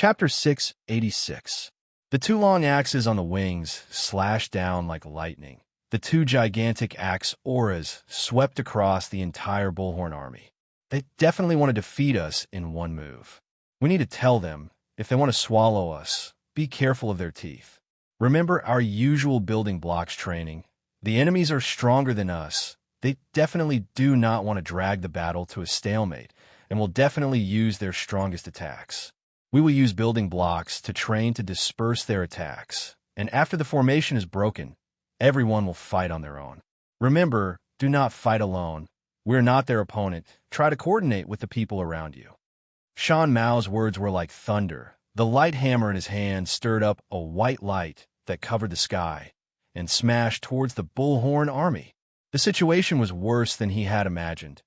Chapter 686. The two long axes on the wings slashed down like lightning. The two gigantic axe auras swept across the entire Bullhorn army. They definitely want to defeat us in one move. We need to tell them, if they want to swallow us, be careful of their teeth. Remember our usual building blocks training. The enemies are stronger than us. They definitely do not want to drag the battle to a stalemate, and will definitely use their strongest attacks. We will use building blocks to train to disperse their attacks, and after the formation is broken, everyone will fight on their own. Remember, do not fight alone. We are not their opponent. Try to coordinate with the people around you. Shan Mao's words were like thunder. The light hammer in his hand stirred up a white light that covered the sky and smashed towards the Bullhorn army. The situation was worse than he had imagined.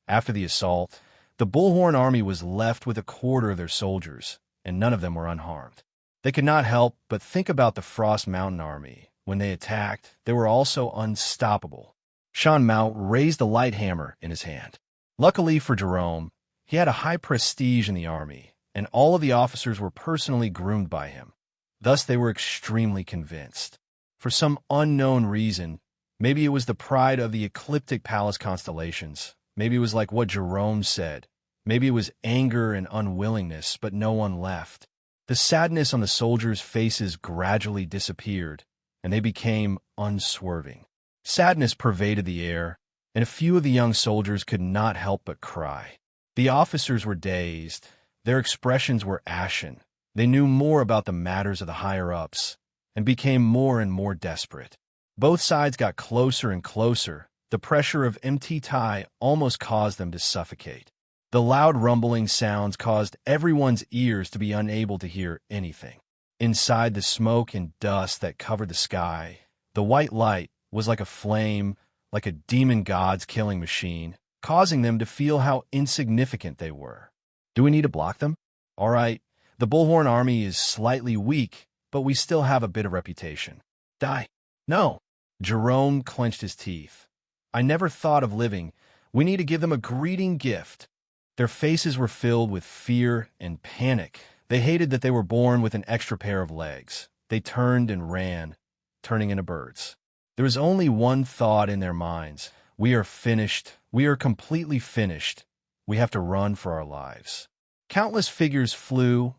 After the assault, the Bullhorn army was left with a quarter of their soldiers, and none of them were unharmed. They could not help but think about the Frost Mountain army. When they attacked, they were also unstoppable. Shan Mao raised the light hammer in his hand. Luckily for Jerome, he had a high prestige in the army, and all of the officers were personally groomed by him. Thus they were extremely convinced. For some unknown reason, maybe it was the pride of the ecliptic palace constellations, maybe it was like what Jerome said, maybe it was anger and unwillingness, but no one left. The sadness on the soldiers' faces gradually disappeared, and they became unswerving. Sadness pervaded the air, and a few of the young soldiers could not help but cry. The officers were dazed. Their expressions were ashen. They knew more about the matters of the higher-ups, and became more and more desperate. Both sides got closer and closer. The pressure of MT Tai almost caused them to suffocate. The loud rumbling sounds caused everyone's ears to be unable to hear anything. Inside the smoke and dust that covered the sky, the white light was like a flame, like a demon god's killing machine, causing them to feel how insignificant they were. Do we need to block them? All right, the Bullhorn army is slightly weak, but we still have a bit of reputation. Die. No. Jerome clenched his teeth. I never thought of living. We need to give them a greeting gift. Their faces were filled with fear and panic. They hated that they were born with an extra pair of legs. They turned and ran, turning into birds. There was only one thought in their minds. We are finished. We are completely finished. We have to run for our lives. Countless figures flew.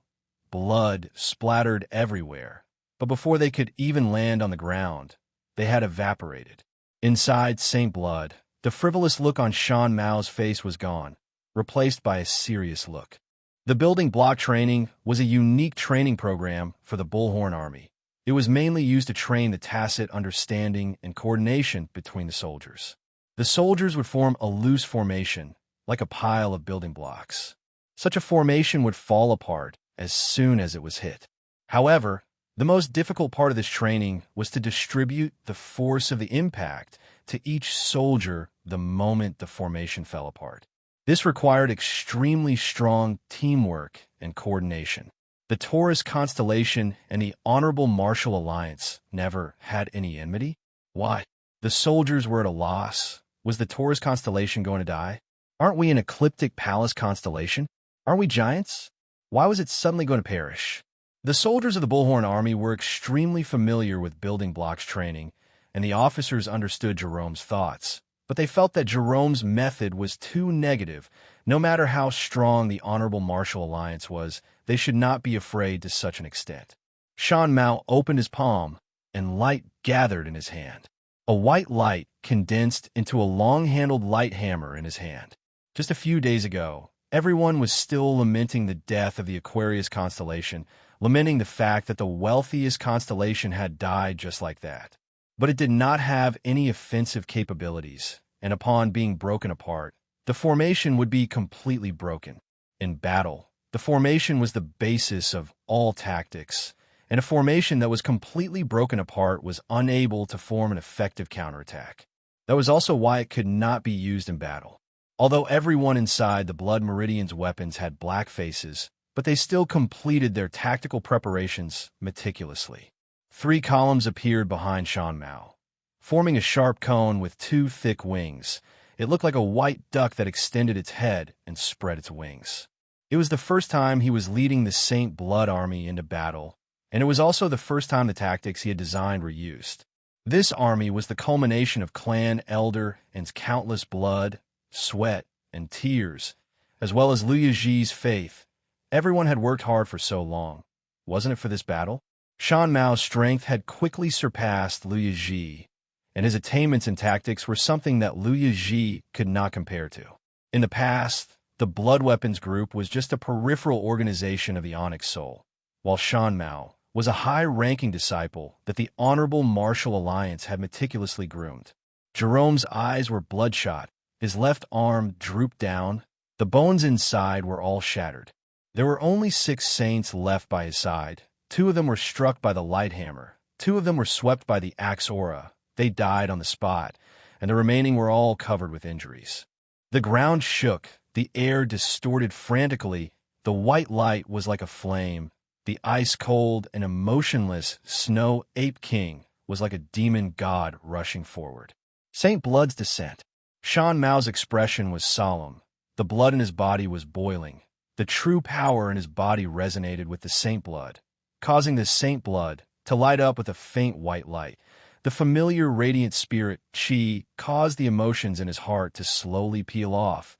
Blood splattered everywhere. But before they could even land on the ground, they had evaporated. Inside Saint Blood, the frivolous look on Shan Mao's face was gone, replaced by a serious look. The building block training was a unique training program for the Bullhorn army. It was mainly used to train the tacit understanding and coordination between the soldiers. The soldiers would form a loose formation, like a pile of building blocks. Such a formation would fall apart as soon as it was hit. However, the most difficult part of this training was to distribute the force of the impact to each soldier the moment the formation fell apart. This required extremely strong teamwork and coordination. The Taurus constellation and the Honorable Martial Alliance never had any enmity. Why? The soldiers were at a loss. Was the Taurus constellation going to die? Aren't we an ecliptic palace constellation? Aren't we giants? Why was it suddenly going to perish? The soldiers of the Bullhorn army were extremely familiar with building blocks training, and the officers understood Jerome's thoughts. But they felt that Jerome's method was too negative. No matter how strong the Honorable Martial Alliance was, they should not be afraid to such an extent. Shan Mao opened his palm, and light gathered in his hand. A white light condensed into a long-handled light hammer in his hand. Just a few days ago, everyone was still lamenting the death of the Aquarius constellation, lamenting the fact that the wealthiest constellation had died just like that. But it did not have any offensive capabilities, and upon being broken apart, the formation would be completely broken. In battle, the formation was the basis of all tactics, and a formation that was completely broken apart was unable to form an effective counterattack. That was also why it could not be used in battle. Although everyone inside the Blood Meridian's weapons had black faces, but they still completed their tactical preparations meticulously. 3 columns appeared behind Shan Mao, forming a sharp cone with 2 thick wings. It looked like a white duck that extended its head and spread its wings. It was the first time he was leading the Saint Blood army into battle, and it was also the first time the tactics he had designed were used. This army was the culmination of clan, elder, and countless blood, sweat, and tears, as well as Liu Yi's faith. Everyone had worked hard for so long. Wasn't it for this battle? Shan Mao's strength had quickly surpassed Liu Yi, and his attainments and tactics were something that Liu Yi could not compare to. In the past, the Blood Weapons Group was just a peripheral organization of the Onyx Soul, while Shan Mao was a high-ranking disciple that the Honorable Martial Alliance had meticulously groomed. Jerome's eyes were bloodshot, his left arm drooped down, the bones inside were all shattered. There were only 6 saints left by his side. 2 of them were struck by the light hammer, 2 of them were swept by the axe aura. They died on the spot, and the remaining were all covered with injuries. The ground shook, the air distorted frantically, the white light was like a flame, the ice-cold and emotionless Snow Ape King was like a demon god rushing forward. Saint Blood's descent. Shan Mao's expression was solemn. The blood in his body was boiling. The true power in his body resonated with the Saint Blood, causing the Saint Blood to light up with a faint white light. The familiar radiant spirit, Qi, caused the emotions in his heart to slowly peel off,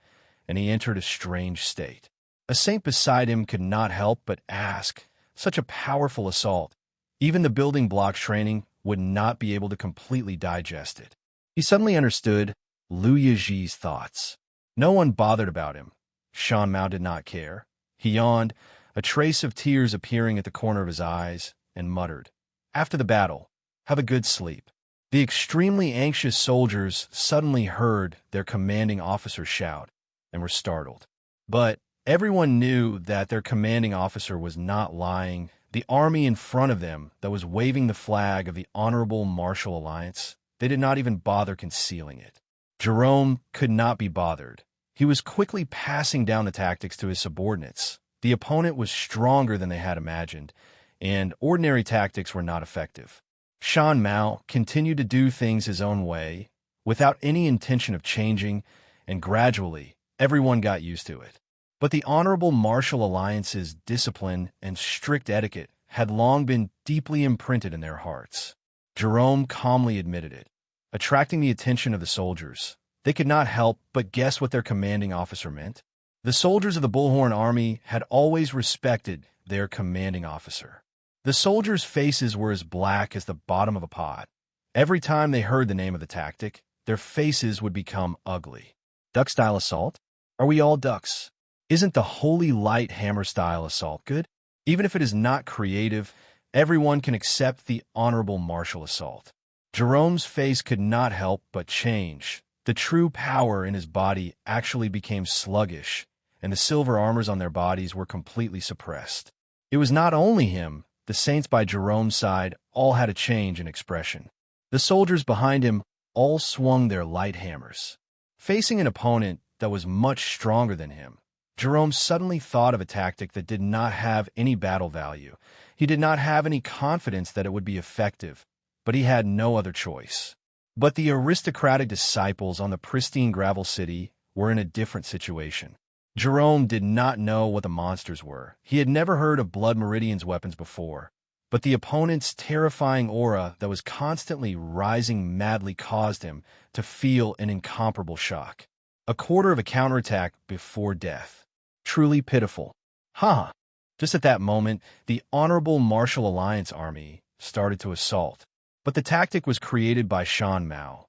and he entered a strange state. A saint beside him could not help but ask, such a powerful assault. Even the building block training would not be able to completely digest it. He suddenly understood Liu Yi's thoughts. No one bothered about him. Shan Mao did not care. He yawned, a trace of tears appearing at the corner of his eyes, and muttered, "After the battle, have a good sleep." The extremely anxious soldiers suddenly heard their commanding officer shout and were startled. But everyone knew that their commanding officer was not lying. The army in front of them that was waving the flag of the Honorable Martial Alliance, they did not even bother concealing it. Jerome could not be bothered. He was quickly passing down the tactics to his subordinates. The opponent was stronger than they had imagined, and ordinary tactics were not effective. Shan Mao continued to do things his own way, without any intention of changing, and gradually, everyone got used to it. But the Honorable Martial Alliance's discipline and strict etiquette had long been deeply imprinted in their hearts. Jerome calmly admitted it, attracting the attention of the soldiers. They could not help but guess what their commanding officer meant. The soldiers of the Bullhorn Army had always respected their commanding officer. The soldiers' faces were as black as the bottom of a pot. Every time they heard the name of the tactic, their faces would become ugly. Duck-style assault? Are we all ducks? Isn't the holy light hammer-style assault good? Even if it is not creative, everyone can accept the honorable martial assault. Jerome's face could not help but change. The true power in his body actually became sluggish, and the silver armors on their bodies were completely suppressed. It was not only him. The saints by Jerome's side all had a change in expression. The soldiers behind him all swung their light hammers. Facing an opponent that was much stronger than him, Jerome suddenly thought of a tactic that did not have any battle value. He did not have any confidence that it would be effective, but he had no other choice. But the aristocratic disciples on the pristine gravel city were in a different situation. Jerome did not know what the monsters were. He had never heard of Blood Meridian's weapons before, but the opponent's terrifying aura that was constantly rising madly caused him to feel an incomparable shock. A quarter of a counterattack before death. Truly pitiful. Ha! Just at that moment, the Honorable Martial Alliance army started to assault. But the tactic was created by Shan Mao,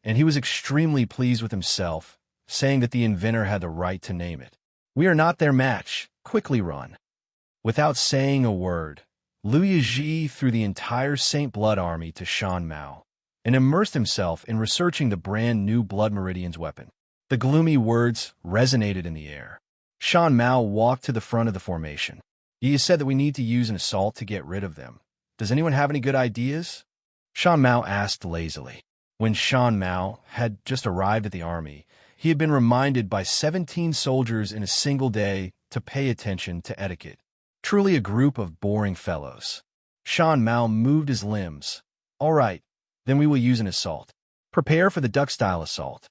and he was extremely pleased with himself, saying that the inventor had the right to name it. "We are not their match. Quickly run." Without saying a word, Liu Yi threw the entire Saint Blood army to Shan Mao and immersed himself in researching the brand new Blood Meridian's weapon. The gloomy words resonated in the air. Shan Mao walked to the front of the formation. "He has said that we need to use an assault to get rid of them. Does anyone have any good ideas?" Shan Mao asked lazily. When Shan Mao had just arrived at the army, he had been reminded by 17 soldiers in a single day to pay attention to etiquette. Truly a group of boring fellows. Shan Mao moved his limbs. "All right, then we will use an assault. Prepare for the duck-style assault."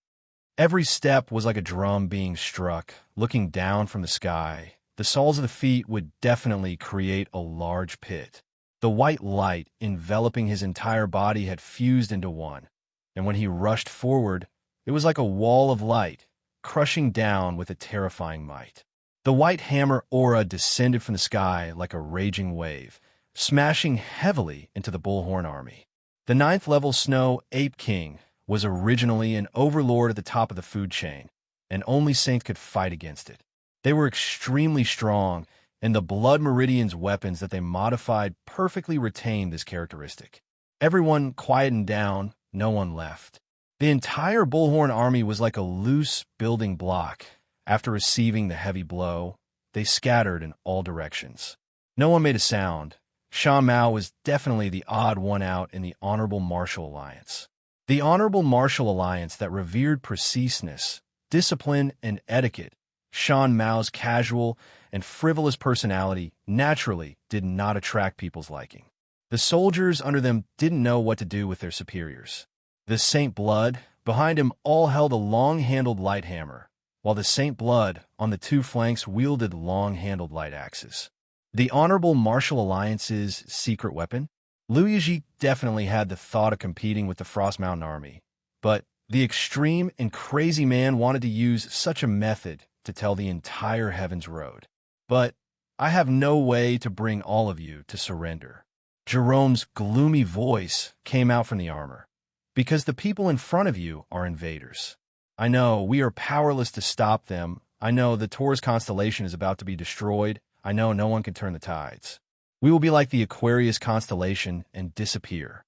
Every step was like a drum being struck, looking down from the sky. the soles of the feet would definitely create a large pit. The white light enveloping his entire body had fused into one, and when he rushed forward, it was like a wall of light, crushing down with a terrifying might. The white hammer aura descended from the sky like a raging wave, smashing heavily into the bullhorn army. The ninth-level Snow Ape King was originally an overlord at the top of the food chain, and only Saint could fight against it. They were extremely strong, and the Blood Meridian's weapons that they modified perfectly retained this characteristic. Everyone quietened down, no one left. The entire Bullhorn army was like a loose building block. After receiving the heavy blow, they scattered in all directions. No one made a sound. Shan Mao was definitely the odd one out in the Honorable Martial Alliance. The Honorable Martial Alliance that revered preciseness, discipline, and etiquette. Shan Mao's casual and frivolous personality naturally did not attract people's liking. The soldiers under them didn't know what to do with their superiors. The Saint Blood behind him all held a long-handled light hammer, while the Saint Blood on the two flanks wielded long-handled light axes. The Honorable Martial Alliance's secret weapon? Liu Yizhi definitely had the thought of competing with the Frost Mountain Army, but the extreme and crazy man wanted to use such a method to tell the entire Heaven's Road. But I have no way to bring all of you to surrender. Jerome's gloomy voice came out from the armor. Because the people in front of you are invaders. I know we are powerless to stop them. I know the Taurus constellation is about to be destroyed. I know no one can turn the tides. We will be like the Aquarius constellation and disappear.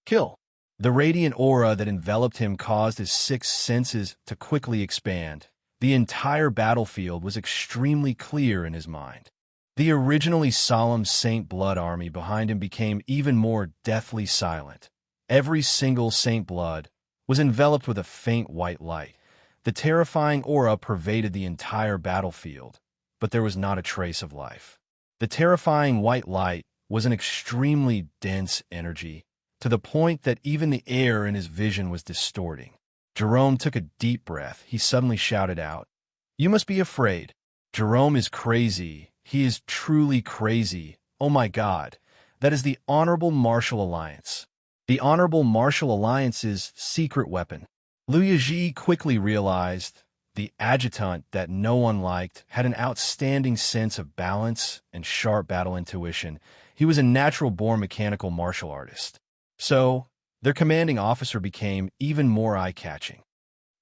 Kill. The radiant aura that enveloped him caused his six senses to quickly expand. The entire battlefield was extremely clear in his mind. The originally solemn Saint Blood army behind him became even more deathly silent. Every single Saint Blood was enveloped with a faint white light. The terrifying aura pervaded the entire battlefield, but there was not a trace of life. The terrifying white light was an extremely dense energy, to the point that even the air in his vision was distorting. Jerome took a deep breath. He suddenly shouted out, "You must be afraid. Jerome is crazy. He is truly crazy. Oh my God. That is the Honorable Martial Alliance." The Honorable Martial Alliance's secret weapon. Liu Yizhi quickly realized the adjutant that no one liked had an outstanding sense of balance and sharp battle intuition. He was a natural-born mechanical martial artist. So, their commanding officer became even more eye-catching.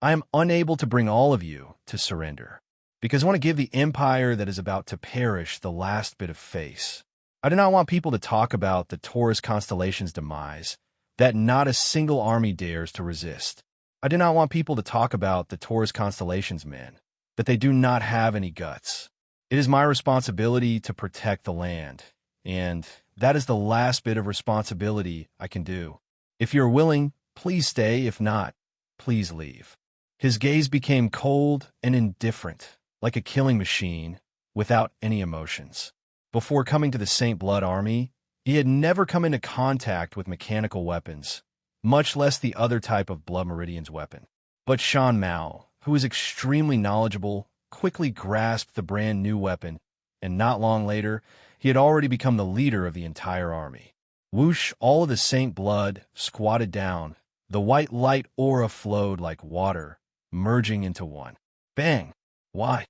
"I am unable to bring all of you to surrender, because I want to give the empire that is about to perish the last bit of face. I do not want people to talk about the Taurus constellation's demise, that not a single army dares to resist. I do not want people to talk about the Taurus constellation's men, that they do not have any guts. It is my responsibility to protect the land, and that is the last bit of responsibility I can do. If you're willing, please stay. If not, please leave." His gaze became cold and indifferent, like a killing machine, without any emotions. Before coming to the Saint Blood army, he had never come into contact with mechanical weapons, much less the other type of Blood Meridian's weapon. But Shan Mao, who was extremely knowledgeable, quickly grasped the brand new weapon, and not long later, he had already become the leader of the entire army. Whoosh, all of the Saint Blood squatted down. The white light aura flowed like water, merging into one. Bang! Why?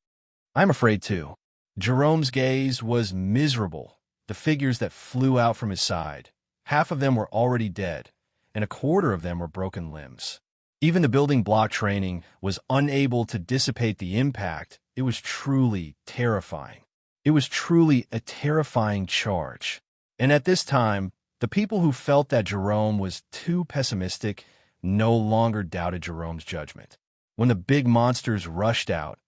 I'm afraid too. Jerome's gaze was miserable. The figures that flew out from his side, half of them were already dead, and a quarter of them were broken limbs. Even the building block training was unable to dissipate the impact. It was truly terrifying. It was truly a terrifying charge. And at this time, the people who felt that Jerome was too pessimistic no longer doubted Jerome's judgment. When the big monsters rushed out,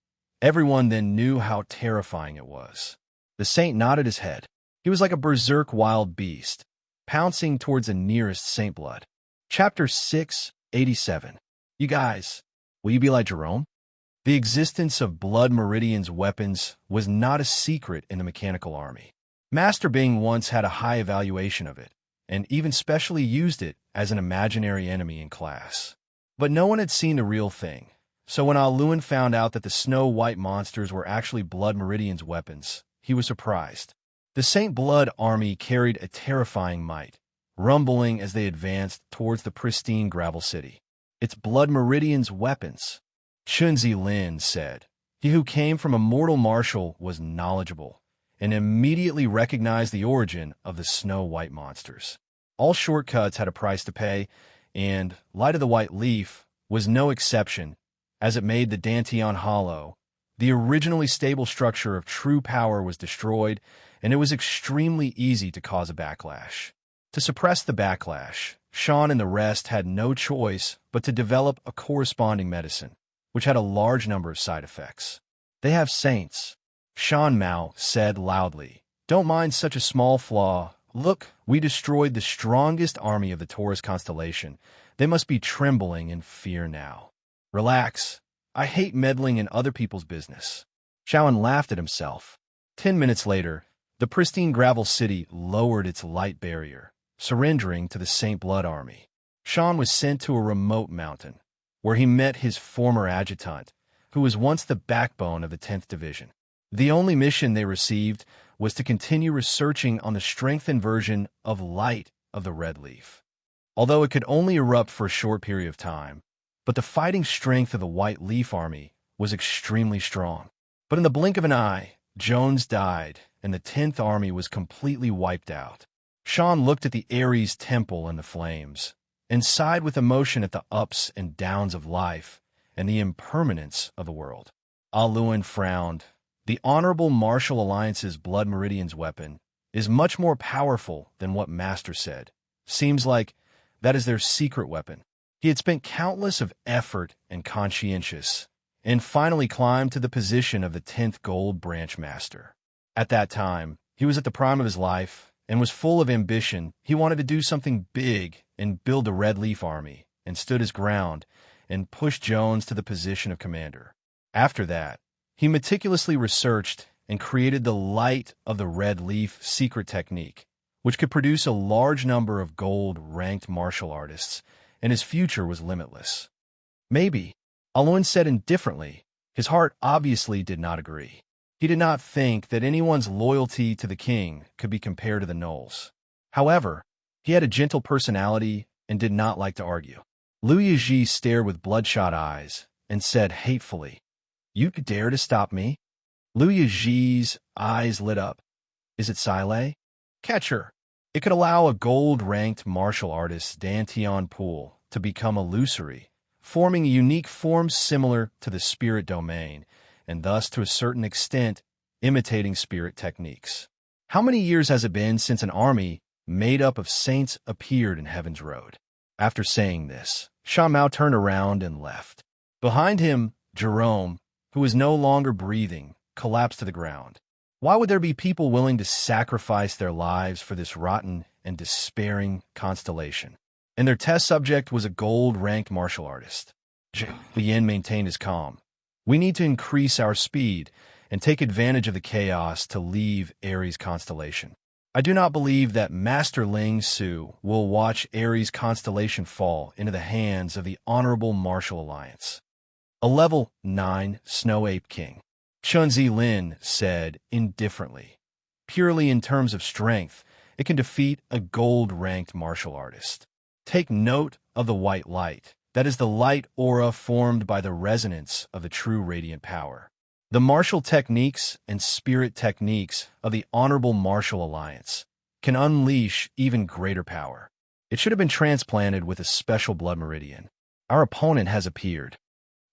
everyone then knew how terrifying it was. The saint nodded his head. He was like a berserk wild beast, pouncing towards the nearest Saint Blood. Chapter 687. You guys, will you be like Jerome? The existence of Blood Meridian's weapons was not a secret in the mechanical army. Master Bing once had a high evaluation of it, and even specially used it as an imaginary enemy in class. But no one had seen the real thing. So when Alun found out that the snow-white monsters were actually Blood Meridian's weapons, he was surprised. The Saint Blood army carried a terrifying might, rumbling as they advanced towards the pristine gravel city. "It's Blood Meridian's weapons," Chunzi Lin said. He who came from a mortal martial was knowledgeable, and immediately recognized the origin of the snow-white monsters. All shortcuts had a price to pay, and Light of the White Leaf was no exception, as it made the Dantian hollow. The originally stable structure of true power was destroyed, and it was extremely easy to cause a backlash. To suppress the backlash, Sean and the rest had no choice but to develop a corresponding medicine, which had a large number of side effects. "They have saints," Shan Mao said loudly. "Don't mind such a small flaw. Look, we destroyed the strongest army of the Taurus constellation. They must be trembling in fear now." "Relax. I hate meddling in other people's business." Shaoan laughed at himself. 10 minutes later, the pristine gravel city lowered its light barrier, surrendering to the Saint Blood army. Sean was sent to a remote mountain, where he met his former adjutant, who was once the backbone of the 10th Division. The only mission they received was to continue researching on the strengthened version of Light of the Red Leaf. Although it could only erupt for a short period of time, but the fighting strength of the White Leaf army was extremely strong. But in the blink of an eye, Jones died, and the 10th army was completely wiped out. Sean looked at the Ares temple and the flames, and sighed with emotion at the ups and downs of life and the impermanence of the world. Alun frowned. "The Honorable Martial Alliance's Blood Meridian's weapon is much more powerful than what Master said. Seems like that is their secret weapon." He had spent countless of effort and conscientious, and finally climbed to the position of the 10th Gold Branch Master. At that time, he was at the prime of his life and was full of ambition. He wanted to do something big and build the Red Leaf Army, and stood his ground and pushed Jones to the position of commander. After that, he meticulously researched and created the Light of the Red Leaf secret technique, which could produce a large number of gold-ranked martial artists, and his future was limitless. "Maybe," Alun said indifferently. His heart obviously did not agree. He did not think that anyone's loyalty to the king could be compared to the gnolls. However, he had a gentle personality and did not like to argue. Liu Yizhi stared with bloodshot eyes and said hatefully, "You dare to stop me?" Liu Yizhi's eyes lit up. "Is it Sile? Catch her." It could allow a gold-ranked martial artist Dantian pool to become illusory, forming a unique form similar to the spirit domain, and thus to a certain extent imitating spirit techniques. How many years has it been since an army made up of saints appeared in Heaven's Road? After saying this, Sha Mao turned around and left. Behind him, Jerome, who was no longer breathing, collapsed to the ground. Why would there be people willing to sacrifice their lives for this rotten and despairing constellation? And their test subject was a gold-ranked martial artist. Yin maintained his calm. "We need to increase our speed and take advantage of the chaos to leave Ares constellation. I do not believe that Master Ling Su will watch Ares constellation fall into the hands of the Honorable Martial Alliance." A level 9 Snow Ape King, Chunzi Lin said indifferently. "Purely in terms of strength, it can defeat a gold-ranked martial artist. Take note of the white light. That is the light aura formed by the resonance of the true radiant power. The martial techniques and spirit techniques of the Honorable Martial Alliance can unleash even greater power. It should have been transplanted with a special blood meridian. Our opponent has appeared."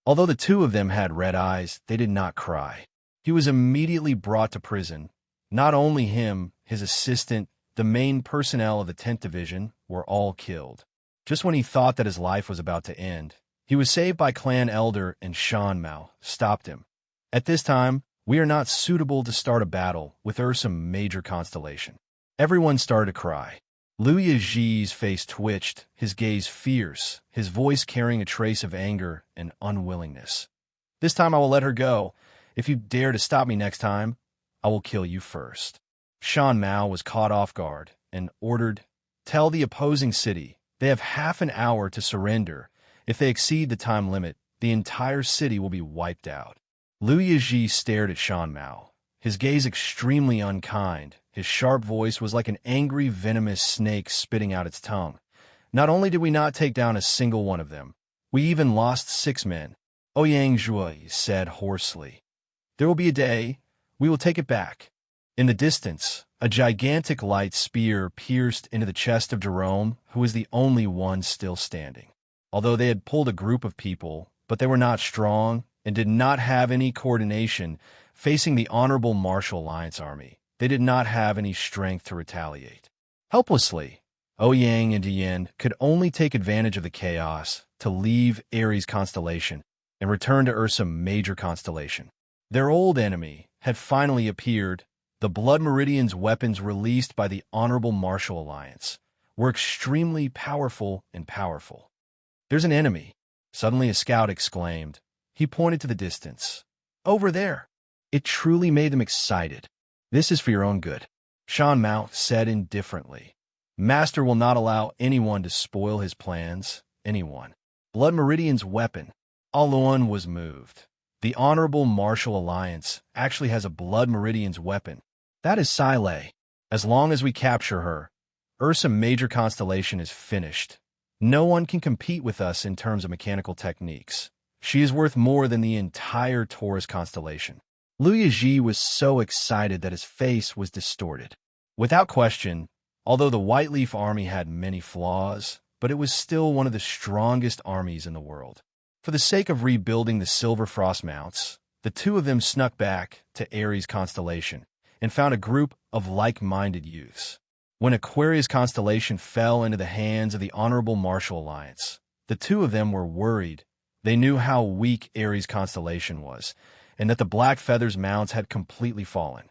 Although the two of them had red eyes, they did not cry. He was immediately brought to prison. Not only him, his assistant, the main personnel of the 10th Division were all killed. Just when he thought that his life was about to end, he was saved by clan elder, and Shan Mao stopped him. "At this time, we are not suitable to start a battle with some major constellation." Everyone started to cry. Liu Yizhi's face twitched, his gaze fierce, his voice carrying a trace of anger and unwillingness. "This time I will let her go. If you dare to stop me next time, I will kill you first." Shan Mao was caught off guard and ordered, "Tell the opposing city they have half an hour to surrender. If they exceed the time limit, the entire city will be wiped out. Liu Yizhi stared at Shan Mao, his gaze extremely unkind. His sharp voice was like an angry, venomous snake spitting out its tongue. Not only did we not take down a single one of them, we even lost 6 men. Ouyang Zhui said hoarsely. There will be a day, we will take it back. In the distance, a gigantic light spear pierced into the chest of Jerome, who was the only one still standing. Although they had pulled a group of people, but they were not strong and did not have any coordination facing the honorable Martial Alliance army. They did not have any strength to retaliate. Helplessly, Ouyang and Dian could only take advantage of the chaos to leave Aries constellation and return to Ursa Major constellation. Their old enemy had finally appeared. The Blood Meridian's weapons released by the Honorable Martial Alliance were extremely powerful and powerful. There's an enemy, suddenly a scout exclaimed. He pointed to the distance. Over there. It truly made them excited. This is for your own good, Shan Mao said indifferently. Master will not allow anyone to spoil his plans, anyone. Blood Meridian's weapon. Aluan was moved. The Honorable Martial Alliance actually has a Blood Meridian's weapon. That is Silei. As long as we capture her, Ursa Major constellation is finished. No one can compete with us in terms of mechanical techniques. She is worth more than the entire Taurus constellation. Liu Yizhi was so excited that his face was distorted. Without question, although the White Leaf army had many flaws, but it was still one of the strongest armies in the world. For the sake of rebuilding the Silver Frost mounts, the two of them snuck back to Aries constellation and found a group of like-minded youths. When Aquarius constellation fell into the hands of the Honorable Martial Alliance, the two of them were worried. They knew how weak Aries constellation was, and that the Black Feathers mounts had completely fallen.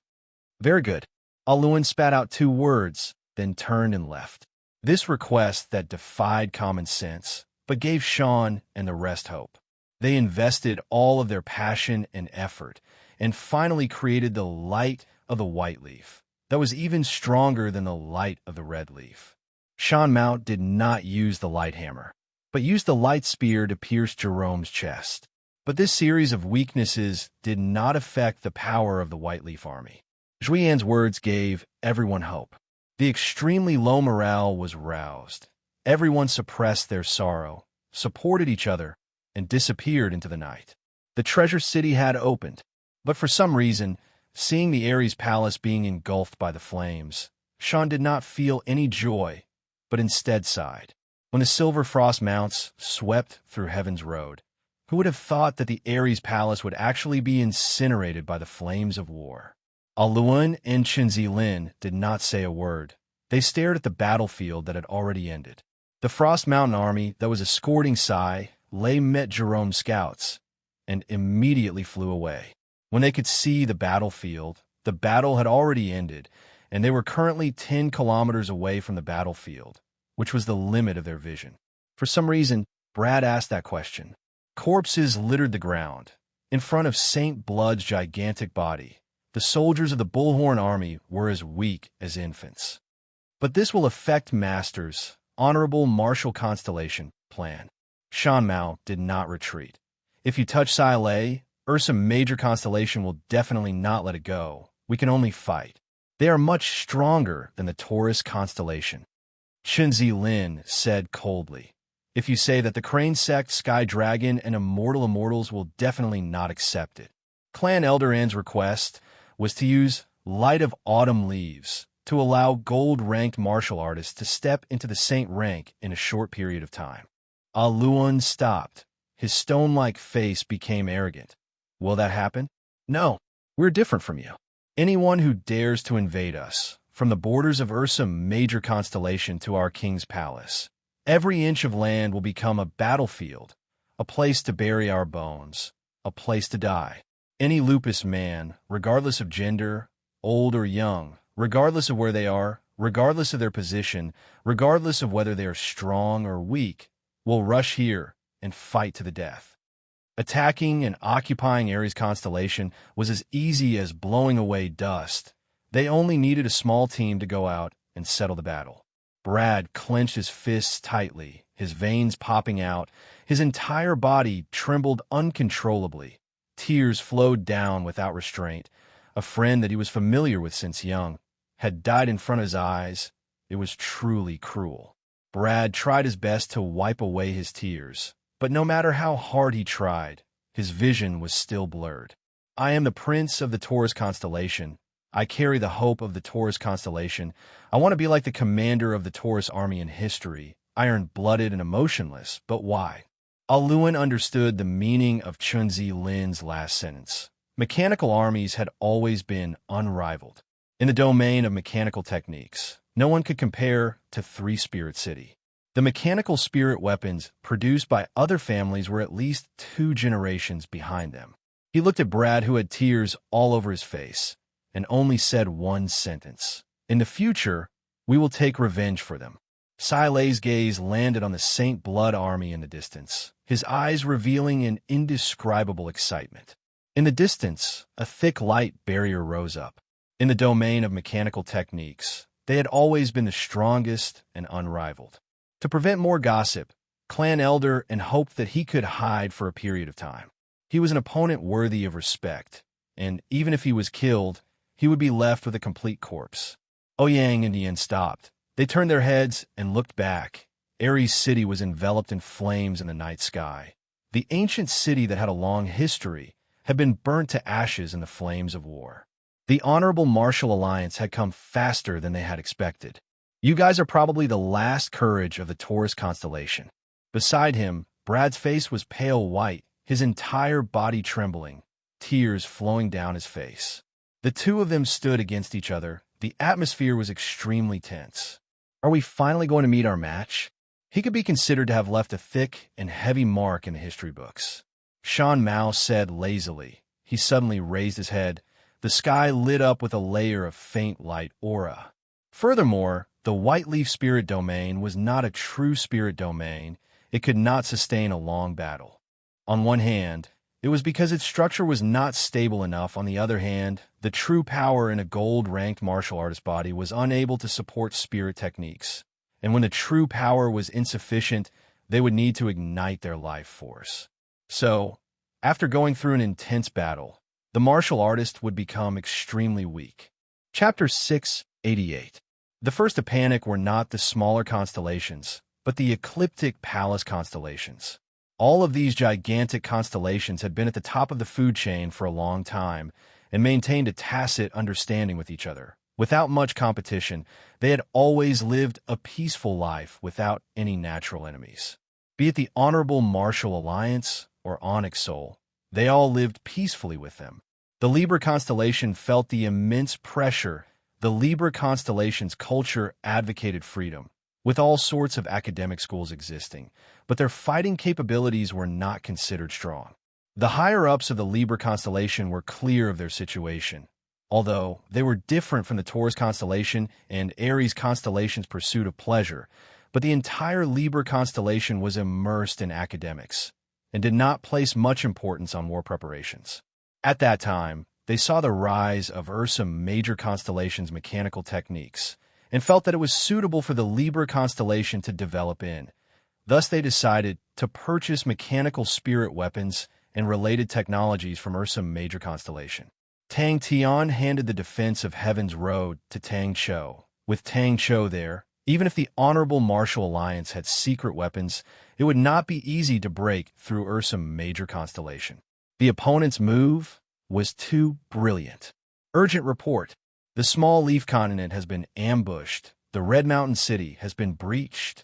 Very good. Aluan spat out 2 words, then turned and left. This request that defied common sense, but gave Shan and the rest hope. They invested all of their passion and effort, and finally created the light of the White Leaf that was even stronger than the light of the Red Leaf. Shan Mao did not use the light hammer, but used the light spear to pierce Jerome's chest. But this series of weaknesses did not affect the power of the White Leaf army. Zhuiyan's words gave everyone hope. The extremely low morale was roused. Everyone suppressed their sorrow, supported each other, and disappeared into the night. The treasure city had opened, but for some reason, seeing the Ares palace being engulfed by the flames, Shan did not feel any joy, but instead sighed. When the Silver Frost mounts swept through Heaven's Road, who would have thought that the Ares palace would actually be incinerated by the flames of war? Aluan and Qinzilin did not say a word. They stared at the battlefield that had already ended. The Frost Mountain army that was escorting Sai met Jerome's scouts and immediately flew away. When they could see the battlefield, the battle had already ended, and they were currently 10 kilometers away from the battlefield, which was the limit of their vision. For some reason, Brad asked that question. Corpses littered the ground. In front of Saint Blood's gigantic body, the soldiers of the Bullhorn army were as weak as infants. But this will affect Master's Honorable Martial Constellation plan. Shan Mao did not retreat. If you touch Silei, Ursa Major Constellation will definitely not let it go. We can only fight. They are much stronger than the Taurus constellation. Qinzilin said coldly. If you say that the Crane Sect, Sky Dragon, and Immortal Immortals will definitely not accept it. Clan Elder An's request was to use Light of Autumn Leaves to allow gold-ranked martial artists to step into the Saint rank in a short period of time. Aluan stopped. His stone-like face became arrogant. Will that happen? No, we're different from you. Anyone who dares to invade us, from the borders of Ursa Major Constellation to our king's palace, every inch of land will become a battlefield, a place to bury our bones, a place to die. Any lupus man, regardless of gender, old or young, regardless of where they are, regardless of their position, regardless of whether they are strong or weak, will rush here and fight to the death. Attacking and occupying Ares constellation was as easy as blowing away dust. They only needed a small team to go out and settle the battle. Brad clenched his fists tightly, his veins popping out. His entire body trembled uncontrollably. Tears flowed down without restraint. A friend that he was familiar with since young had died in front of his eyes. It was truly cruel. Brad tried his best to wipe away his tears, but no matter how hard he tried, his vision was still blurred. I am the prince of the Taurus constellation. I carry the hope of the Taurus constellation. I want to be like the commander of the Taurus army in history, iron-blooded and emotionless. But why? Aluin understood the meaning of Chunzi Lin's last sentence. Mechanical armies had always been unrivaled. In the domain of mechanical techniques, no one could compare to Three Spirit City. The mechanical spirit weapons produced by other families were at least 2 generations behind them. He looked at Brad, who had tears all over his face, and only said one sentence. In the future, we will take revenge for them. Silei's gaze landed on the Saint Blood army in the distance, his eyes revealing an indescribable excitement. In the distance, a thick light barrier rose up. In the domain of mechanical techniques, they had always been the strongest and unrivaled. To prevent more gossip, Clan Elder and hoped that he could hide for a period of time. He was an opponent worthy of respect, and even if he was killed, he would be left with a complete corpse. Ouyang and Yin stopped. They turned their heads and looked back. Ares City was enveloped in flames in the night sky. The ancient city that had a long history had been burnt to ashes in the flames of war. The Honorable Martial Alliance had come faster than they had expected. You guys are probably the last courage of the Taurus constellation. Beside him, Brad's face was pale white, his entire body trembling, tears flowing down his face. The two of them stood against each other. The atmosphere was extremely tense. Are we finally going to meet our match? He could be considered to have left a thick and heavy mark in the history books. Shan Mao said lazily. He suddenly raised his head. The sky lit up with a layer of faint light aura. Furthermore, the White Leaf Spirit Domain was not a true spirit domain. It could not sustain a long battle. On one hand, it was because its structure was not stable enough. On the other hand, the true power in a gold-ranked martial artist body was unable to support spirit techniques. And when the true power was insufficient, they would need to ignite their life force. So, after going through an intense battle, the martial artist would become extremely weak. Chapter 688. The first to panic were not the smaller constellations, but the ecliptic palace constellations. All of these gigantic constellations had been at the top of the food chain for a long time and maintained a tacit understanding with each other. Without much competition, they had always lived a peaceful life without any natural enemies. Be it the Honorable Martial Alliance or Onyx Soul, they all lived peacefully with them. The Libra constellation felt the immense pressure. The Libra constellation's culture advocated freedom, with all sorts of academic schools existing, but their fighting capabilities were not considered strong. The higher-ups of the Libra constellation were clear of their situation, although they were different from the Taurus constellation and Aries constellation's pursuit of pleasure, but the entire Libra constellation was immersed in academics and did not place much importance on war preparations. At that time, they saw the rise of Ursa Major constellation's mechanical techniques and felt that it was suitable for the Libra constellation to develop in. Thus, they decided to purchase mechanical spirit weapons and related technologies from Ursa Major constellation. Tang Tian handed the defense of Heaven's Road to Tang Cho. With Tang Cho there, even if the Honorable Martial Alliance had secret weapons, it would not be easy to break through Ursa Major constellation. The opponent's move was too brilliant. Urgent report. The Small Leaf Continent has been ambushed. The Red Mountain City has been breached.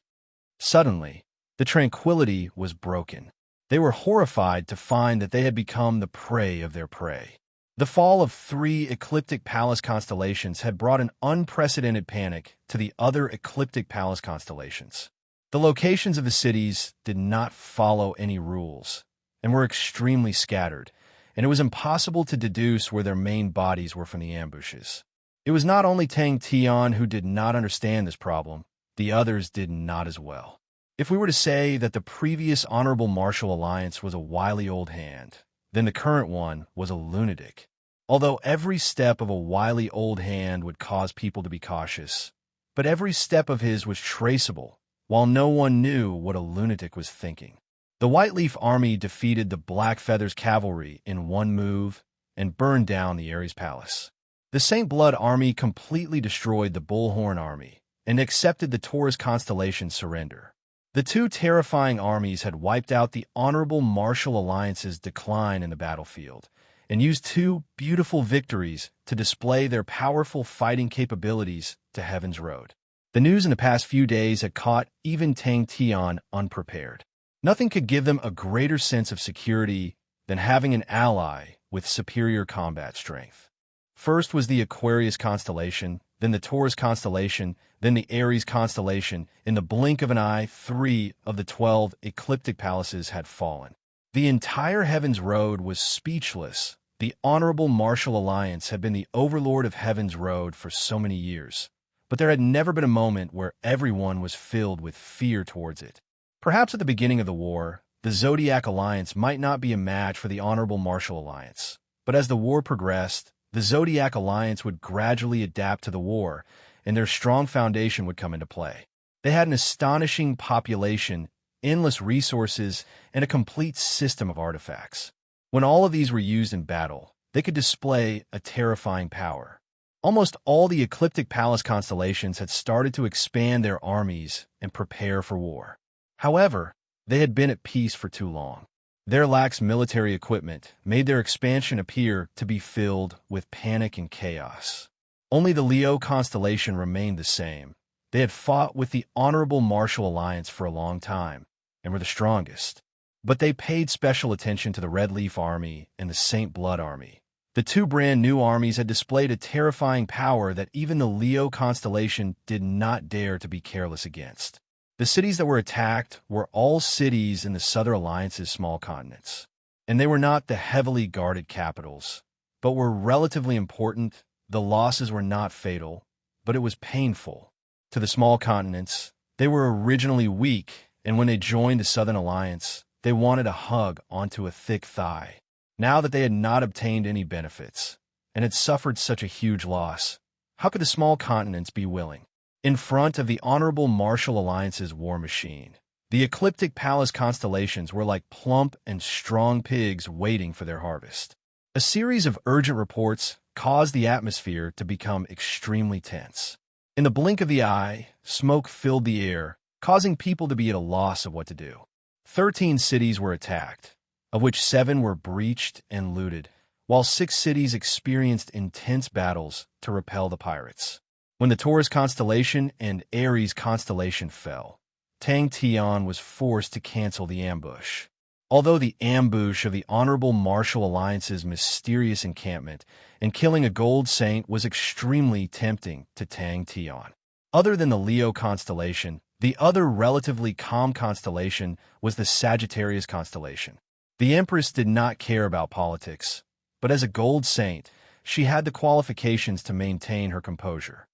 Suddenly, the tranquility was broken. They were horrified to find that they had become the prey of their prey. The fall of 3 ecliptic palace constellations had brought an unprecedented panic to the other ecliptic palace constellations. The locations of the cities did not follow any rules and were extremely scattered, and it was impossible to deduce where their main bodies were from the ambushes. It was not only Tang Tian who did not understand this problem, the others did not as well. If we were to say that the previous Honorable Martial Alliance was a wily old hand, then the current one was a lunatic. Although every step of a wily old hand would cause people to be cautious, but every step of his was traceable, while no one knew what a lunatic was thinking. The White-Leaf Army defeated the Black-Feathers Cavalry in one move and burned down the Ares Palace. The St. Blood Army completely destroyed the Bullhorn Army and accepted the Taurus constellation's surrender. The two terrifying armies had wiped out the honorable martial alliance's decline in the battlefield and used two beautiful victories to display their powerful fighting capabilities to Heaven's Road. The news in the past few days had caught even Tang Tian unprepared. Nothing could give them a greater sense of security than having an ally with superior combat strength. First was the Aquarius constellation, then the Taurus constellation, then the Aries constellation. In the blink of an eye, 3 of the 12 ecliptic palaces had fallen. The entire Heaven's Road was speechless. The Honorable Martial Alliance had been the overlord of Heaven's Road for so many years, but there had never been a moment where everyone was filled with fear towards it. Perhaps at the beginning of the war, the Zodiac Alliance might not be a match for the Honorable Martial Alliance, but as the war progressed, the Zodiac Alliance would gradually adapt to the war, and their strong foundation would come into play. They had an astonishing population, endless resources, and a complete system of artifacts. When all of these were used in battle, they could display a terrifying power. Almost all the ecliptic palace constellations had started to expand their armies and prepare for war. However, they had been at peace for too long. Their lax military equipment made their expansion appear to be filled with panic and chaos. Only the Leo constellation remained the same. They had fought with the Honorable Martial Alliance for a long time and were the strongest. But they paid special attention to the Red Leaf Army and the St. Blood Army. The two brand new armies had displayed a terrifying power that even the Leo constellation did not dare to be careless against. The cities that were attacked were all cities in the Southern Alliance's small continents, and they were not the heavily guarded capitals, but were relatively important. The losses were not fatal, but it was painful. To the small continents, they were originally weak, and when they joined the Southern Alliance, they wanted a hug onto a thick thigh. Now that they had not obtained any benefits, and had suffered such a huge loss, how could the small continents be willing? In front of the Honorable Martial Alliance's war machine, the ecliptic palace constellations were like plump and strong pigs waiting for their harvest. A series of urgent reports caused the atmosphere to become extremely tense. In the blink of the eye, smoke filled the air, causing people to be at a loss of what to do. 13 cities were attacked, of which 7 were breached and looted, while 6 cities experienced intense battles to repel the pirates. When the Taurus constellation and Aries constellation fell, Tang Tian was forced to cancel the ambush. Although the ambush of the Honorable Martial Alliance's mysterious encampment and killing a gold saint was extremely tempting to Tang Tian. Other than the Leo constellation, the other relatively calm constellation was the Sagittarius constellation. The Empress did not care about politics, but as a gold saint, she had the qualifications to maintain her composure.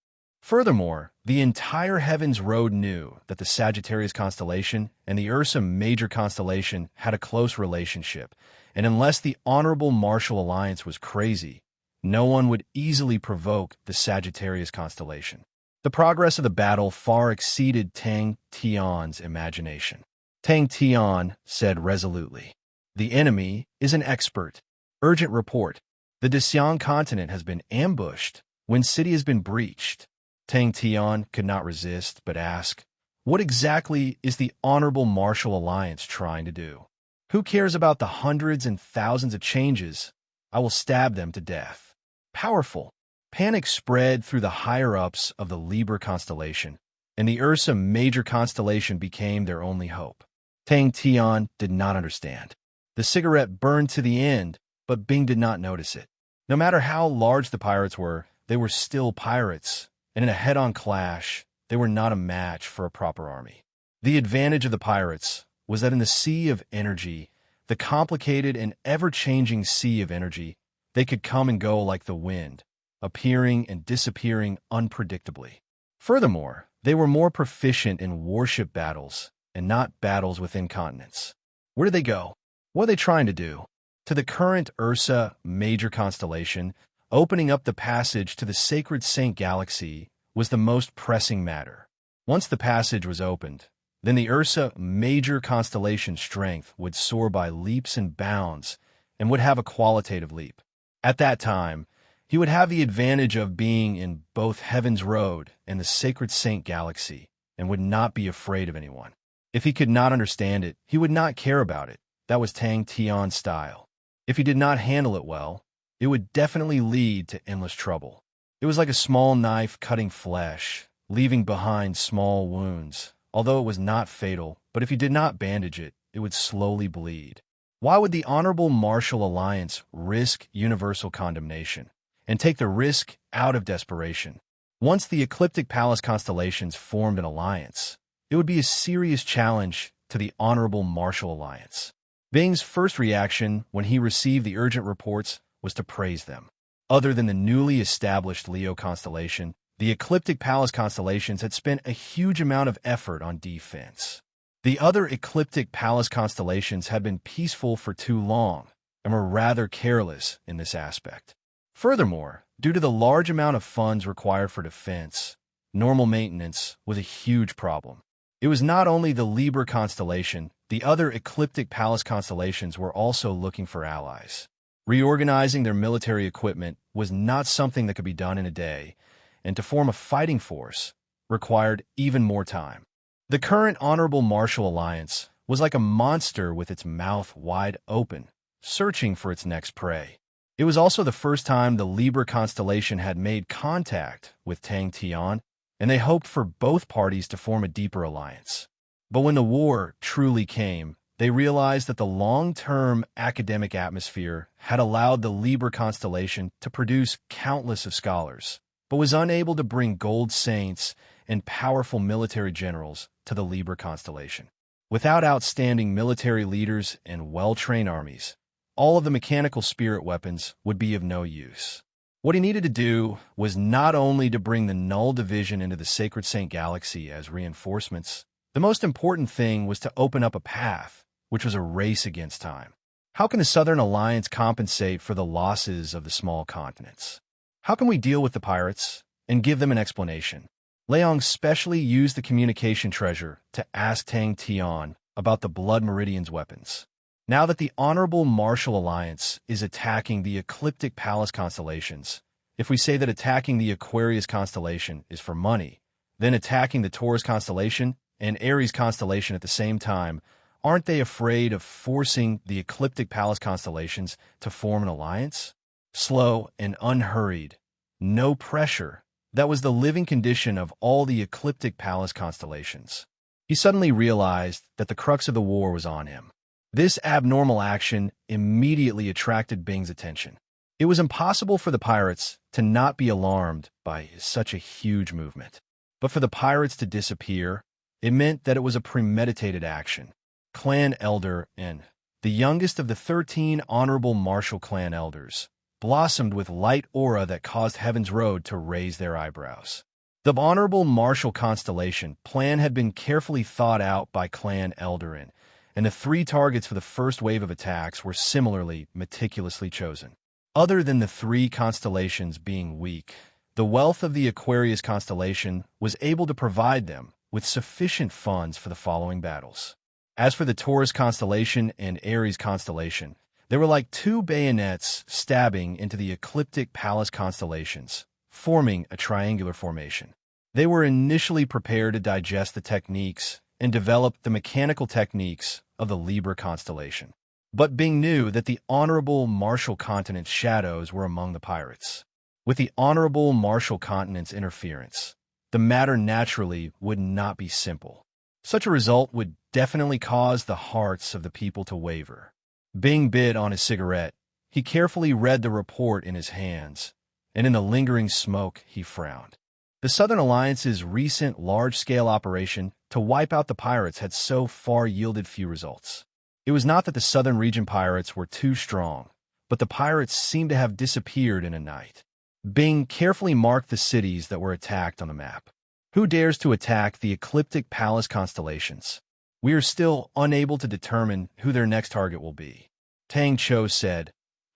Furthermore, the entire Heaven's Road knew that the Sagittarius constellation and the Ursa Major constellation had a close relationship, and unless the Honorable Martial Alliance was crazy, no one would easily provoke the Sagittarius constellation. The progress of the battle far exceeded Tang Tian's imagination. Tang Tian said resolutely, "The enemy is an expert. Urgent report. The Dexiang continent has been ambushed. When city has been breached." Tang Tian could not resist but ask, "What exactly is the Honorable Martial Alliance trying to do? Who cares about the hundreds and thousands of changes? I will stab them to death." Powerful. Panic spread through the higher-ups of the Libra constellation, and the Ursa Major constellation became their only hope. Tang Tian did not understand. The cigarette burned to the end, but Bing did not notice it. No matter how large the pirates were, they were still pirates, and in a head-on clash, they were not a match for a proper army. The advantage of the pirates was that in the sea of energy, the complicated and ever-changing sea of energy, they could come and go like the wind, appearing and disappearing unpredictably. Furthermore, they were more proficient in warship battles and not battles within continents. Where did they go? What are they trying to do? To the current Ursa Major constellation, opening up the passage to the sacred Saint Galaxy was the most pressing matter. Once the passage was opened, then the Ursa Major constellation strength would soar by leaps and bounds and would have a qualitative leap. At that time, he would have the advantage of being in both Heaven's Road and the Sacred Saint Galaxy and would not be afraid of anyone. If he could not understand it, he would not care about it. That was Tang Tian's style. If he did not handle it well, it would definitely lead to endless trouble. It was like a small knife cutting flesh, leaving behind small wounds. Although it was not fatal, but if you did not bandage it, it would slowly bleed. Why would the Honorable Martial Alliance risk universal condemnation and take the risk out of desperation? Once the Ecliptic Palace constellations formed an alliance, it would be a serious challenge to the Honorable Martial Alliance. Bing's first reaction when he received the urgent reports was to praise them. Other than the newly established Leo constellation, the Ecliptic Palace constellations had spent a huge amount of effort on defense. The other Ecliptic Palace constellations had been peaceful for too long and were rather careless in this aspect. Furthermore, due to the large amount of funds required for defense, normal maintenance was a huge problem. It was not only the Libra constellation, the other Ecliptic Palace constellations were also looking for allies. Reorganizing their military equipment was not something that could be done in a day, and to form a fighting force required even more time. The current Honorable Martial Alliance was like a monster with its mouth wide open, searching for its next prey. It was also the first time the Libra constellation had made contact with Tang Tian, and they hoped for both parties to form a deeper alliance. But when the war truly came, they realized that the long-term academic atmosphere had allowed the Libra constellation to produce countless of scholars, but was unable to bring gold saints and powerful military generals to the Libra constellation. Without outstanding military leaders and well-trained armies, all of the mechanical spirit weapons would be of no use. What he needed to do was not only to bring the Null Division into the Sacred Saint Galaxy as reinforcements, the most important thing was to open up a path, which was a race against time. How can the Southern Alliance compensate for the losses of the small continents? How can we deal with the pirates and give them an explanation? Leong specially used the communication treasure to ask Tang Tian about the Blood Meridian's weapons. Now that the Honorable Martial Alliance is attacking the Ecliptic Palace constellations, if we say that attacking the Aquarius constellation is for money, then attacking the Taurus constellation and Aries constellation at the same time, aren't they afraid of forcing the Ecliptic Palace constellations to form an alliance? Slow and unhurried, no pressure. That was the living condition of all the Ecliptic Palace constellations. He suddenly realized that the crux of the war was on him. This abnormal action immediately attracted Bing's attention. It was impossible for the pirates to not be alarmed by such a huge movement. But for the pirates to disappear, it meant that it was a premeditated action. Clan Elder N, the youngest of the 13 Honorable Martial Clan Elders, blossomed with light aura that caused Heaven's Road to raise their eyebrows. The Honorable Martial Constellation plan had been carefully thought out by Clan Eldarin, and the 3 targets for the first wave of attacks were similarly meticulously chosen. Other than the 3 constellations being weak, the wealth of the Aquarius constellation was able to provide them with sufficient funds for the following battles. As for the Taurus constellation and Aries constellation, they were like 2 bayonets stabbing into the Ecliptic Palace constellations, forming a triangular formation. They were initially prepared to digest the techniques and develop the mechanical techniques of the Libra constellation. But Bing knew that the Honorable Martial Continent's shadows were among the pirates. With the Honorable Martial Continent's interference, the matter naturally would not be simple. Such a result would definitely cause the hearts of the people to waver. Bing bit on his cigarette. He carefully read the report in his hands, and in the lingering smoke, he frowned. The Southern Alliance's recent large-scale operation to wipe out the pirates had so far yielded few results. It was not that the Southern region pirates were too strong, but the pirates seemed to have disappeared in a night. Bing carefully marked the cities that were attacked on the map. Who dares to attack the Ecliptic Palace constellations? We are still unable to determine who their next target will be. Tang Cho said,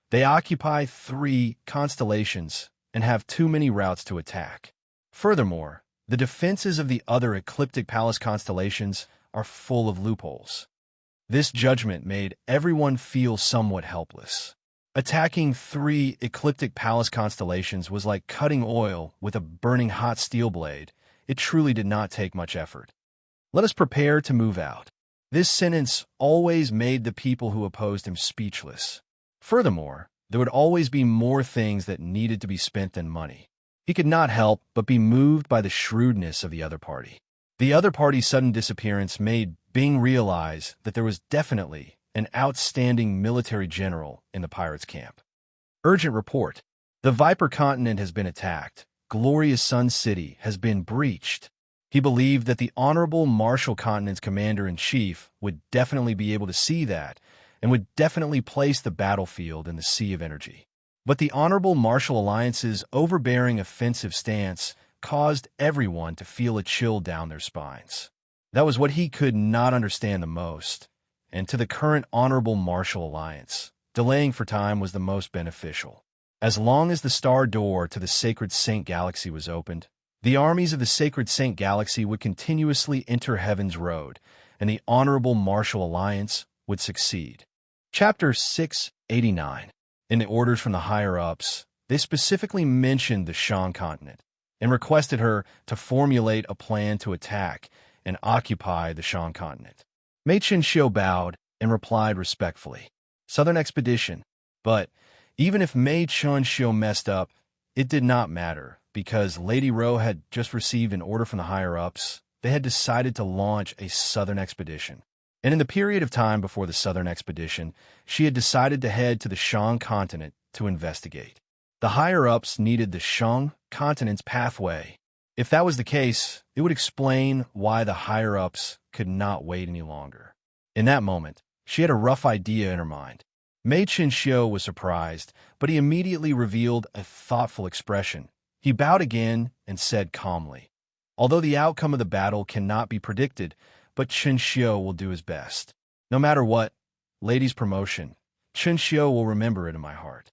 they occupy 3 constellations and have too many routes to attack. Furthermore, the defenses of the other ecliptic palace constellations are full of loopholes. This judgment made everyone feel somewhat helpless. Attacking 3 ecliptic palace constellations was like cutting oil with a burning hot steel blade. It truly did not take much effort. Let us prepare to move out. This sentence always made the people who opposed him speechless. Furthermore, there would always be more things that needed to be spent than money. He could not help but be moved by the shrewdness of the other party. The other party's sudden disappearance made Bing realize that there was definitely an outstanding military general in the pirates' camp. Urgent report. The Viper continent has been attacked. Glorious Sun City has been breached. He believed that the Honorable Marshall Continent's commander-in-chief would definitely be able to see that and would definitely place the battlefield in the sea of energy. But the Honorable Marshall Alliance's overbearing offensive stance caused everyone to feel a chill down their spines. That was what he could not understand the most, and to the current Honorable Marshall Alliance, delaying for time was the most beneficial. As long as the star door to the Sacred Saint Galaxy was opened, the armies of the Sacred Saint Galaxy would continuously enter Heaven's Road, and the Honorable Marshall Alliance would succeed. Chapter 689. In the orders from the higher-ups, they specifically mentioned the Shan continent and requested her to formulate a plan to attack and occupy the Shan continent. Mei Chen-Xiu bowed and replied respectfully, "Southern expedition." But even if Mei Chen-Xiu messed up, it did not matter, because Lady Ro had just received an order from the higher-ups. They had decided to launch a southern expedition. And in the period of time before the southern expedition, she had decided to head to the Shan continent to investigate. The higher-ups needed the Shan continent's pathway. If that was the case, it would explain why the higher-ups could not wait any longer. In that moment, she had a rough idea in her mind. Mei Chen-Xiu was surprised, but he immediately revealed a thoughtful expression. He bowed again and said calmly, "Although the outcome of the battle cannot be predicted, but Chen-Xiu will do his best. No matter what, lady's promotion, Chen-Xiu will remember it in my heart."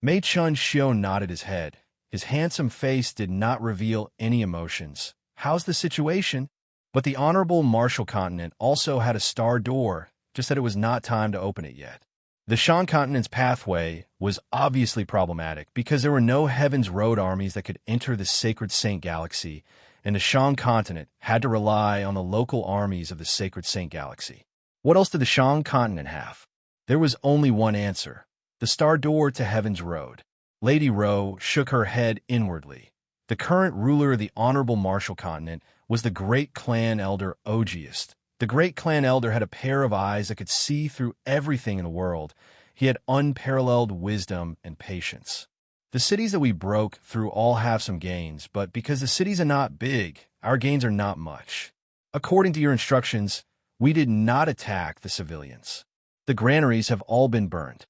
Mei Chen-Xiu nodded his head. His handsome face did not reveal any emotions. "How's the situation?" But the Honorable Marshall Continent also had a star door, just that it was not time to open it yet. The Shan Continent's pathway was obviously problematic because there were no Heaven's Road armies that could enter the Sacred Saint Galaxy, and the Shan Continent had to rely on the local armies of the Sacred Saint Galaxy. What else did the Shan Continent have? There was only one answer: the star door to Heaven's Road. Lady Ro shook her head inwardly. The current ruler of the Honorable Marshall Continent was the great clan elder Ogiest. The great clan elder had a pair of eyes that could see through everything in the world. He had unparalleled wisdom and patience. "The cities that we broke through all have some gains, but because the cities are not big, our gains are not much. According to your instructions, we did not attack the civilians. The granaries have all been burned.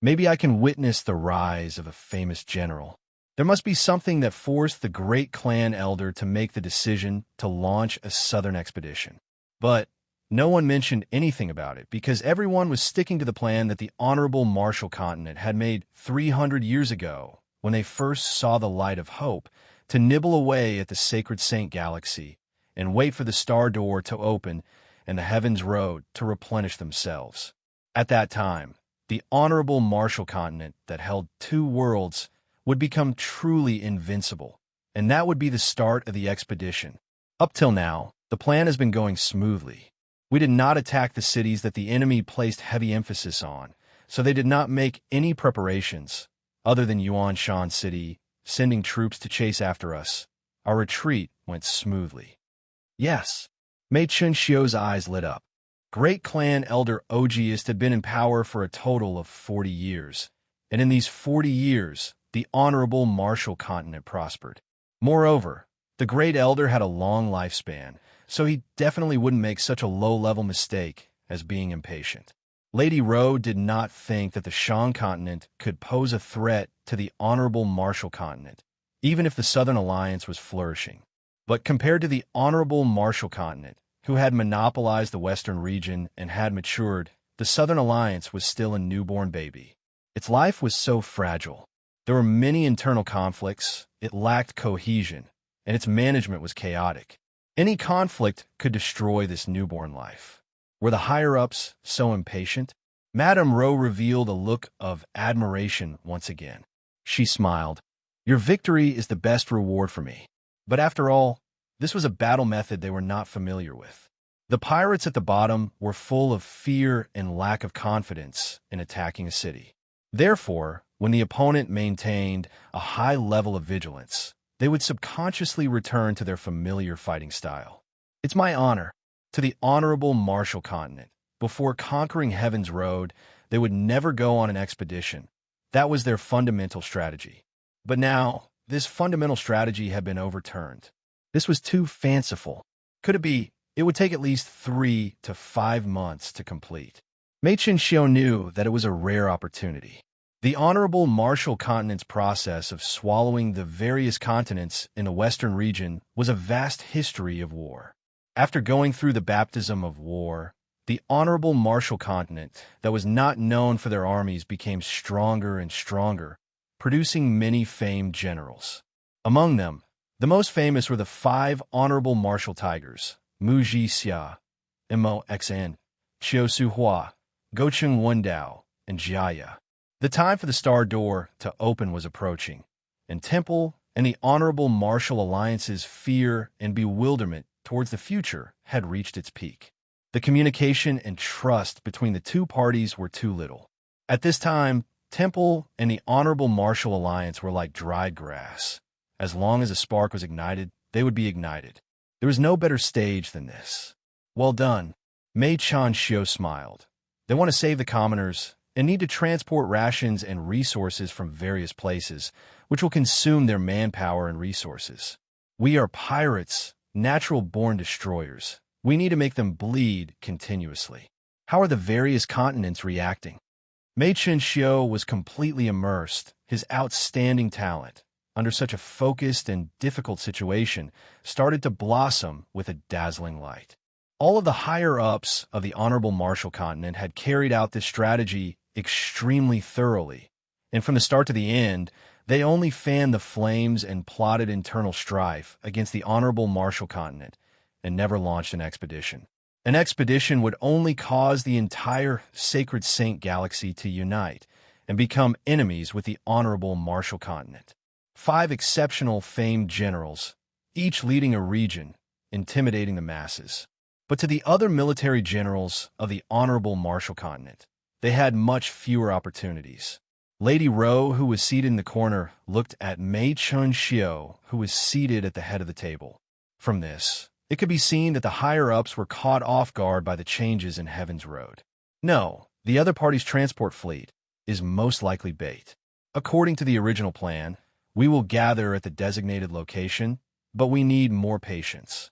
Maybe I can witness the rise of a famous general. There must be something that forced the great clan elder to make the decision to launch a southern expedition." But no one mentioned anything about it because everyone was sticking to the plan that the Honorable Marshall Continent had made 300 years ago when they first saw the light of hope, to nibble away at the Sacred Saint Galaxy and wait for the star door to open and the Heaven's Road to replenish themselves. At that time, the Honorable Marshall Continent that held 2 worlds would become truly invincible, and that would be the start of the expedition. Up till now, the plan has been going smoothly. We did not attack the cities that the enemy placed heavy emphasis on, so they did not make any preparations, other than Yuan Shan City, sending troops to chase after us. Our retreat went smoothly. Yes. Mei Chen-Xiu's eyes lit up. Great clan elder Ogiest had been in power for a total of 40 years, and in these 40 years, the Honorable Marshall Continent prospered. Moreover, the great elder had a long lifespan, so he definitely wouldn't make such a low-level mistake as being impatient. Lady Ro did not think that the Shan Continent could pose a threat to the Honorable Marshall Continent, even if the Southern Alliance was flourishing. But compared to the Honorable Marshall Continent, who had monopolized the Western region and had matured, the Southern Alliance was still a newborn baby. Its life was so fragile. There were many internal conflicts, it lacked cohesion, and its management was chaotic. Any conflict could destroy this newborn life. Were the higher-ups so impatient? Madame Rowe revealed a look of admiration once again. She smiled. Your victory is the best reward for me. But after all, this was a battle method they were not familiar with. The pirates at the bottom were full of fear and lack of confidence in attacking a city. Therefore, when the opponent maintained a high level of vigilance, they would subconsciously return to their familiar fighting style. It's my honor. To the honorable Marshall Continent, before conquering Heaven's Road, they would never go on an expedition. That was their fundamental strategy. But now, this fundamental strategy had been overturned. This was too fanciful. Could it be? It would take at least 3 to 5 months to complete. Mei Qianxiu knew that it was a rare opportunity. The Honorable Marshall Continent's process of swallowing the various continents in the Western region was a vast history of war. After going through the baptism of war, the Honorable Marshall Continent that was not known for their armies became stronger and stronger, producing many famed generals. Among them, the most famous were the 5 Honorable Marshall Tigers, Mu Jixia, Mo Xan, Qiu Suhua, Gocheng Wendao, and Jiaya. The time for the Star Door to open was approaching, and Temple and the Honorable Marshall Alliance's fear and bewilderment towards the future had reached its peak. The communication and trust between the two parties were too little. At this time, Temple and the Honorable Marshall Alliance were like dried grass. As long as a spark was ignited, they would be ignited. There was no better stage than this. Well done. Mei Qianxiu smiled. They want to save the commoners and need to transport rations and resources from various places, which will consume their manpower and resources. We are pirates, natural-born destroyers. We need to make them bleed continuously. How are the various continents reacting? Mei Qianxiu was completely immersed. His outstanding talent, under such a focused and difficult situation, started to blossom with a dazzling light. All of the higher-ups of the Honorable Marshall Continent had carried out this strategy extremely thoroughly, and from the start to the end, they only fanned the flames and plotted internal strife against the Honorable Marshall Continent, and never launched an expedition. An expedition would only cause the entire Sacred Saint Galaxy to unite and become enemies with the Honorable Marshall Continent. 5 exceptional famed generals, each leading a region, intimidating the masses. But to the other military generals of the Honorable Marshall Continent, they had much fewer opportunities. Lady Rowe, who was seated in the corner, looked at Mei Qianxiu, who was seated at the head of the table. From this, it could be seen that the higher-ups were caught off guard by the changes in Heaven's Road. No, the other party's transport fleet is most likely bait. According to the original plan, we will gather at the designated location, but we need more patience.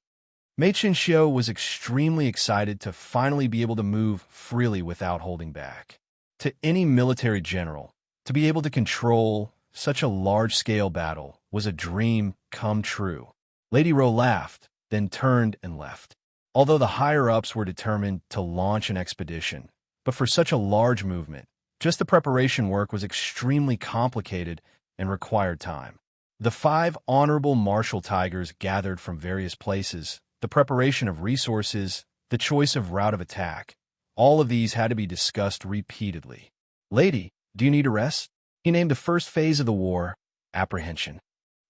Mei Qianxiu was extremely excited to finally be able to move freely without holding back. To any military general, to be able to control such a large-scale battle was a dream come true. Lady Rowe laughed, then turned and left. Although the higher-ups were determined to launch an expedition, but for such a large movement, just the preparation work was extremely complicated and required time. The 5 Honorable Marshall Tigers gathered from various places, the preparation of resources, the choice of route of attack. All of these had to be discussed repeatedly. Lady, do you need a rest? He named the first phase of the war, apprehension.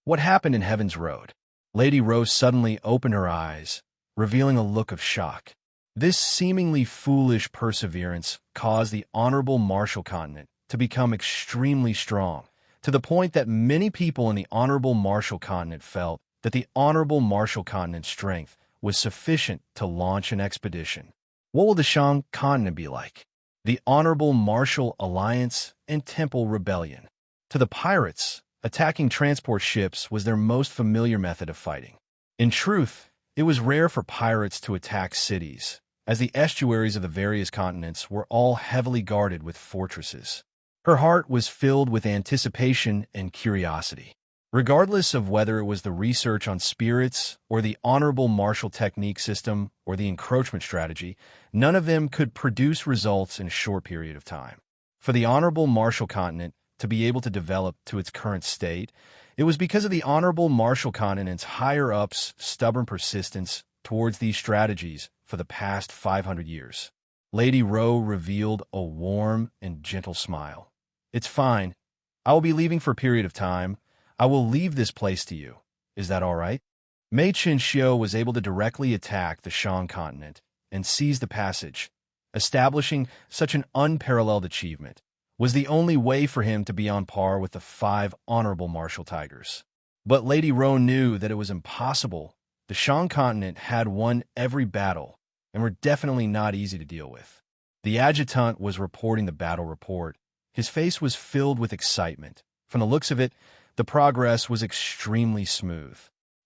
What happened in Heaven's Road? Lady Rose suddenly opened her eyes, revealing a look of shock. This seemingly foolish perseverance caused the Honorable Marshall Continent to become extremely strong, to the point that many people in the Honorable Marshall Continent felt that the Honorable Marshall Continent's strength was sufficient to launch an expedition. What will the Shang Continent be like? The Honorable Marshall Alliance and Temple Rebellion. To the pirates, attacking transport ships was their most familiar method of fighting. In truth, it was rare for pirates to attack cities, as the estuaries of the various continents were all heavily guarded with fortresses. Her heart was filled with anticipation and curiosity. Regardless of whether it was the research on spirits or the Honorable Marshall Technique System or the encroachment strategy, none of them could produce results in a short period of time. For the Honorable Marshall Continent to be able to develop to its current state, It was because of the honorable Marshall Continent's higher-ups' stubborn persistence towards these strategies for the past 500 years. Lady Rowe revealed a warm and gentle smile. "It's fine. I will be leaving for a period of time. I will leave this place to you. Is that all right?" Mei Chen-xiu was able to directly attack the Shan continent and seize the passage. Establishing such an unparalleled achievement was the only way for him to be on par with the 5 honorable martial tigers. But Lady Rowe knew that it was impossible. The Shan continent had won every battle and were definitely not easy to deal with. The adjutant was reporting the battle report. His face was filled with excitement. From the looks of it, the progress was extremely smooth.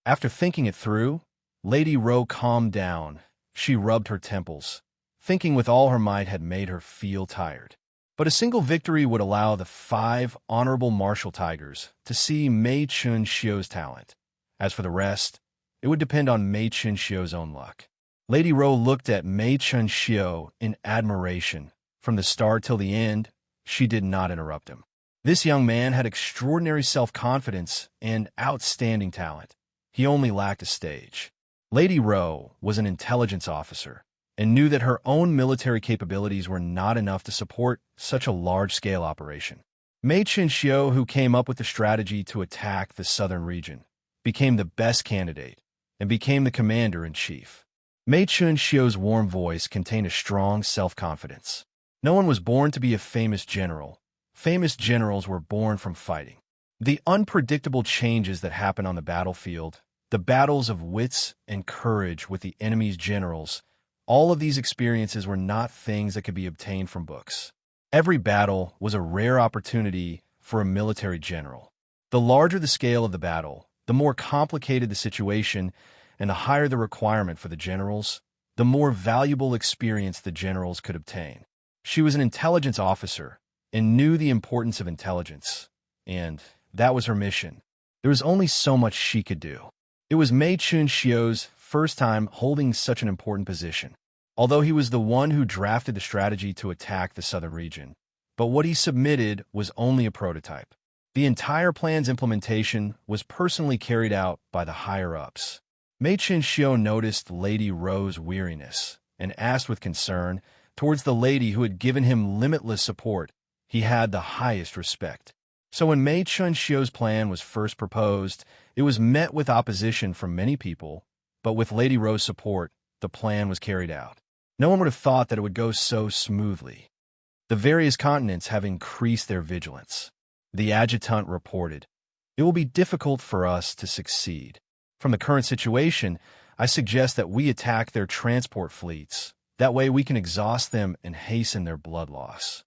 After thinking it through, Lady Rowe calmed down. She rubbed her temples. Thinking with all her might had made her feel tired. But a single victory would allow the 5 honorable martial tigers to see Mei Chen-xiu's talent. As for the rest, it would depend on Mei Chen-xiu's own luck. Lady Rowe looked at Mei Chen-xiu in admiration. From the start till the end, she did not interrupt him. This young man had extraordinary self-confidence and outstanding talent. He only lacked a stage. Lady Rowe was an intelligence officer and knew that her own military capabilities were not enough to support such a large-scale operation. Mei Chen-xiu, who came up with the strategy to attack the southern region, became the best candidate and became the commander-in-chief. Mei Chen-xiu's warm voice contained a strong self-confidence. No one was born to be a famous general. Famous generals were born from fighting. The unpredictable changes that happen on the battlefield, the battles of wits and courage with the enemy's generals, all of these experiences were not things that could be obtained from books. Every battle was a rare opportunity for a military general. The larger the scale of the battle, the more complicated the situation, and the higher the requirement for the generals, the more valuable experience the generals could obtain. She was an intelligence officer and knew the importance of intelligence, and that was her mission. There was only so much she could do. It was Mei Chen-xiu's first time holding such an important position, although he was the one who drafted the strategy to attack the southern region. But what he submitted was only a prototype. The entire plan's implementation was personally carried out by the higher-ups. Mei Chen-xiu noticed Lady Rowe's weariness and asked with concern towards the lady who had given him limitless support. He had the highest respect. So when Mei Chen-xiu's plan was first proposed, it was met with opposition from many people, but with Lady Rowe's support, the plan was carried out. No one would have thought that it would go so smoothly. The various continents have increased their vigilance. The adjutant reported, "It will be difficult for us to succeed. From the current situation, I suggest that we attack their transport fleets. That way we can exhaust them and hasten their blood loss."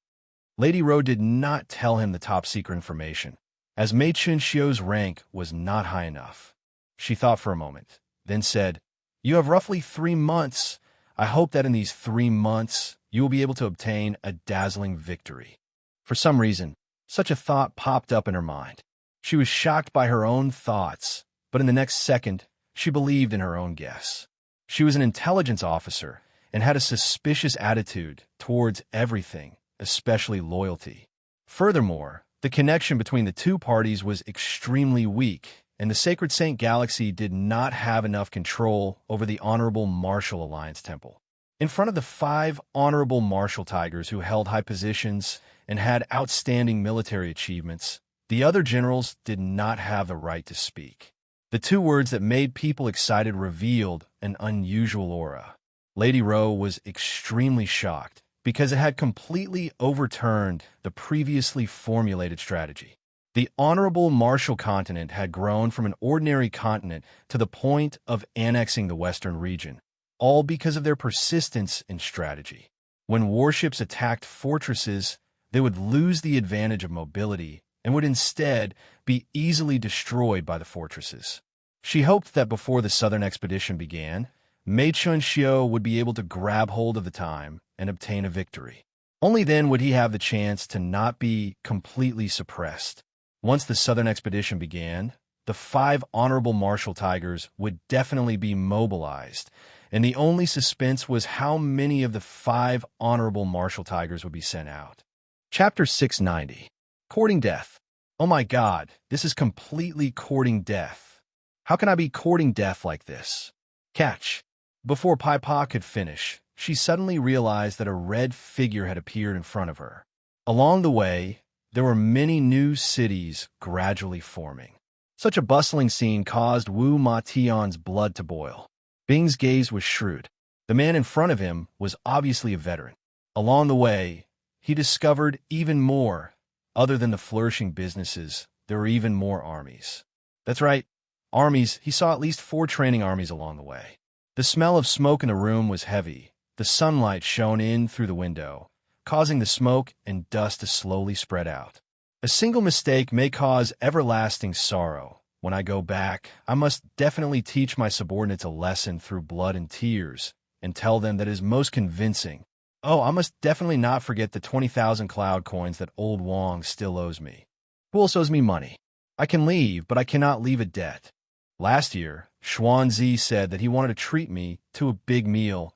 Lady Rowe did not tell him the top-secret information, as Mei Chen-xiu's rank was not high enough. She thought for a moment, then said, "You have roughly 3 months. I hope that in these 3 months, you will be able to obtain a dazzling victory." For some reason, such a thought popped up in her mind. She was shocked by her own thoughts, but in the next second, she believed in her own guess. She was an intelligence officer and had a suspicious attitude towards everything, especially loyalty. Furthermore, the connection between the two parties was extremely weak, and the Sacred Saint Galaxy did not have enough control over the Honorable Martial Alliance Temple. In front of the 5 Honorable Martial Tigers who held high positions and had outstanding military achievements, the other generals did not have the right to speak. The 2 words that made people excited revealed an unusual aura. Lady Rowe was extremely shocked because it had completely overturned the previously formulated strategy. The Honorable Martial Continent had grown from an ordinary continent to the point of annexing the western region, all because of their persistence in strategy. When warships attacked fortresses, they would lose the advantage of mobility and would instead be easily destroyed by the fortresses. She hoped that before the southern expedition began, Mei Chen-xiu would be able to grab hold of the time and obtain a victory. Only then would he have the chance to not be completely suppressed. Once the southern expedition began, the 5 Honorable Martial Tigers would definitely be mobilized, and the only suspense was how many of the 5 Honorable Martial Tigers would be sent out. Chapter 690. Courting Death. Oh my God, this is completely courting death. How can I be courting death like this? Catch. Before Pai Pa could finish, she suddenly realized that a red figure had appeared in front of her. Along the way, there were many new cities gradually forming. Such a bustling scene caused Wu Ma Tian's blood to boil. Bing's gaze was shrewd. The man in front of him was obviously a veteran. Along the way, he discovered even more. Other than the flourishing businesses, there were even more armies. That's right, armies. He saw at least 4 training armies along the way. The smell of smoke in the room was heavy. The sunlight shone in through the window, causing the smoke and dust to slowly spread out. A single mistake may cause everlasting sorrow. When I go back, I must definitely teach my subordinates a lesson through blood and tears, and tell them that it is most convincing. Oh, I must definitely not forget the 20,000 cloud coins that old Wong still owes me. Who else owes me money? I can leave, but I cannot leave a debt. Last year, Xuanzi said that he wanted to treat me to a big meal.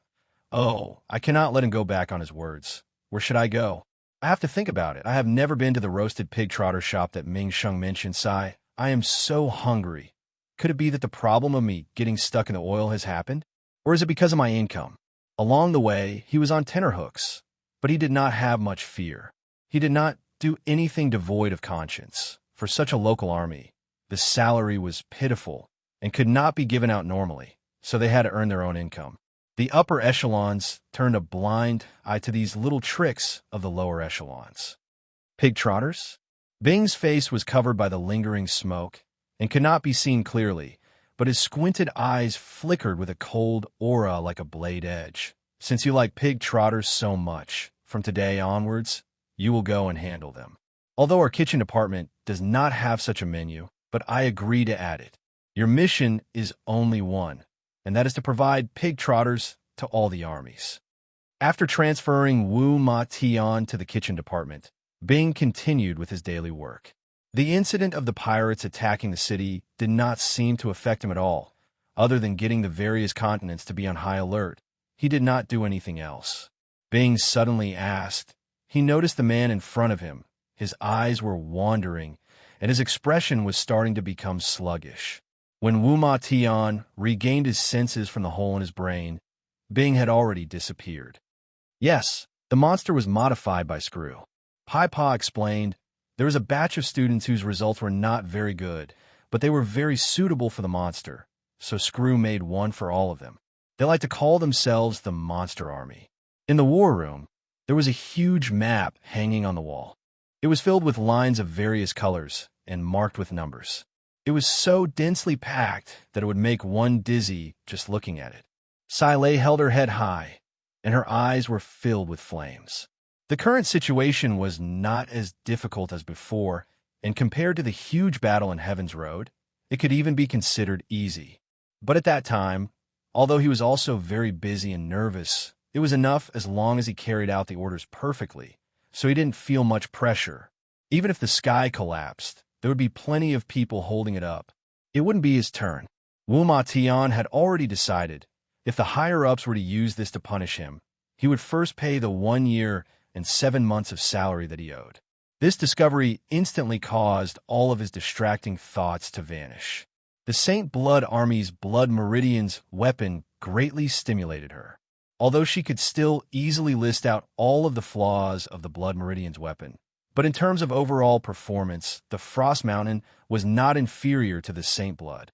Oh, I cannot let him go back on his words. Where should I go? I have to think about it. I have never been to the roasted pig trotter shop that Ming Sheng mentioned. Sai, I am so hungry. Could it be that the problem of me getting stuck in the oil has happened? Or is it because of my income? Along the way, he was on tenterhooks, but he did not have much fear. He did not do anything devoid of conscience. For such a local army, the salary was pitiful and could not be given out normally, so they had to earn their own income. The upper echelons turned a blind eye to these little tricks of the lower echelons. Pig trotters? Bing's face was covered by the lingering smoke and could not be seen clearly, but his squinted eyes flickered with a cold aura like a blade edge. Since you like pig trotters so much, from today onwards, you will go and handle them. Although our kitchen department does not have such a menu, but I agree to add it. Your mission is only one, and that is to provide pig trotters to all the armies. After transferring Wu Ma Tian to the kitchen department, Bing continued with his daily work. The incident of the pirates attacking the city did not seem to affect him at all, other than getting the various continents to be on high alert. He did not do anything else. Bing suddenly asked. He noticed the man in front of him. His eyes were wandering, and his expression was starting to become sluggish. When Wu Ma Tian regained his senses from the hole in his brain, Bing had already disappeared. Yes, the monster was modified by Screw. Pai Pa explained, there was a batch of students whose results were not very good, but they were very suitable for the monster, so Screw made one for all of them. They like to call themselves the Monster Army. In the war room, there was a huge map hanging on the wall. It was filled with lines of various colors and marked with numbers. It was so densely packed that it would make one dizzy just looking at it. Silei held her head high, and her eyes were filled with flames. The current situation was not as difficult as before, and compared to the huge battle in Heaven's Road, it could even be considered easy. But at that time, although he was also very busy and nervous, it was enough as long as he carried out the orders perfectly, so he didn't feel much pressure. Even if the sky collapsed, there would be plenty of people holding it up. It wouldn't be his turn. Wu Ma Tian had already decided, if the higher-ups were to use this to punish him, he would first pay the 1 year and 7 months of salary that he owed. This discovery instantly caused all of his distracting thoughts to vanish. The Saint Blood Army's Blood Meridian's weapon greatly stimulated her. Although she could still easily list out all of the flaws of the Blood Meridian's weapon, but in terms of overall performance, the Frost Mountain was not inferior to the Saint Blood.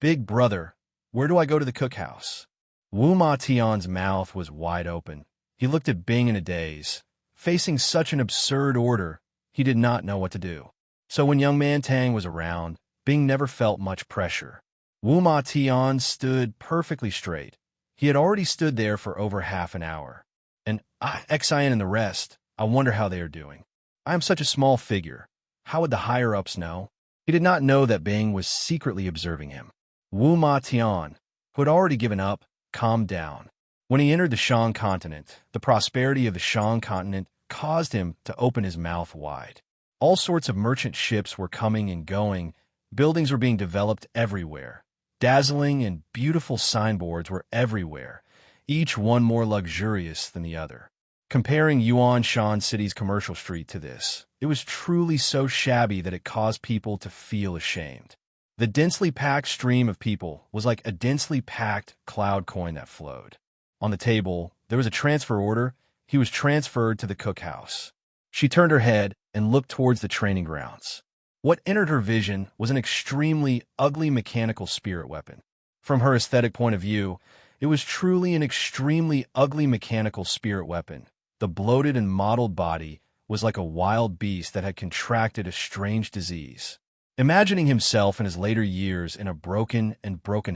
Big brother, where do I go to the cookhouse? Wu Ma Tian's mouth was wide open. He looked at Bing in a daze. Facing such an absurd order, he did not know what to do. So when young man Tang was around, Bing never felt much pressure. Wu Ma Tian stood perfectly straight. He had already stood there for over half an hour. And Xin and the rest, I wonder how they are doing. I am such a small figure. How would the higher-ups know? He did not know that Bing was secretly observing him. Wu Ma Tian, who had already given up, calmed down. When he entered the Shang continent, the prosperity of the Shang continent caused him to open his mouth wide. All sorts of merchant ships were coming and going. Buildings were being developed everywhere. Dazzling and beautiful signboards were everywhere, each one more luxurious than the other. Comparing Yuan Shan City's commercial street to this, it was truly so shabby that it caused people to feel ashamed. The densely packed stream of people was like a densely packed cloud coin that flowed. On the table, there was a transfer order. He was transferred to the cookhouse. She turned her head and looked towards the training grounds. What entered her vision was an extremely ugly mechanical spirit weapon. From her aesthetic point of view, it was truly an extremely ugly mechanical spirit weapon. The bloated and mottled body was like a wild beast that had contracted a strange disease. Imagining himself in his later years in a broken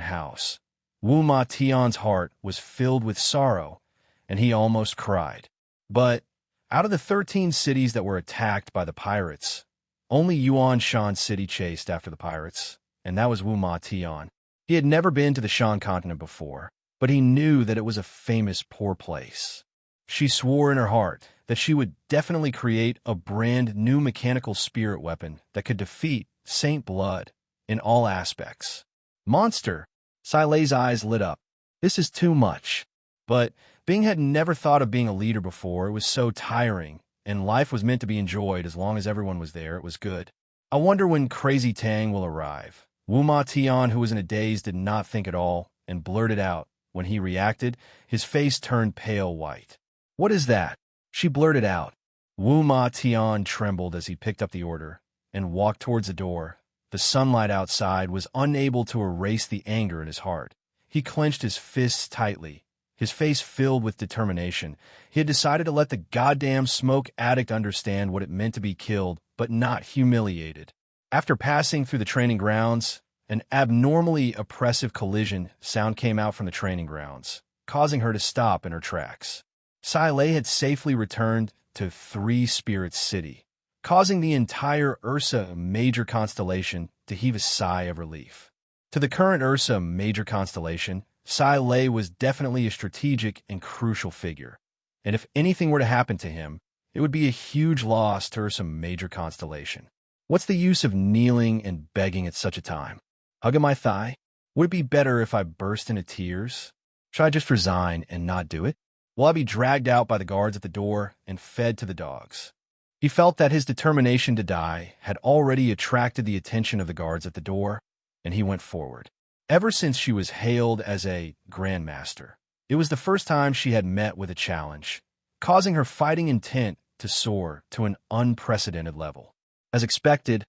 house, Wu Ma Tian's heart was filled with sorrow, and he almost cried. But out of the 13 cities that were attacked by the pirates, only Yuan Shan City chased after the pirates, and that was Wu Ma Tian. He had never been to the Shan continent before, but he knew that it was a famous poor place. She swore in her heart that she would definitely create a brand new mechanical spirit weapon that could defeat Saint Blood in all aspects. Monster! Sai Lei's eyes lit up. This is too much. But Bing had never thought of being a leader before. It was so tiring, and life was meant to be enjoyed as long as everyone was there. It was good. I wonder when Crazy Tang will arrive. Wu Ma Tian, who was in a daze, did not think at all and blurted out. When he reacted, his face turned pale white. What is that? She blurted out. Wu Ma Tian trembled as he picked up the order and walked towards the door. The sunlight outside was unable to erase the anger in his heart. He clenched his fists tightly, his face filled with determination. He had decided to let the goddamn smoke addict understand what it meant to be killed, but not humiliated. After passing through the training grounds, an abnormally oppressive collision sound came out from the training grounds, causing her to stop in her tracks. Sai Lei had safely returned to Three Spirits City, causing the entire Ursa major constellation to heave a sigh of relief. To the current Ursa major constellation, Sai Lei was definitely a strategic and crucial figure, and if anything were to happen to him, it would be a huge loss to Ursa major constellation. What's the use of kneeling and begging at such a time? Hugging my thigh? Would it be better if I burst into tears? Should I just resign and not do it? Will I be dragged out by the guards at the door and fed to the dogs? He felt that his determination to die had already attracted the attention of the guards at the door, and he went forward. Ever since she was hailed as a grandmaster, it was the first time she had met with a challenge, causing her fighting intent to soar to an unprecedented level. As expected,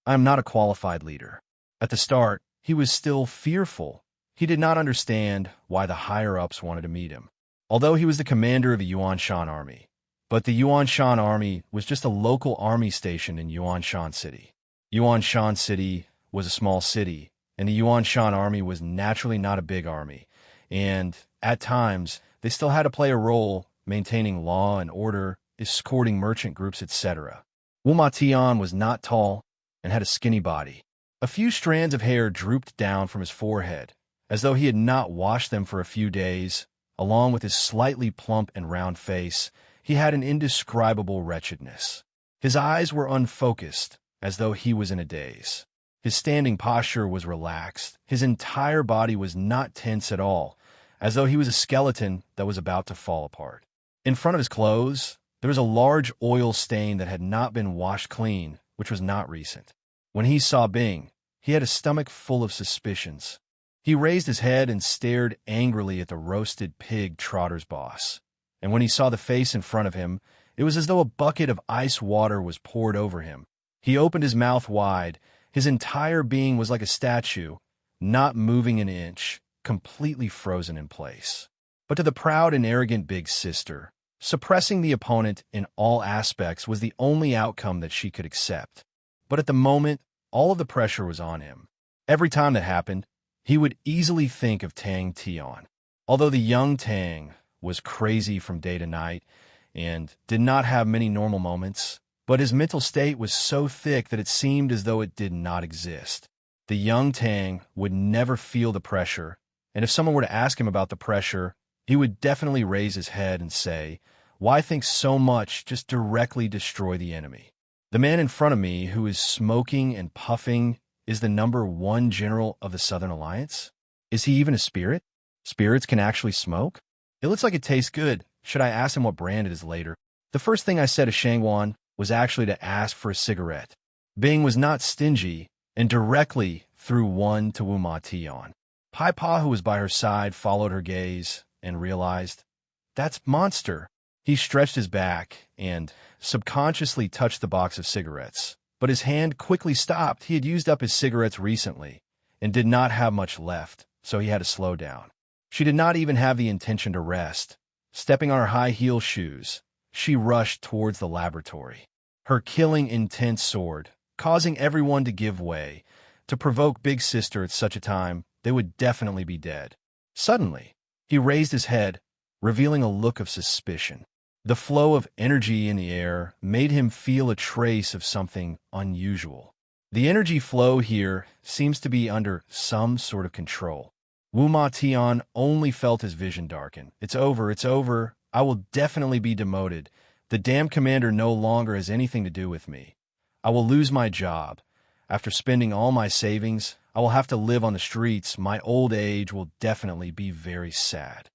I am not a qualified leader. At the start, he was still fearful. He did not understand why the higher-ups wanted to meet him, although he was the commander of the Yuan Shan army. But the Yuan Shan army was just a local army station in Yuan Shan City. Yuan Shan City was a small city, and the Yuan Shan army was naturally not a big army, and, at times, they still had to play a role maintaining law and order, escorting merchant groups, etc. Wu Ma Tian was not tall and had a skinny body. A few strands of hair drooped down from his forehead, as though he had not washed them for a few days. Along with his slightly plump and round face, he had an indescribable wretchedness. His eyes were unfocused, as though he was in a daze. His standing posture was relaxed. His entire body was not tense at all, as though he was a skeleton that was about to fall apart. In front of his clothes, there was a large oil stain that had not been washed clean, which was not recent. When he saw Bing, he had a stomach full of suspicions. He raised his head and stared angrily at the roasted pig Trotter's boss. And when he saw the face in front of him, it was as though a bucket of ice water was poured over him. He opened his mouth wide. His entire being was like a statue, not moving an inch, completely frozen in place. But to the proud and arrogant big sister, suppressing the opponent in all aspects was the only outcome that she could accept. But at the moment, all of the pressure was on him. Every time that happened, he would easily think of Tang Tian. Although the young Tang was crazy from day to night and did not have many normal moments, but his mental state was so thick that it seemed as though it did not exist. The young Tang would never feel the pressure, and if someone were to ask him about the pressure, he would definitely raise his head and say, "Why think so much? Just directly destroy the enemy." The man in front of me, who is smoking and puffing, is the #1 general of the Southern Alliance? Is he even a spirit? Spirits can actually smoke? It looks like it tastes good. should I ask him what brand it is later? The first thing I said to Shangwan was actually to ask for a cigarette. Bing was not stingy and directly threw one to Wu Ma Tian. Pai Pa, who was by her side, followed her gaze and realized, "That's Monster." He stretched his back and subconsciously touched the box of cigarettes, but his hand quickly stopped. He had used up his cigarettes recently and did not have much left, so he had to slow down. She did not even have the intention to rest. Stepping on her high-heel shoes, she rushed towards the laboratory. Her killing intent soared, causing everyone to give way. To provoke Big Sister at such a time, they would definitely be dead. Suddenly, he raised his head, revealing a look of suspicion. The flow of energy in the air made him feel a trace of something unusual. The energy flow here seems to be under some sort of control. Wu Ma Tian only felt his vision darken. It's over, it's over. I will definitely be demoted. The damn commander no longer has anything to do with me. I will lose my job. After spending all my savings, I will have to live on the streets. My old age will definitely be very sad.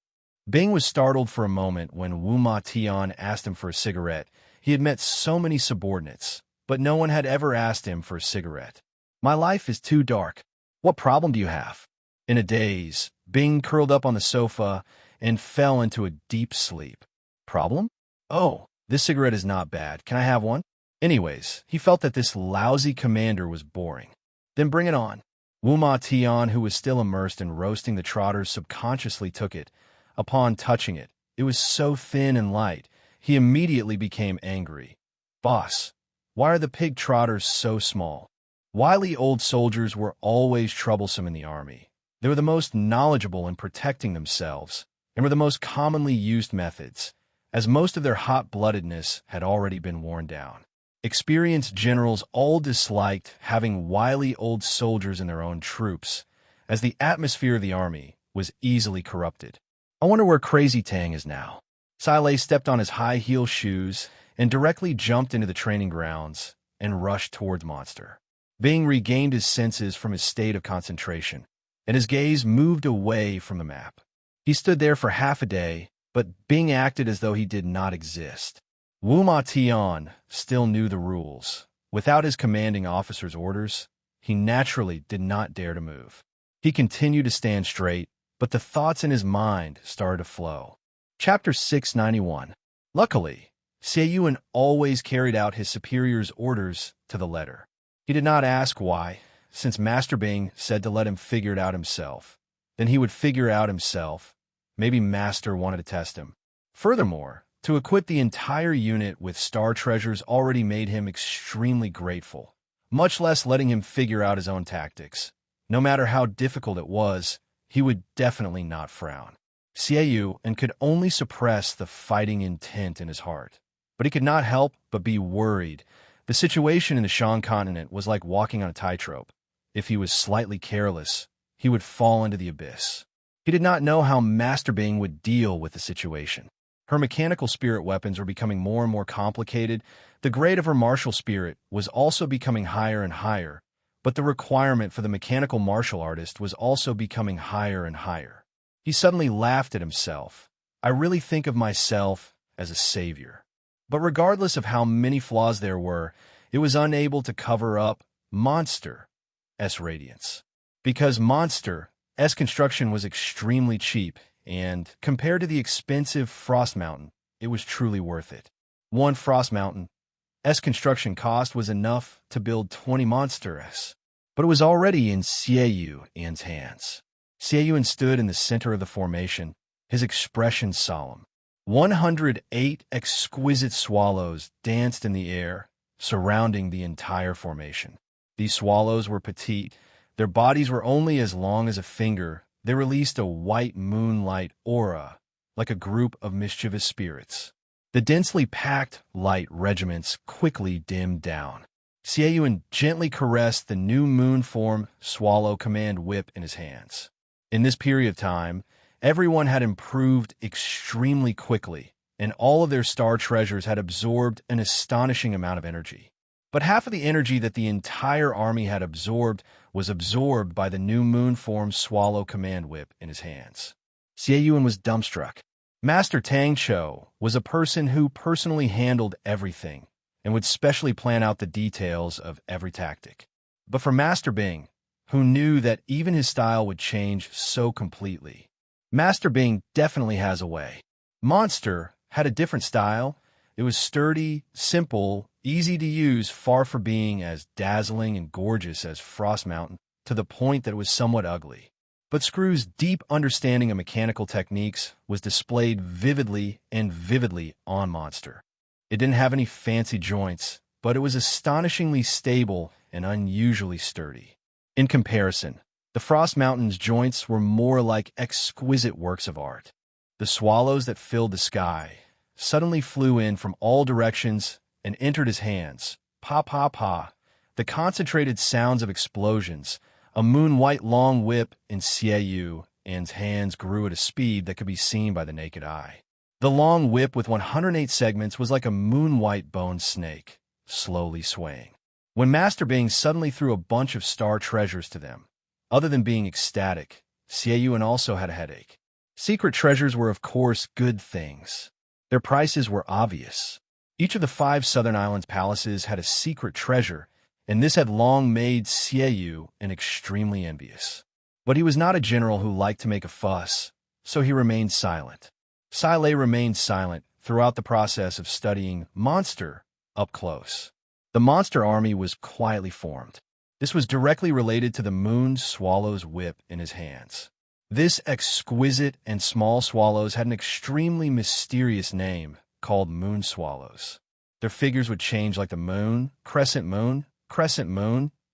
Bing was startled for a moment when Wu Ma Tian asked him for a cigarette. He had met so many subordinates, but no one had ever asked him for a cigarette. My life is too dark. What problem do you have? In a daze, Bing curled up on the sofa and fell into a deep sleep. Problem? Oh, this cigarette is not bad. Can I have one? Anyways, he felt that this lousy commander was boring. Then bring it on. Wu Ma Tian, who was still immersed in roasting the trotters, subconsciously took it. Upon touching it, it was so thin and light, he immediately became angry. Boss, why are the pig trotters so small? Wily old soldiers were always troublesome in the army. They were the most knowledgeable in protecting themselves, and were the most commonly used methods, as most of their hot-bloodedness had already been worn down. Experienced generals all disliked having wily old soldiers in their own troops, as the atmosphere of the army was easily corrupted. I wonder where Crazy Tang is now. Silei stepped on his high-heel shoes and directly jumped into the training grounds and rushed towards Monster. Bing regained his senses from his state of concentration, and his gaze moved away from the map. He stood there for half a day, but Bing acted as though he did not exist. Wu Ma Tian still knew the rules. Without his commanding officer's orders, he naturally did not dare to move. He continued to stand straight, but the thoughts in his mind started to flow. Chapter 691. Luckily, Xie Yuan always carried out his superior's orders to the letter. He did not ask why, since Master Bing said to let him figure it out himself. Then he would figure out himself. Maybe Master wanted to test him. Furthermore, to equip the entire unit with star treasures already made him extremely grateful, much less letting him figure out his own tactics. No matter how difficult it was, he would definitely not frown. Xie Yuan could only suppress the fighting intent in his heart, but he could not help but be worried. The situation in the Shan continent was like walking on a tightrope. If he was slightly careless, he would fall into the abyss. He did not know how Master Bing would deal with the situation. Her mechanical spirit weapons were becoming more and more complicated. The grade of her martial spirit was also becoming higher and higher, but the requirement for the mechanical martial artist was also becoming higher and higher. He suddenly laughed at himself. I really think of myself as a savior. But regardless of how many flaws there were, it was unable to cover up Monster's radiance. Because Monster's construction was extremely cheap, and compared to the expensive Frost Mountain, it was truly worth it. One Frost Mountain's construction cost was enough to build 20 Monsters, but it was already in Xie Yuan's hands. Xie Yuan stood in the center of the formation, his expression solemn. 108 exquisite swallows danced in the air, surrounding the entire formation. These swallows were petite. Their bodies were only as long as a finger. They released a white moonlight aura, like a group of mischievous spirits. The densely packed light regiments quickly dimmed down. Xie Yuan gently caressed the new moon-form swallow command whip in his hands. In this period of time, everyone had improved extremely quickly, and all of their star treasures had absorbed an astonishing amount of energy. But half of the energy that the entire army had absorbed was absorbed by the new moon-form swallow command whip in his hands. Xie Yuan was dumbstruck. Master Tang Cho was a person who personally handled everything and would specially plan out the details of every tactic. But for Master Bing, who knew that even his style would change so completely, Master Bing definitely has a way. Monster had a different style. It was sturdy, simple, easy to use, far from being as dazzling and gorgeous as Frost Mountain, to the point that it was somewhat ugly. But Screw's deep understanding of mechanical techniques was displayed vividly and vividly on Monster. It didn't have any fancy joints, but it was astonishingly stable and unusually sturdy. In comparison, the Frost Mountain's joints were more like exquisite works of art. The swallows that filled the sky suddenly flew in from all directions and entered his hands. Pa pa pa, the concentrated sounds of explosions. A moon-white long whip in Xie An's hands grew at a speed that could be seen by the naked eye. The long whip with 108 segments was like a moon-white bone snake, slowly swaying. When Master Bing suddenly threw a bunch of star treasures to them, other than being ecstatic, Xie An also had a headache. Secret treasures were, of course, good things. Their prices were obvious. Each of the 5 Southern Islands palaces had a secret treasure, and this had long made Xie An extremely envious. But he was not a general who liked to make a fuss, so he remained silent. Sai Lei remained silent throughout the process of studying Monster up close. The Monster army was quietly formed. This was directly related to the moon swallow's whip in his hands. This exquisite and small swallows had an extremely mysterious name called moon swallows. Their figures would change like the moon, crescent moon,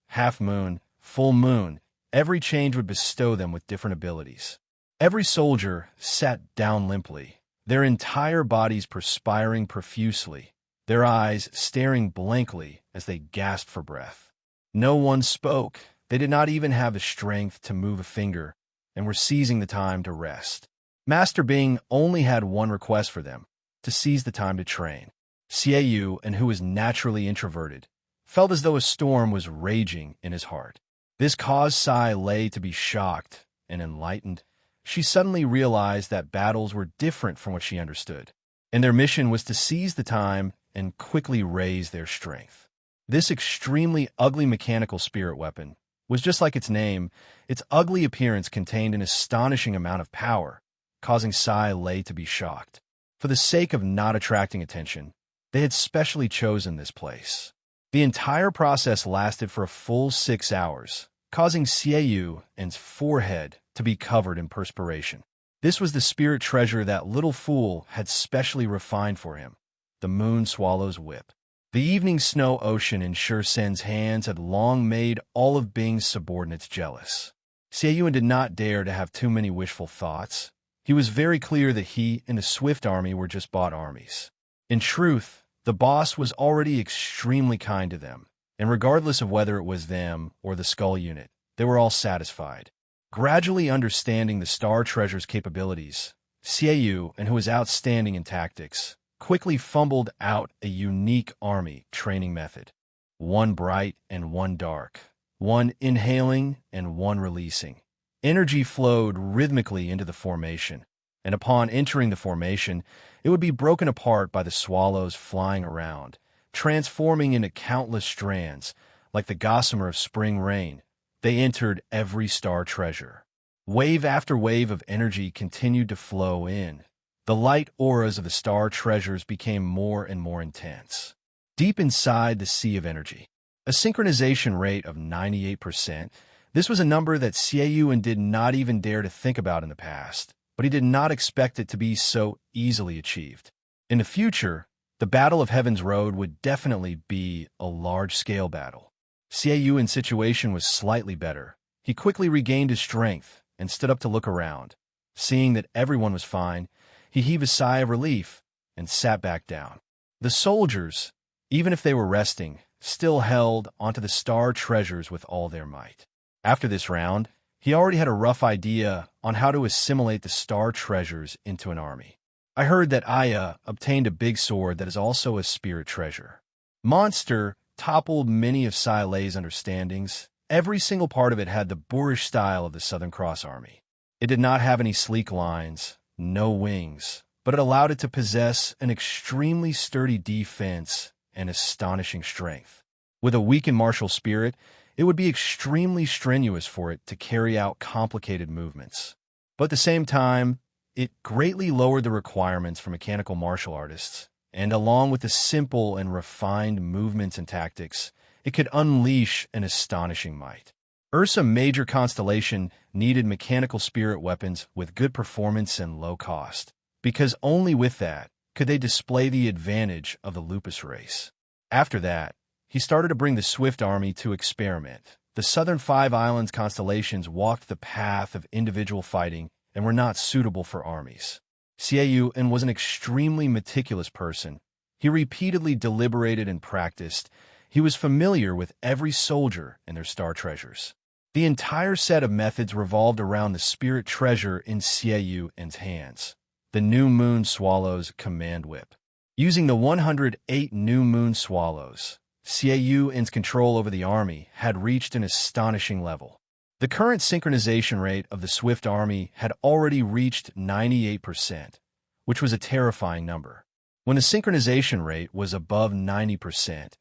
half moon, full moon. Every change would bestow them with different abilities. Every soldier sat down limply, their entire bodies perspiring profusely, their eyes staring blankly as they gasped for breath. No one spoke. They did not even have the strength to move a finger and were seizing the time to rest. Master Bing only had one request for them, to seize the time to train. Xie An, who was naturally introverted, felt as though a storm was raging in his heart. This caused Sai Lei to be shocked and enlightened. She suddenly realized that battles were different from what she understood, and their mission was to seize the time and quickly raise their strength. This extremely ugly mechanical spirit weapon was just like its name. Its ugly appearance contained an astonishing amount of power, causing Sai Lei to be shocked. For the sake of not attracting attention, they had specially chosen this place. The entire process lasted for a full 6 hours, causing Xie An's forehead to be covered in perspiration. This was the spirit treasure that little fool had specially refined for him, the moon swallow's whip. The evening snow ocean in Shursen's hands had long made all of Bing's subordinates jealous. Xie An did not dare to have too many wishful thoughts. He was very clear that he and the Swift army were just bought armies. In truth, the boss was already extremely kind to them, and regardless of whether it was them or the Skull unit, they were all satisfied. Gradually understanding the Star Treasure's capabilities, Xie An, who was outstanding in tactics, quickly fumbled out a unique army training method. One bright and one dark, one inhaling and one releasing. Energy flowed rhythmically into the formation, and upon entering the formation, it would be broken apart by the swallows flying around, transforming into countless strands, like the gossamer of spring rain. They entered every star treasure. Wave after wave of energy continued to flow in. The light auras of the star treasures became more and more intense. Deep inside the sea of energy, a synchronization rate of 98%, this was a number that Xie An did not even dare to think about in the past, but he did not expect it to be so easily achieved. In the future, the Battle of Heaven's Road would definitely be a large-scale battle. Xie An's situation was slightly better. He quickly regained his strength and stood up to look around. Seeing that everyone was fine, he heaved a sigh of relief and sat back down. The soldiers, even if they were resting, still held onto the star treasures with all their might. After this round, he already had a rough idea on how to assimilate the star treasures into an army. I heard that Aya obtained a big sword that is also a spirit treasure. Monster toppled many of Sai Lei's understandings. Every single part of it had the boorish style of the Southern Cross Army. It did not have any sleek lines, no wings, but it allowed it to possess an extremely sturdy defense and astonishing strength. With a weakened martial spirit, it would be extremely strenuous for it to carry out complicated movements. But at the same time, it greatly lowered the requirements for mechanical martial artists, and along with the simple and refined movements and tactics, it could unleash an astonishing might. Ursa Major constellation needed mechanical spirit weapons with good performance and low cost, because only with that could they display the advantage of the Lupus race. After that, he started to bring the Swift army to experiment. The southern 5 islands constellations walked the path of individual fighting and were not suitable for armies. Xieyuan was an extremely meticulous person. He repeatedly deliberated and practiced. He was familiar with every soldier and their star treasures. The entire set of methods revolved around the spirit treasure in Xieyuan's hands, the New Moon Swallow's command whip. Using the 108 New Moon Swallows, Xieyuan's control over the army had reached an astonishing level. The current synchronization rate of the Swift army had already reached 98%, which was a terrifying number. When the synchronization rate was above 90%,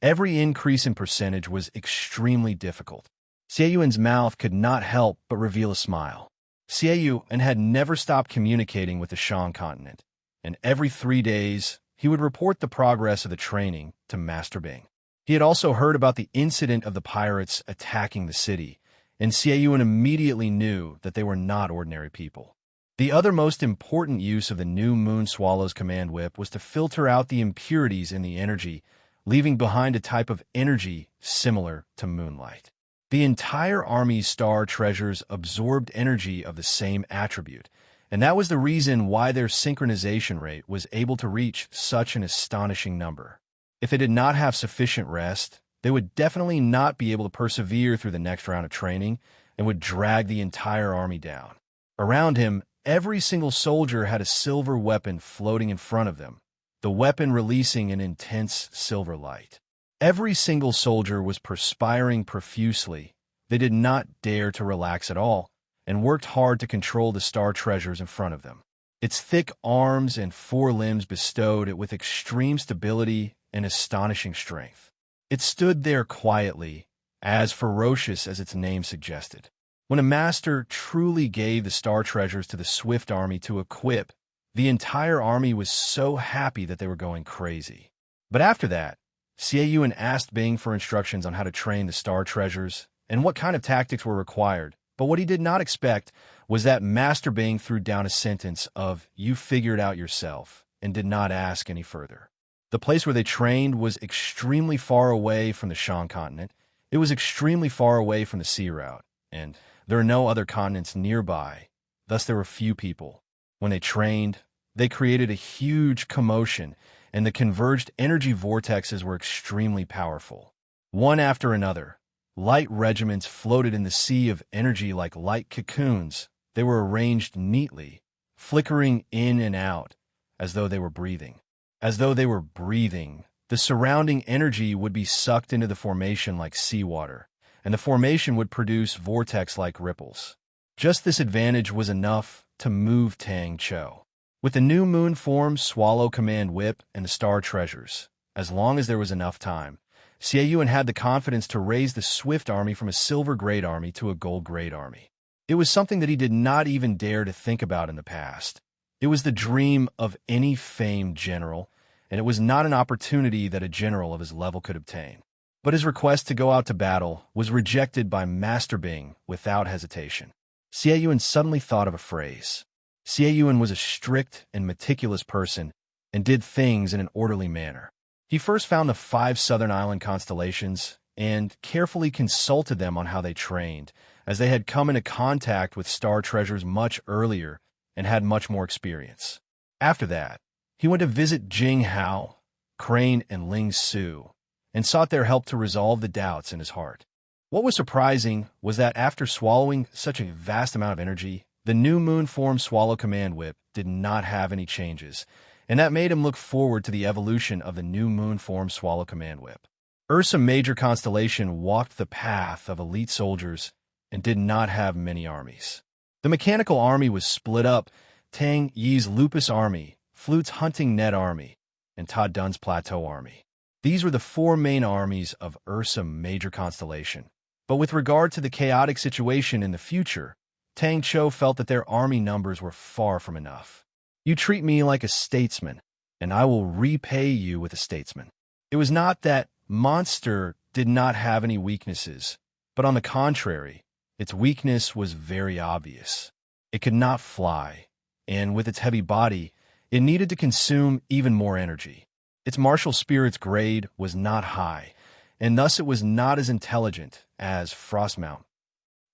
every increase in percentage was extremely difficult. Xieyuan's mouth could not help but reveal a smile. Xieyuan had never stopped communicating with the Shan continent, and every 3 days he would report the progress of the training to Master Bing. He had also heard about the incident of the pirates attacking the city, and Xieyuan immediately knew that they were not ordinary people. The other most important use of the New Moon Swallow's command whip was to filter out the impurities in the energy, leaving behind a type of energy similar to moonlight. The entire army's star treasures absorbed energy of the same attribute, and that was the reason why their synchronization rate was able to reach such an astonishing number. If they did not have sufficient rest, they would definitely not be able to persevere through the next round of training and would drag the entire army down. Around him, every single soldier had a silver weapon floating in front of them, the weapon releasing an intense silver light. Every single soldier was perspiring profusely. They did not dare to relax at all and worked hard to control the star treasures in front of them. Its thick arms and 4 limbs bestowed it with extreme stability and astonishing strength. It stood there quietly, as ferocious as its name suggested. When a master truly gave the star treasures to the Swift army to equip, the entire army was so happy that they were going crazy. But after that, Xieyuan asked Bing for instructions on how to train the star treasures and what kind of tactics were required, but what he did not expect was that Master Bing threw down a sentence of, "You figure it out yourself," and did not ask any further. The place where they trained was extremely far away from the Shan continent. It was extremely far away from the sea route, and there are no other continents nearby, thus there were few people. When they trained, they created a huge commotion, and the converged energy vortexes were extremely powerful. One after another, light regiments floated in the sea of energy like light cocoons. They were arranged neatly, flickering in and out, as though they were breathing. As though they were breathing, the surrounding energy would be sucked into the formation like seawater, and the formation would produce vortex-like ripples. Just this advantage was enough to move Tang Cho. With the New Moon form Swallow Command Whip and the Star Treasures, as long as there was enough time, Xieyuan had the confidence to raise the Swift army from a silver grade army to a gold grade army. It was something that he did not even dare to think about in the past. It was the dream of any famed general, and it was not an opportunity that a general of his level could obtain. But his request to go out to battle was rejected by Master Bing without hesitation. Xieyuan suddenly thought of a phrase. Xieyuan was a strict and meticulous person and did things in an orderly manner. He first found the 5 southern island constellations and carefully consulted them on how they trained, as they had come into contact with star treasures much earlier and had much more experience. After that, he went to visit Jing Hao, Crane, and Ling Su, and sought their help to resolve the doubts in his heart. What was surprising was that after swallowing such a vast amount of energy, the New Moon form Swallow Command Whip did not have any changes, and that made him look forward to the evolution of the New Moon form Swallow Command Whip. Ursa Major constellation walked the path of elite soldiers and did not have many armies. The mechanical army was split up Tang Yi's Lupus Army, Flute's Hunting Net Army, and Ta Dun's Plateau Army. These were the four main armies of Ursa Major constellation. But with regard to the chaotic situation in the future, Tang Cho felt that their army numbers were far from enough. You treat me like a statesman, and I will repay you with a statesman. It was not that Monster did not have any weaknesses, but on the contrary, its weakness was very obvious. It could not fly, and with its heavy body, it needed to consume even more energy. Its martial spirit's grade was not high, and thus it was not as intelligent as Frostmount.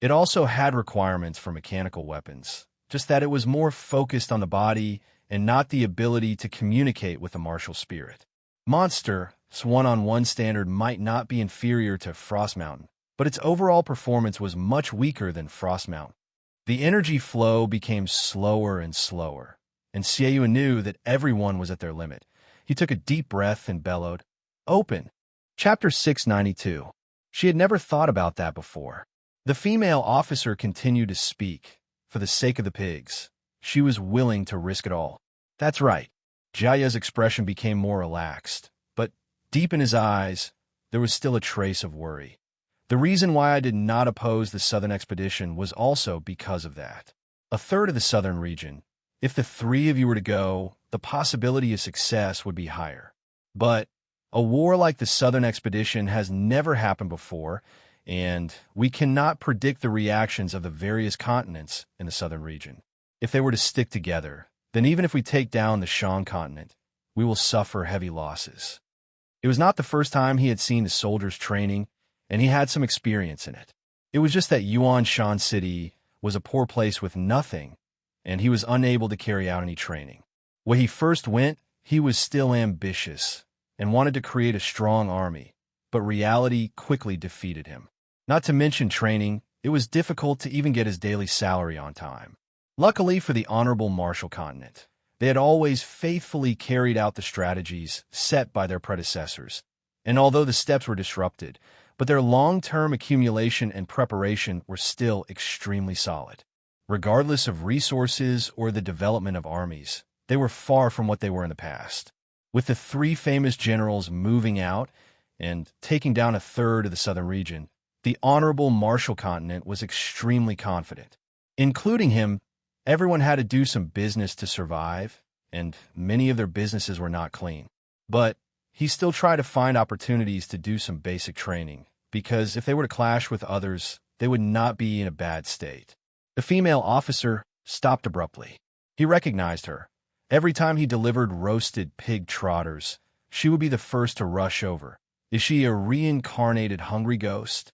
It also had requirements for mechanical weapons, just that it was more focused on the body and not the ability to communicate with the martial spirit. Monster's one-on-one standard might not be inferior to Frostmount, but its overall performance was much weaker than Frostmount. The energy flow became slower and slower, and Xieyuan knew that everyone was at their limit. He took a deep breath and bellowed, "Open!" Chapter 692. She had never thought about that before. The female officer continued to speak. For the sake of the pigs, she was willing to risk it all. That's right. Jaya's expression became more relaxed, but deep in his eyes, there was still a trace of worry. The reason why I did not oppose the southern expedition was also because of that. A third of the southern region. If the three of you were to go, the possibility of success would be higher. But a war like the southern expedition has never happened before, and we cannot predict the reactions of the various continents in the southern region. If they were to stick together, then even if we take down the Shan continent, we will suffer heavy losses. It was not the first time he had seen the soldiers training, and he had some experience in it. It was just that Yuan Shan City was a poor place with nothing, and he was unable to carry out any training. When he first went, he was still ambitious and wanted to create a strong army, but reality quickly defeated him. Not to mention training, it was difficult to even get his daily salary on time. Luckily for the Honorable Marshall Continent, they had always faithfully carried out the strategies set by their predecessors, and although the steps were disrupted, but their long-term accumulation and preparation were still extremely solid. Regardless of resources or the development of armies, they were far from what they were in the past. With the three famous generals moving out and taking down a third of the southern region, the Honorable Marshall Continent was extremely confident. Including him, everyone had to do some business to survive, and many of their businesses were not clean. But he still tried to find opportunities to do some basic training, because if they were to clash with others, they would not be in a bad state. The female officer stopped abruptly. He recognized her. Every time he delivered roasted pig trotters, she would be the first to rush over. Is she a reincarnated hungry ghost?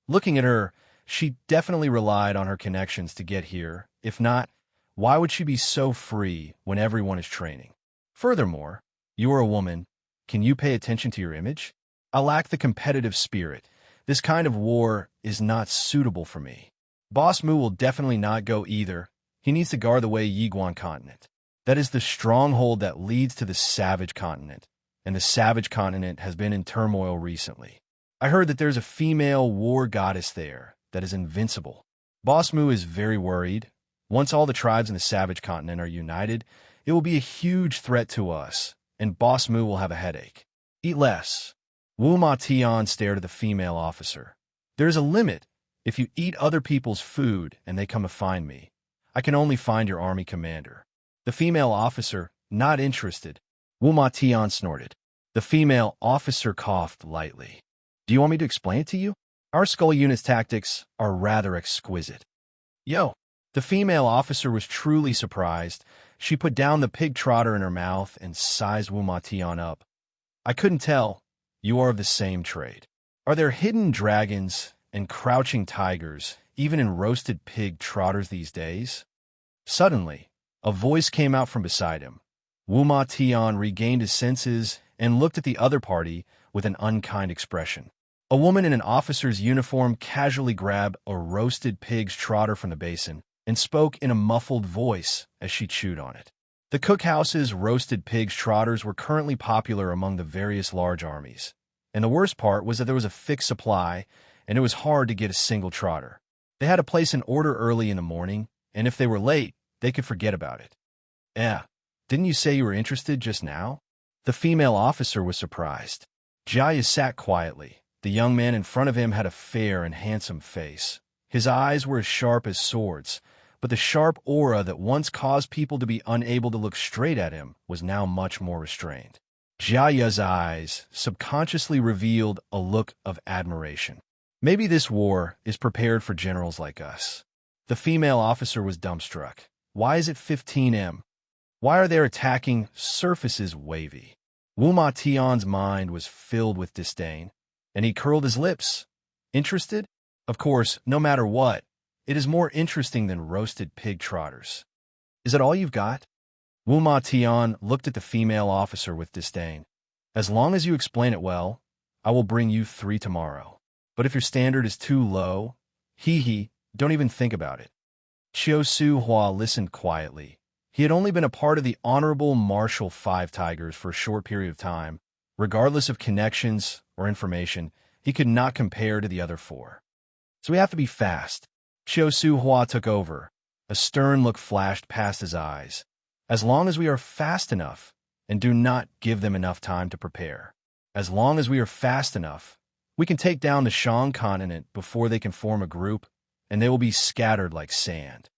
Looking at her, she definitely relied on her connections to get here. If not, why would she be so free when everyone is training? Furthermore, you are a woman. Can you pay attention to your image? I lack the competitive spirit. This kind of war is not suitable for me. Boss Mu will definitely not go either. He needs to guard the Wei Yiguan continent. That is the stronghold that leads to the Savage continent, and the Savage continent has been in turmoil recently. I heard that there's a female war goddess there that is invincible. Boss Mu is very worried. Once all the tribes in the Savage continent are united, it will be a huge threat to us, and Boss Mu will have a headache. Eat less. Wu Ma Tian stared at the female officer. There is a limit. If you eat other people's food and they come to find me, I can only find your army commander. The female officer, not interested. Wu Ma Tian snorted. The female officer coughed lightly. Do you want me to explain it to you? Our skull unit's tactics are rather exquisite. Yo! The female officer was truly surprised. She put down the pig trotter in her mouth and sized Wu Ma Tian up. I couldn't tell. You are of the same trade. Are there hidden dragons and crouching tigers, even in roasted pig trotters these days? Suddenly, a voice came out from beside him. Wu Ma Tian regained his senses and looked at the other party with an unkind expression. A woman in an officer's uniform casually grabbed a roasted pig's trotter from the basin and spoke in a muffled voice as she chewed on it. The cookhouse's roasted pig's trotters were currently popular among the various large armies, and the worst part was that there was a fixed supply, and it was hard to get a single trotter. They had to place an order early in the morning, and if they were late, they could forget about it. "Eh, didn't you say you were interested just now?" The female officer was surprised. Jaya sat quietly. The young man in front of him had a fair and handsome face. His eyes were as sharp as swords, but the sharp aura that once caused people to be unable to look straight at him was now much more restrained. Jaya's eyes subconsciously revealed a look of admiration. Maybe this war is prepared for generals like us. The female officer was dumbstruck. Why is it 15M? Why are their attacking surfaces wavy? Wu Ma Tian's mind was filled with disdain, and he curled his lips. Interested? Of course, no matter what, it is more interesting than roasted pig trotters. Is it all you've got? Wu Ma Tian looked at the female officer with disdain. As long as you explain it well, I will bring you 3 tomorrow. But if your standard is too low, don't even think about it. Chiu Su Hua listened quietly. He had only been a part of the Honorable Marshal 5 Tigers for a short period of time. Regardless of connections or information, he could not compare to the other 4. So we have to be fast. Chiu Su Hua took over. A stern look flashed past his eyes. As long as we are fast enough and do not give them enough time to prepare. As long as we are fast enough, we can take down the Shang continent before they can form a group, and they will be scattered like sand.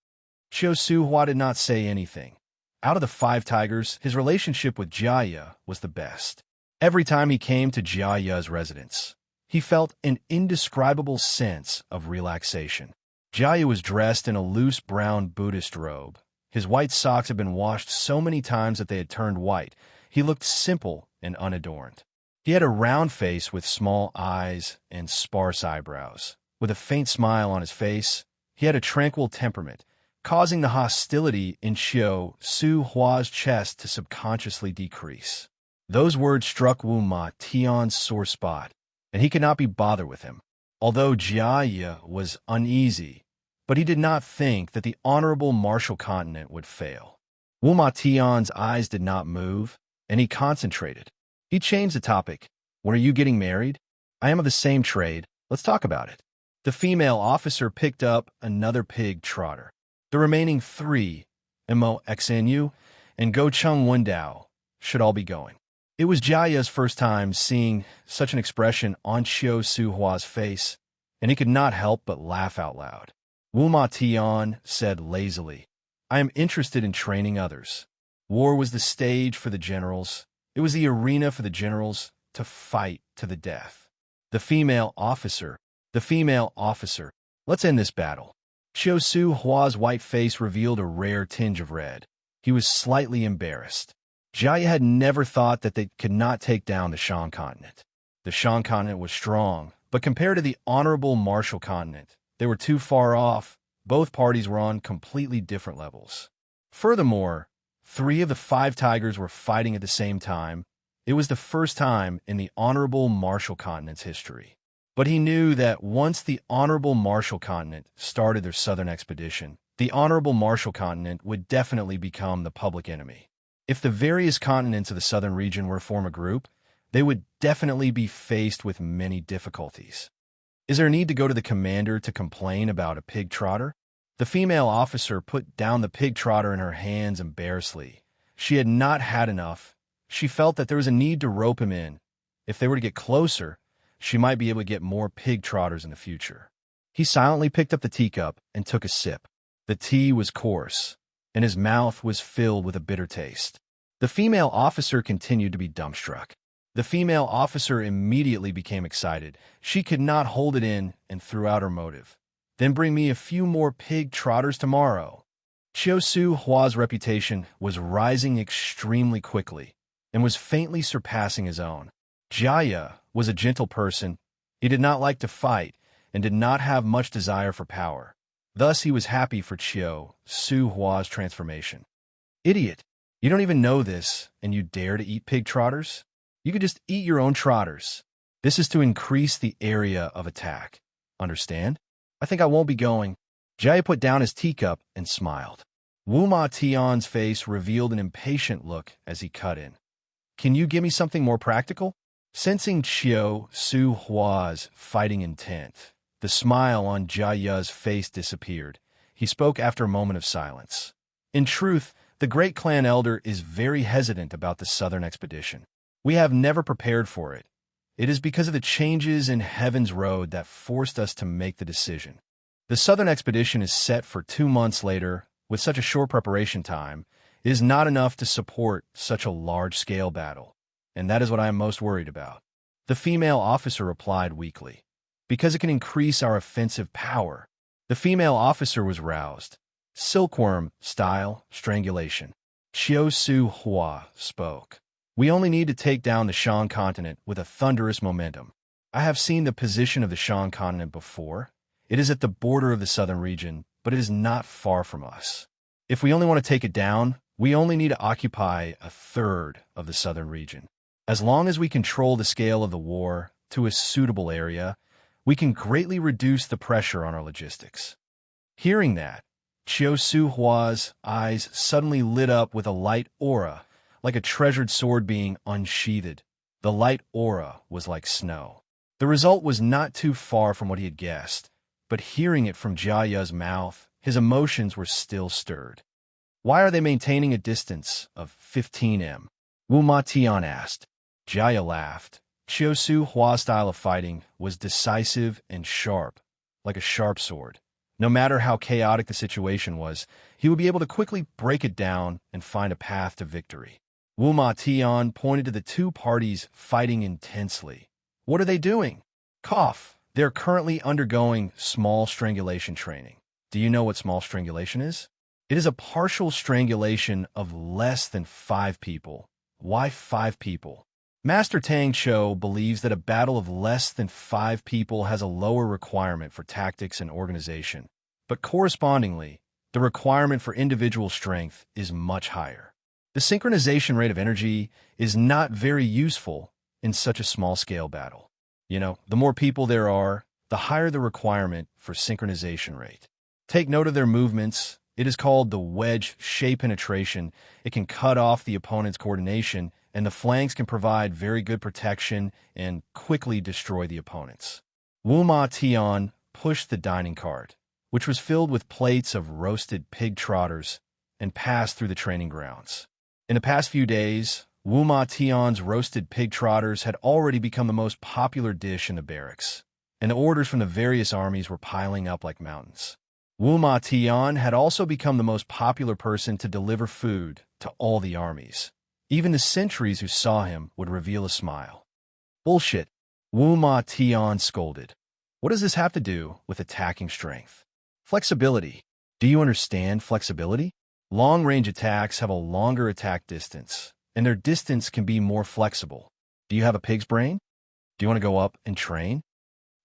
Chiu Su Hua did not say anything. Out of the 5 tigers, his relationship with Jia was the best. Every time he came to Jia's residence, he felt an indescribable sense of relaxation. Jia was dressed in a loose brown Buddhist robe. His white socks had been washed so many times that they had turned white. He looked simple and unadorned. He had a round face with small eyes and sparse eyebrows. With a faint smile on his face, he had a tranquil temperament, causing the hostility in Chiu Su Hua's chest to subconsciously decrease. Those words struck Wu Ma Tian's sore spot, and he could not be bothered with him. Although Jia was uneasy, but he did not think that the Honorable Marshal continent would fail. Wu Ma Tian's eyes did not move, and he concentrated. He changed the topic. "When are you getting married?" "I am of the same trade. Let's talk about it." The female officer picked up another pig trotter. The remaining 3, Mo Xnu and Go Chung Wendao, should all be going. It was Jia's first time seeing such an expression on Chiu Su Hua's face, and he could not help but laugh out loud. Wu Ma Tian said lazily, "I am interested in training others." War was the stage for the generals. It was the arena for the generals to fight to the death. The female officer, let's end this battle. Chiu Su Hua's white face revealed a rare tinge of red. He was slightly embarrassed. Jia had never thought that they could not take down the Shang continent. The Shang continent was strong, but compared to the Honorable Marshal continent, they were too far off. Both parties were on completely different levels. Furthermore, 3 of the 5 tigers were fighting at the same time. It was the first time in the Honorable Marshal continent's history. But he knew that once the Honorable Marshal continent started their southern expedition, the Honorable Marshal continent would definitely become the public enemy. If the various continents of the southern region were to form a group, they would definitely be faced with many difficulties. Is there a need to go to the commander to complain about a pig trotter? The female officer put down the pig trotter in her hands embarrassedly. She had not had enough. She felt that there was a need to rope him in. If they were to get closer, she might be able to get more pig trotters in the future. He silently picked up the teacup and took a sip. The tea was coarse, and his mouth was filled with a bitter taste. The female officer continued to be dumbstruck. The female officer immediately became excited. She could not hold it in and threw out her motive. "Then bring me a few more pig trotters tomorrow." Chiu Su Hua's reputation was rising extremely quickly and was faintly surpassing his own. Jia was a gentle person. He did not like to fight and did not have much desire for power. Thus, he was happy for Chiu Su Hua's transformation. "Idiot, you don't even know this, and you dare to eat pig trotters? You could just eat your own trotters. This is to increase the area of attack. Understand? I think I won't be going." Jia put down his teacup and smiled. Wu Ma Tian's face revealed an impatient look as he cut in. "Can you give me something more practical?" Sensing Chiu Su Hua's fighting intent, the smile on Jia's face disappeared. He spoke after a moment of silence. In truth, the great clan elder is very hesitant about the southern expedition. We have never prepared for it. It is because of the changes in Heaven's Road that forced us to make the decision. The southern expedition is set for 2 months later. With such a short preparation time, it is not enough to support such a large-scale battle, and that is what I am most worried about. The female officer replied weakly. Because it can increase our offensive power. The female officer was roused. Silkworm-style strangulation. Chiu Su Hua spoke. We only need to take down the Shan continent with a thunderous momentum. I have seen the position of the Shan continent before. It is at the border of the southern region, but it is not far from us. If we only want to take it down, we only need to occupy a third of the southern region. As long as we control the scale of the war to a suitable area, we can greatly reduce the pressure on our logistics. Hearing that, Chiu Su Hua's eyes suddenly lit up with a light aura, like a treasured sword being unsheathed. The light aura was like snow. The result was not too far from what he had guessed, but hearing it from Jiaya's mouth, his emotions were still stirred. Why are they maintaining a distance of 15 m? Wu Ma Tian asked. Jiaya laughed. Chiu Su Hua's style of fighting was decisive and sharp, like a sharp sword. No matter how chaotic the situation was, he would be able to quickly break it down and find a path to victory. Wu Ma Tian pointed to the two parties fighting intensely. What are they doing? Cough. They're currently undergoing small strangulation training. Do you know what small strangulation is? It is a partial strangulation of less than 5 people. Why 5 people? Master Tang Cho believes that a battle of less than 5 people has a lower requirement for tactics and organization, but correspondingly, the requirement for individual strength is much higher. The synchronization rate of energy is not very useful in such a small-scale battle. The more people there are, the higher the requirement for synchronization rate. Take note of their movements. It is called the wedge shape penetration. It can cut off the opponent's coordination, and the flanks can provide very good protection and quickly destroy the opponents. Wu Ma Tian pushed the dining cart, which was filled with plates of roasted pig trotters, and passed through the training grounds. In the past few days, Wu Ma Tian's roasted pig trotters had already become the most popular dish in the barracks, and the orders from the various armies were piling up like mountains. Wu Ma Tian had also become the most popular person to deliver food to all the armies. Even the sentries who saw him would reveal a smile. Bullshit, Wu Ma Tian scolded. What does this have to do with attacking strength? Flexibility. Do you understand flexibility? Long-range attacks have a longer attack distance, and their distance can be more flexible. Do you have a pig's brain? Do you want to go up and train?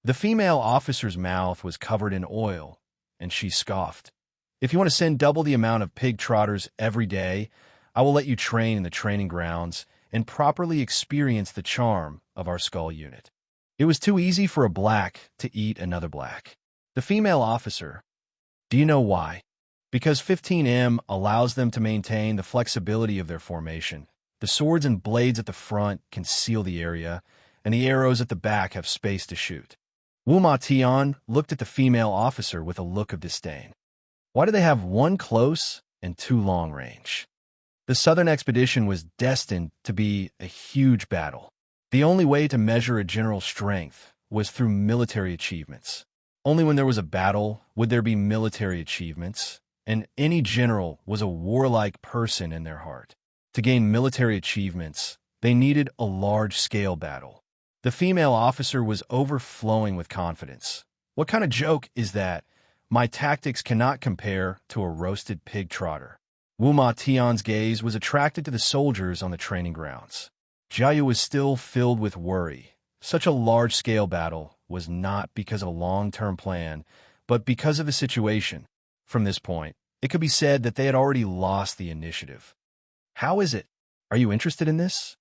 The female officer's mouth was covered in oil, and she scoffed. If you want to send double the amount of pig trotters every day, I will let you train in the training grounds and properly experience the charm of our skull unit. It was too easy for a black to eat another black. The female officer. Do you know why? Because 15 m allows them to maintain the flexibility of their formation. The swords and blades at the front can seal the area, and the arrows at the back have space to shoot. Wu Ma Tian looked at the female officer with a look of disdain. Why do they have 1 close and 2 long range? The southern expedition was destined to be a huge battle. The only way to measure a general's strength was through military achievements. Only when there was a battle would there be military achievements, and any general was a warlike person in their heart. To gain military achievements, they needed a large-scale battle. The female officer was overflowing with confidence. What kind of joke is that? My tactics cannot compare to a roasted pig trotter. Wu Ma Tian's gaze was attracted to the soldiers on the training grounds. Jiayu was still filled with worry. Such a large-scale battle was not because of a long-term plan, but because of the situation. From this point, it could be said that they had already lost the initiative. How is it? Are you interested in this?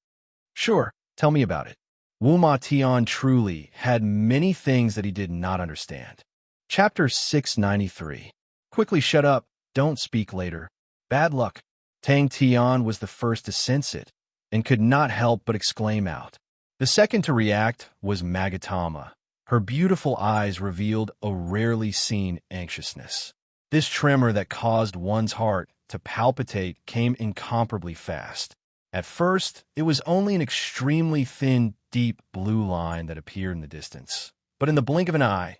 Sure, tell me about it. Wu Ma Tian truly had many things that he did not understand. Chapter 693. Quickly shut up, don't speak later. Bad luck. Tang Tian was the first to sense it, and could not help but exclaim out. The second to react was Magatama. Her beautiful eyes revealed a rarely seen anxiousness. This tremor that caused one's heart to palpitate came incomparably fast. At first, it was only an extremely thin, deep blue line that appeared in the distance. But in the blink of an eye,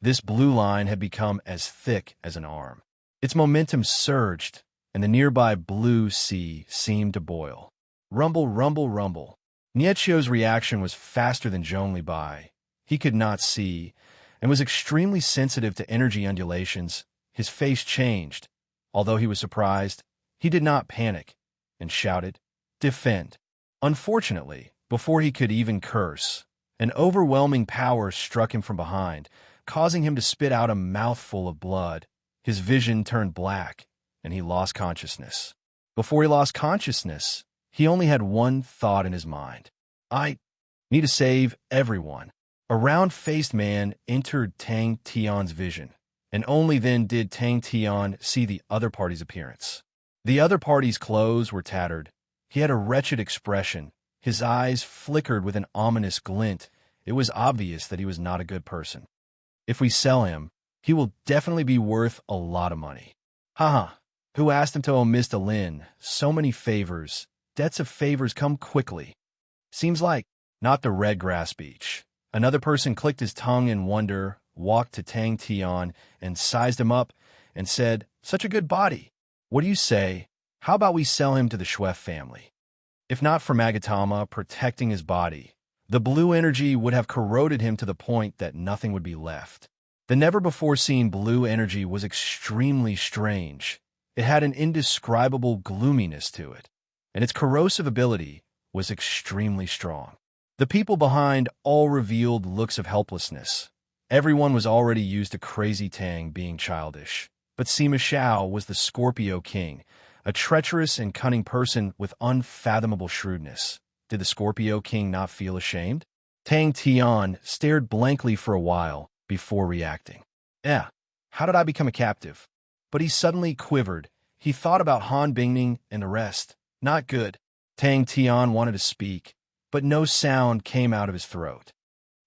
this blue line had become as thick as an arm. Its momentum surged, and the nearby blue sea seemed to boil. Rumble, rumble, rumble. Nietschio's reaction was faster than Zhongli Bai. He could not see, and was extremely sensitive to energy undulations. His face changed. Although he was surprised, he did not panic, and shouted, "Defend!" Unfortunately, before he could even curse, an overwhelming power struck him from behind, causing him to spit out a mouthful of blood. His vision turned black, and he lost consciousness. Before he lost consciousness, he only had one thought in his mind. "I need to save everyone." A round-faced man entered Tang Tian's vision, and only then did Tang Tian see the other party's appearance. The other party's clothes were tattered. He had a wretched expression. His eyes flickered with an ominous glint. It was obvious that he was not a good person. "If we sell him, he will definitely be worth a lot of money." Haha. Who asked him to omit a lin? So many favors. Debts of favors come quickly. Seems like not the red grass beach. Another person clicked his tongue in wonder, walked to Tang Tian and sized him up and said, "Such a good body. What do you say? How about we sell him to the Schweff family?" If not for Magatama protecting his body, the blue energy would have corroded him to the point that nothing would be left. The never-before-seen blue energy was extremely strange. It had an indescribable gloominess to it, and its corrosive ability was extremely strong. The people behind all revealed looks of helplessness. Everyone was already used to Crazy Tang being childish, but Sima Xiao was the Scorpio King, a treacherous and cunning person with unfathomable shrewdness. Did the Scorpio King not feel ashamed? Tang Tian stared blankly for a while before reacting. How did I become a captive?" But he suddenly quivered. He thought about Han Bingning and the rest. Not good. Tang Tian wanted to speak, but no sound came out of his throat.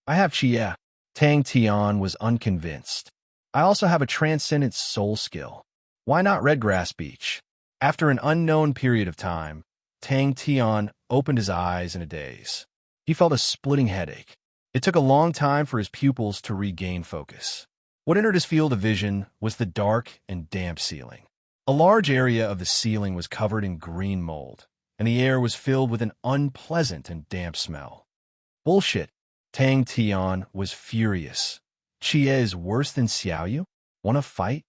"I have Chia." Tang Tian was unconvinced. "I also have a transcendent soul skill. Why not Red Grass Beach?" After an unknown period of time, Tang Tian opened his eyes in a daze. He felt a splitting headache. It took a long time for his pupils to regain focus. What entered his field of vision was the dark and damp ceiling. A large area of the ceiling was covered in green mold, and the air was filled with an unpleasant and damp smell. "Bullshit." Tang Tian was furious. "Chia is worse than Xiaoyu? Wanna fight?"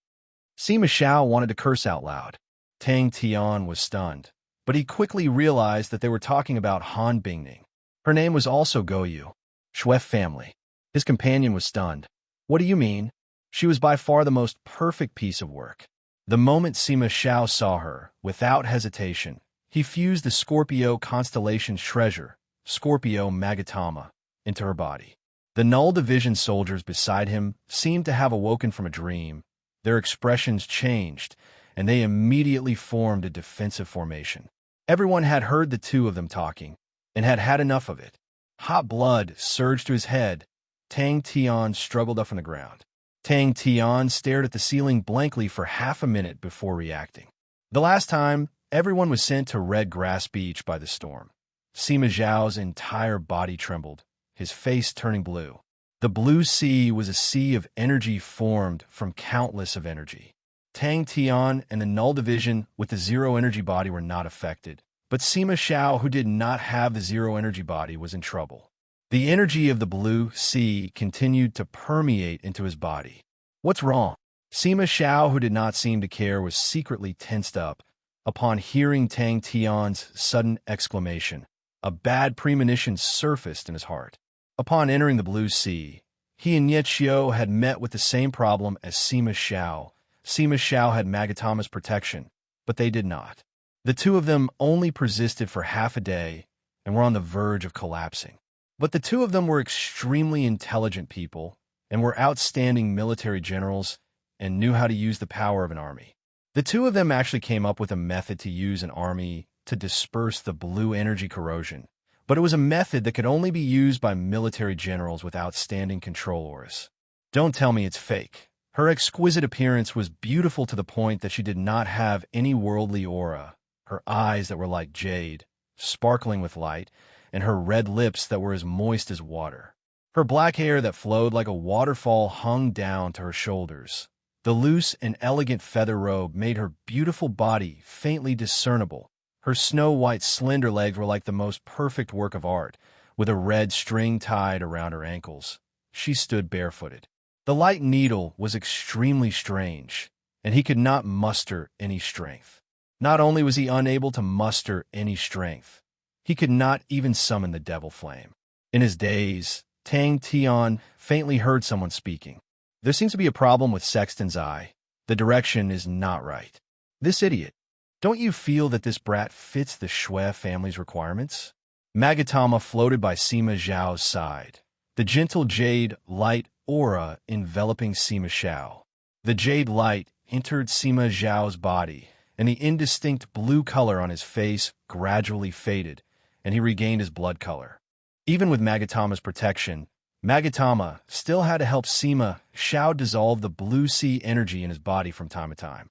Sima Xiao wanted to curse out loud. Tang Tian was stunned, but he quickly realized that they were talking about Han Bingning. Her name was also Goyu. Schweff family. His companion was stunned. "What do you mean? She was by far the most perfect piece of work." The moment Sima Xiao saw her, without hesitation, he fused the Scorpio constellation's treasure, Scorpio Magatama, into her body. The Null Division soldiers beside him seemed to have awoken from a dream. Their expressions changed, and they immediately formed a defensive formation. Everyone had heard the two of them talking, and had had enough of it. Hot blood surged to his head. Tang Tian struggled up from the ground. Tang Tian stared at the ceiling blankly for half a minute before reacting. The last time, everyone was sent to Red Grass Beach by the storm. Sima Zhao's entire body trembled, his face turning blue. The blue sea was a sea of energy formed from countless of energy. Tang Tian and the Null Division with the zero energy body were not affected, but Sima Xiao, who did not have the zero energy body, was in trouble. The energy of the blue sea continued to permeate into his body. "What's wrong?" Sima Xiao, who did not seem to care, was secretly tensed up upon hearing Tang Tian's sudden exclamation. A bad premonition surfaced in his heart. Upon entering the blue sea, he and Nietschio had met with the same problem as Sima Xiao. Sima Xiao had Magatama's protection, but they did not. The two of them only persisted for half a day and were on the verge of collapsing. But the two of them were extremely intelligent people and were outstanding military generals and knew how to use the power of an army. The two of them actually came up with a method to use an army to disperse the blue energy corrosion, but it was a method that could only be used by military generals with outstanding control auras. "Don't tell me it's fake." Her exquisite appearance was beautiful to the point that she did not have any worldly aura. Her eyes that were like jade, sparkling with light, and her red lips that were as moist as water. Her black hair that flowed like a waterfall hung down to her shoulders. The loose and elegant feather robe made her beautiful body faintly discernible. Her snow-white slender legs were like the most perfect work of art, with a red string tied around her ankles. She stood barefooted. The light needle was extremely strange, and he could not muster any strength. Not only was he unable to muster any strength, he could not even summon the devil flame. In his daze, Tang Tian faintly heard someone speaking. There seems to be a problem with Sexton's eye. The direction is not right. This idiot. Don't you feel that this brat fits the Shui family's requirements? Magatama floated by Sima Zhao's side, the gentle jade light aura enveloping Sima Zhao. The jade light entered Sima Zhao's body, and the indistinct blue color on his face gradually faded, and he regained his blood color. Even with Magatama's protection, Magatama still had to help Sima Zhao dissolve the blue sea energy in his body from time to time.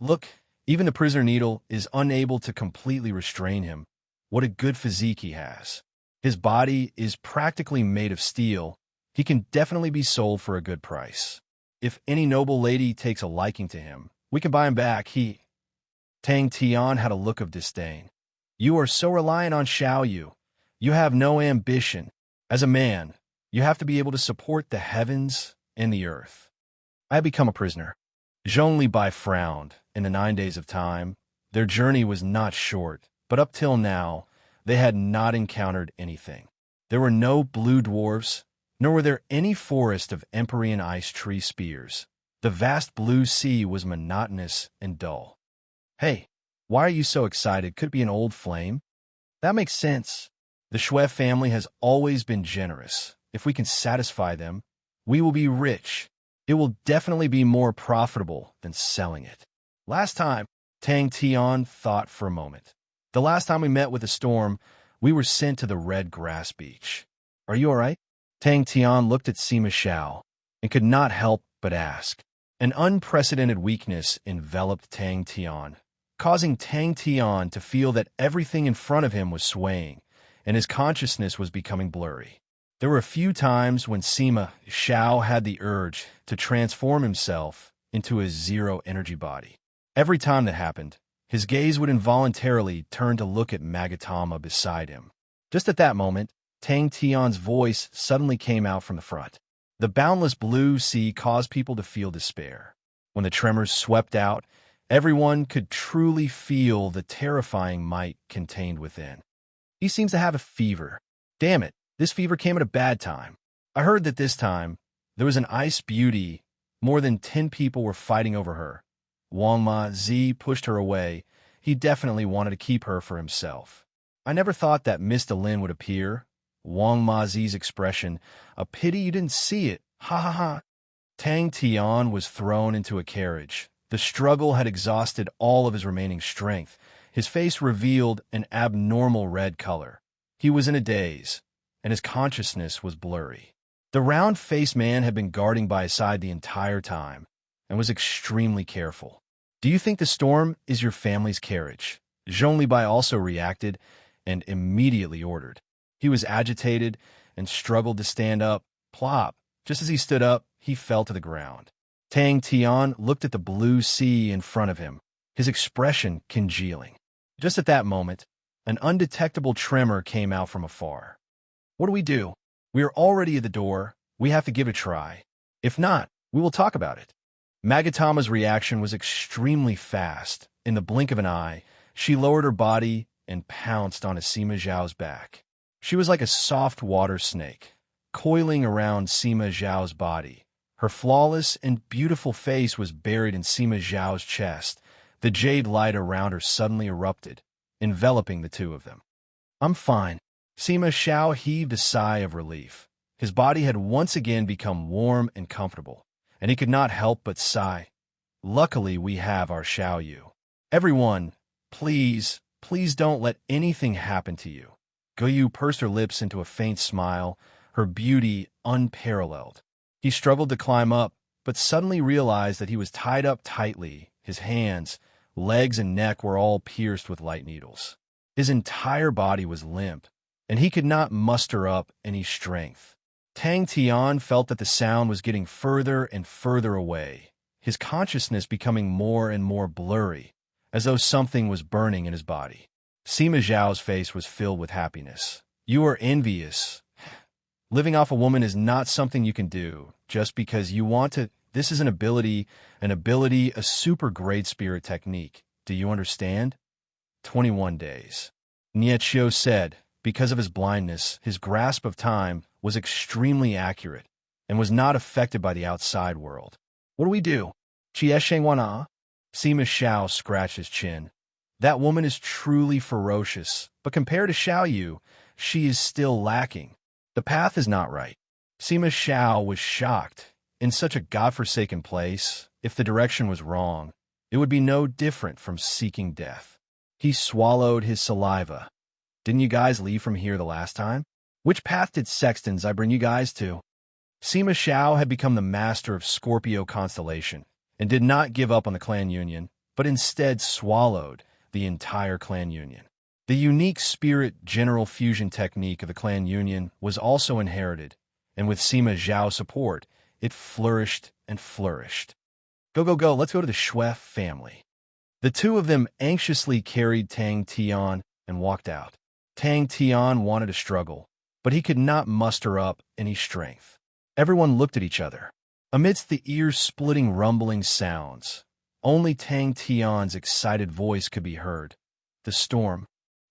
Look, even the prisoner needle is unable to completely restrain him. What a good physique he has. His body is practically made of steel. He can definitely be sold for a good price. If any noble lady takes a liking to him, we can buy him back. Tang Tian had a look of disdain. You are so reliant on Xiao Yu. You have no ambition. As a man, you have to be able to support the heavens and the earth. I have become a prisoner. Zhong Libai frowned. In the 9 days of time, their journey was not short, but up till now, they had not encountered anything. There were no blue dwarfs, nor were there any forest of Empyrean ice tree spears. The vast blue sea was monotonous and dull. Hey, why are you so excited? Could it be an old flame? That makes sense. The Shui family has always been generous. If we can satisfy them, we will be rich. It will definitely be more profitable than selling it. Last time, Tang Tian thought for a moment. The last time we met with the storm, we were sent to the Red Grass Beach. Are you all right? Tang Tian looked at Sima Zhao and could not help but ask. An unprecedented weakness enveloped Tang Tian, causing Tang Tian to feel that everything in front of him was swaying, and his consciousness was becoming blurry. There were a few times when Sima Zhao had the urge to transform himself into a zero-energy body. Every time that happened, his gaze would involuntarily turn to look at Magatama beside him. Just at that moment, Tang Tian's voice suddenly came out from the front. The boundless blue sea caused people to feel despair. When the tremors swept out, everyone could truly feel the terrifying might contained within. He seems to have a fever. Damn it, this fever came at a bad time. I heard that this time, there was an ice beauty. More than 10 people were fighting over her. Wang Ma Zi pushed her away. He definitely wanted to keep her for himself. I never thought that Mr. Lin would appear. Wang Ma Zi's expression, a pity you didn't see it. Ha ha ha. Tang Tian was thrown into a carriage. The struggle had exhausted all of his remaining strength. His face revealed an abnormal red color. He was in a daze, and his consciousness was blurry. The round-faced man had been guarding by his side the entire time, and was extremely careful. Do you think the storm is your family's carriage? Zhong Libai also reacted and immediately ordered. He was agitated and struggled to stand up. Plop! Just as he stood up, he fell to the ground. Tang Tian looked at the blue sea in front of him, his expression congealing. Just at that moment, an undetectable tremor came out from afar. What do we do? We are already at the door. We have to give it a try. If not, we will talk about it. Magatama's reaction was extremely fast. In the blink of an eye, she lowered her body and pounced onto Sima Zhao's back. She was like a soft water snake, coiling around Sima Zhao's body. Her flawless and beautiful face was buried in Sima Zhao's chest. The jade light around her suddenly erupted, enveloping the two of them. I'm fine. Sima Zhao heaved a sigh of relief. His body had once again become warm and comfortable, and he could not help but sigh. Luckily, we have our Xiao Yu. Everyone, please don't let anything happen to you. Guyu pursed her lips into a faint smile, her beauty unparalleled. He struggled to climb up, but suddenly realized that he was tied up tightly. His hands, legs, and neck were all pierced with light needles. His entire body was limp, and he could not muster up any strength. Tang Tian felt that the sound was getting further and further away, his consciousness becoming more and more blurry, as though something was burning in his body. Sima Zhao's face was filled with happiness. You are envious. Living off a woman is not something you can do just because you want to. This is an ability, a super great spirit technique. Do you understand? 21 days. Nietshio said, because of his blindness, his grasp of time was extremely accurate and was not affected by the outside world. What do we do? Sima Xiao scratched his chin. That woman is truly ferocious, but compared to Xiao Yu, she is still lacking. The path is not right. Sima Xiao was shocked. In such a godforsaken place, if the direction was wrong, it would be no different from seeking death. He swallowed his saliva. Didn't you guys leave from here the last time? Which path did Sextons I bring you guys to? Sima Xiao had become the master of Scorpio constellation and did not give up on the clan union, but instead swallowed the entire clan union. The unique spirit general fusion technique of the clan union was also inherited, and with Sima Zhao's support, it flourished and flourished. Go, let's go to the Shui family. The two of them anxiously carried Tang Tian and walked out. Tang Tian wanted to struggle, but he could not muster up any strength. Everyone looked at each other. Amidst the ear-splitting rumbling sounds, only Tang Tian's excited voice could be heard. The storm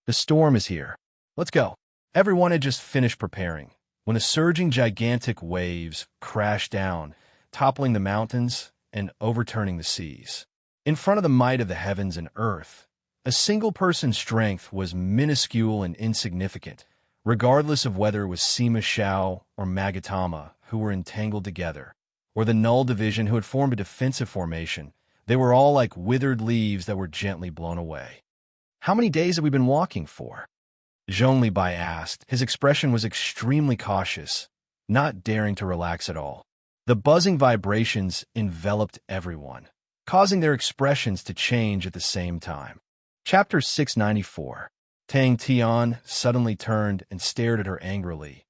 is here. Let's go. Everyone had just finished preparing when the surging gigantic waves crashed down, toppling the mountains and overturning the seas. In front of the might of the heavens and earth, a single person's strength was minuscule and insignificant, regardless of whether it was Sima Xiao or Magatama who were entangled together, or the Null Division who had formed a defensive formation. They were all like withered leaves that were gently blown away. How many days have we been walking for? Zhong Libai asked. His expression was extremely cautious, not daring to relax at all. The buzzing vibrations enveloped everyone, causing their expressions to change at the same time. Chapter 694. Tang Tian suddenly turned and stared at her angrily.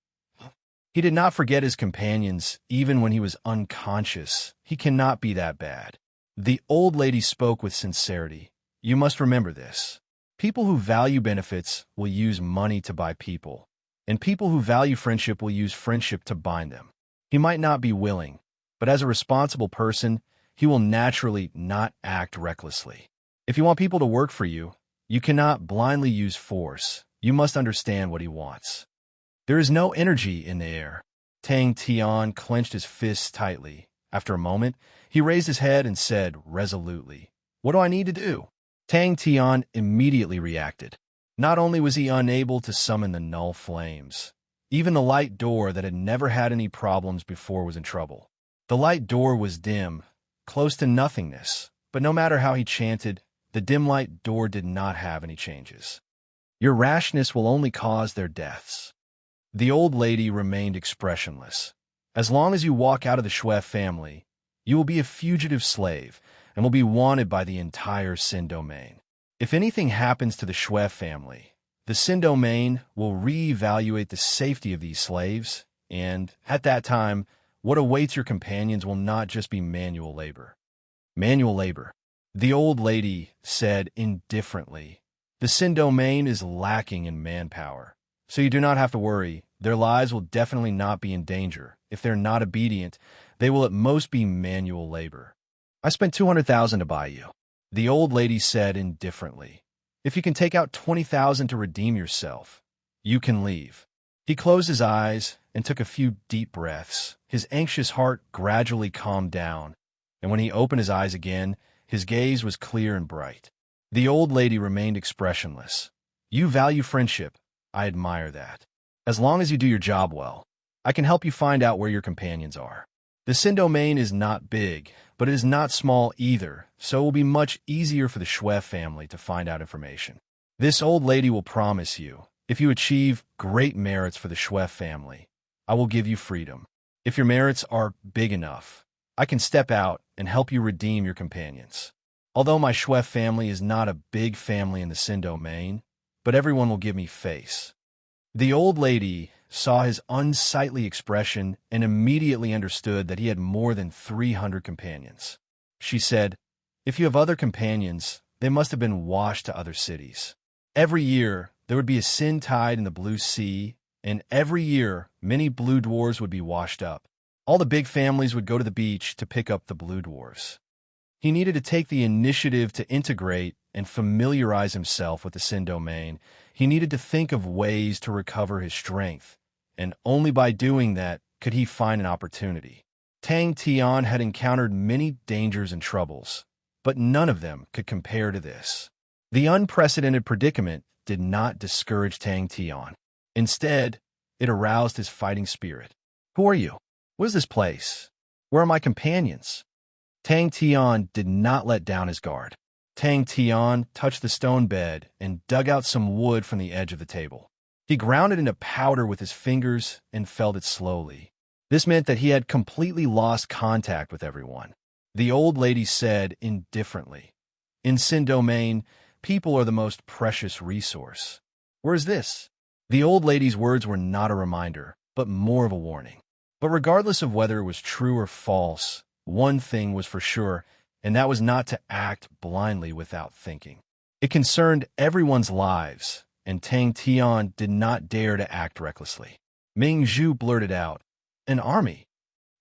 He did not forget his companions, even when he was unconscious. He cannot be that bad. The old lady spoke with sincerity. You must remember this. People who value benefits will use money to buy people, and people who value friendship will use friendship to bind them. He might not be willing, but as a responsible person, he will naturally not act recklessly. If you want people to work for you, you cannot blindly use force. You must understand what he wants. There is no energy in the air. Tang Tian clenched his fists tightly. After a moment, he raised his head and said resolutely, "What do I need to do?" Tang Tian immediately reacted. Not only was he unable to summon the null flames, even the light door that had never had any problems before was in trouble. The light door was dim, close to nothingness, but no matter how he chanted, the dim light door did not have any changes. Your rashness will only cause their deaths. The old lady remained expressionless. As long as you walk out of the Shui family, you will be a fugitive slave and will be wanted by the entire Sin domain. If anything happens to the Shui family, the Sin domain will reevaluate the safety of these slaves, and at that time, what awaits your companions will not just be manual labor. Manual labor, the old lady said indifferently. The Sin domain is lacking in manpower, so you do not have to worry. Their lives will definitely not be in danger. If they're not obedient, they will at most be manual labor. I spent 200,000 to buy you, the old lady said indifferently. If you can take out 20,000 to redeem yourself, you can leave. He closed his eyes and took a few deep breaths. His anxious heart gradually calmed down, and when he opened his eyes again, his gaze was clear and bright. The old lady remained expressionless. You value friendship. I admire that. As long as you do your job well, I can help you find out where your companions are. The Sin domain is not big, but it is not small either, so it will be much easier for the Shui family to find out information. This old lady will promise you, if you achieve great merits for the Shui family, I will give you freedom. If your merits are big enough, I can step out and help you redeem your companions. Although my Schwef family is not a big family in the Sin domain, but everyone will give me face. The old lady saw his unsightly expression and immediately understood that he had more than 300 companions. She said, "If you have other companions, they must have been washed to other cities. Every year, there would be a sin tide in the blue sea, and every year, many blue dwarves would be washed up. All the big families would go to the beach to pick up the blue dwarves." He needed to take the initiative to integrate and familiarize himself with the Sin domain. He needed to think of ways to recover his strength, and only by doing that could he find an opportunity. Tang Tian had encountered many dangers and troubles, but none of them could compare to this. The unprecedented predicament did not discourage Tang Tian. Instead, it aroused his fighting spirit. "Who are you? What is this place? Where are my companions?" Tang Tian did not let down his guard. Tang Tian touched the stone bed and dug out some wood from the edge of the table. He ground it into powder with his fingers and felled it slowly. This meant that he had completely lost contact with everyone. The old lady said indifferently, "In Sin domain, people are the most precious resource. Where is this?" The old lady's words were not a reminder, but more of a warning. But regardless of whether it was true or false, one thing was for sure, and that was not to act blindly without thinking. It concerned everyone's lives, and Tang Tian did not dare to act recklessly. Ming Zhu blurted out, "An army."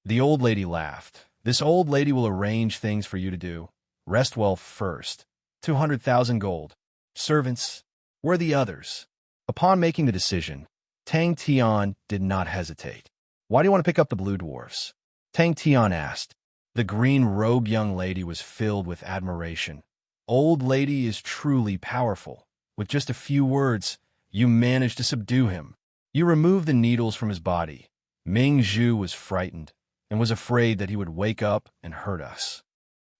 The old lady laughed. "This old lady will arrange things for you to do. Rest well first. 200,000 gold. Servants, where are the others?" Upon making the decision, Tang Tian did not hesitate. "Why do you want to pick up the blue dwarfs?" Tang Tian asked. The green-robed young lady was filled with admiration. "Old lady is truly powerful. With just a few words, you managed to subdue him. You removed the needles from his body." Ming Zhu was frightened and was afraid that he would wake up and hurt us.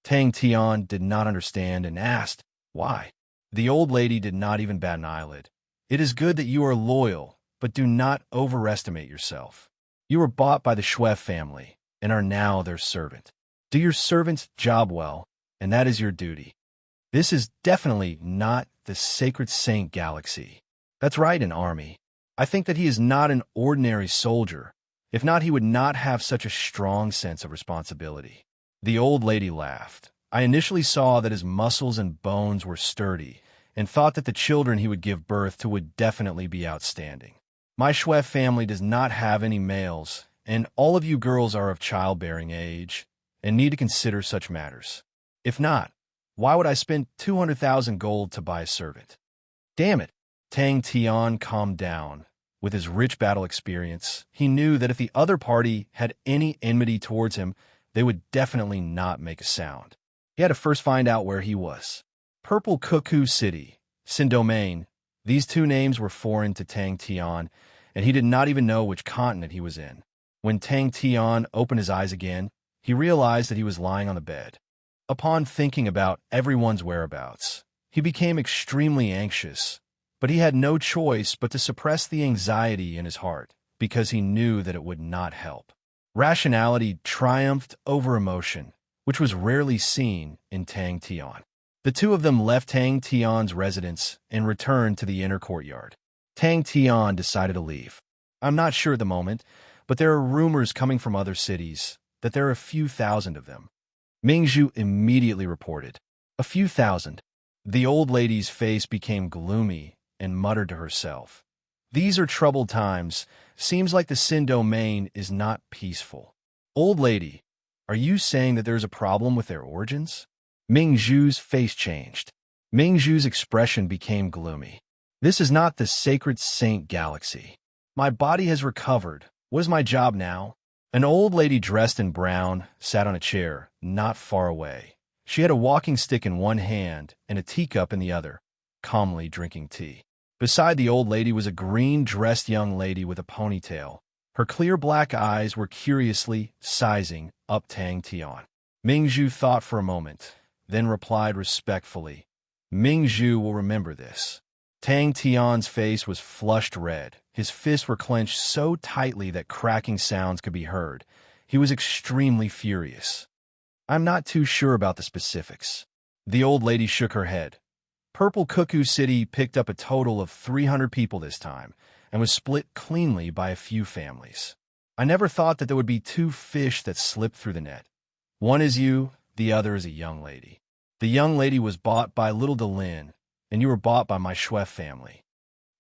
Tang Tian did not understand and asked, "Why?" The old lady did not even bat an eyelid. "It is good that you are loyal, but do not overestimate yourself. You were bought by the Schwef family and are now their servant. Do your servant's job well, and that is your duty. This is definitely not the Sacred Saint Galaxy. That's right, an army. I think that he is not an ordinary soldier. If not, he would not have such a strong sense of responsibility." The old lady laughed. "I initially saw that his muscles and bones were sturdy, and thought that the children he would give birth to would definitely be outstanding. My Schwef family does not have any males, and all of you girls are of childbearing age, and need to consider such matters. If not, why would I spend 200,000 gold to buy a servant?" "Damn it." Tang Tian calmed down. With his rich battle experience, he knew that if the other party had any enmity towards him, they would definitely not make a sound. He had to first find out where he was. Purple Cuckoo City, Sin domain. These two names were foreign to Tang Tian, and he did not even know which continent he was in. When Tang Tian opened his eyes again, he realized that he was lying on the bed. Upon thinking about everyone's whereabouts, he became extremely anxious, but he had no choice but to suppress the anxiety in his heart, because he knew that it would not help. Rationality triumphed over emotion, which was rarely seen in Tang Tian. The two of them left Tang Tian's residence and returned to the inner courtyard. Tang Tian decided to leave. "I'm not sure at the moment, but there are rumors coming from other cities that there are a few thousand of them." Ming Zhu immediately reported, "A few thousand." The old lady's face became gloomy and muttered to herself, "These are troubled times. Seems like the Sin domain is not peaceful." "Old lady, are you saying that there's a problem with their origins?" Ming Zhu's face changed. Ming Zhu's expression became gloomy. "This is not the Sacred Saint Galaxy. My body has recovered. What is my job now?" An old lady dressed in brown sat on a chair not far away. She had a walking stick in one hand and a teacup in the other, calmly drinking tea. Beside the old lady was a green-dressed young lady with a ponytail. Her clear black eyes were curiously sizing up Tang Tian. Ming Zhu thought for a moment, then replied respectfully, "Ming Zhu will remember this." Tang Tian's face was flushed red. His fists were clenched so tightly that cracking sounds could be heard. He was extremely furious. I'm not too sure about the specifics. The old lady shook her head. Purple Cuckoo City picked up a total of 300 people this time and was split cleanly by a few families. I never thought that there would be two fish that slipped through the net. One is you, the other is a young lady. The young lady was bought by Little Delin, and you were bought by my Schweff family.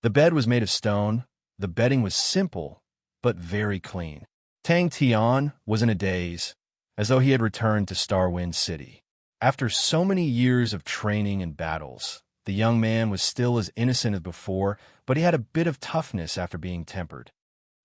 The bed was made of stone, the bedding was simple, but very clean. Tang Tian was in a daze, as though he had returned to Starwind City. After so many years of training and battles, the young man was still as innocent as before, but he had a bit of toughness after being tempered.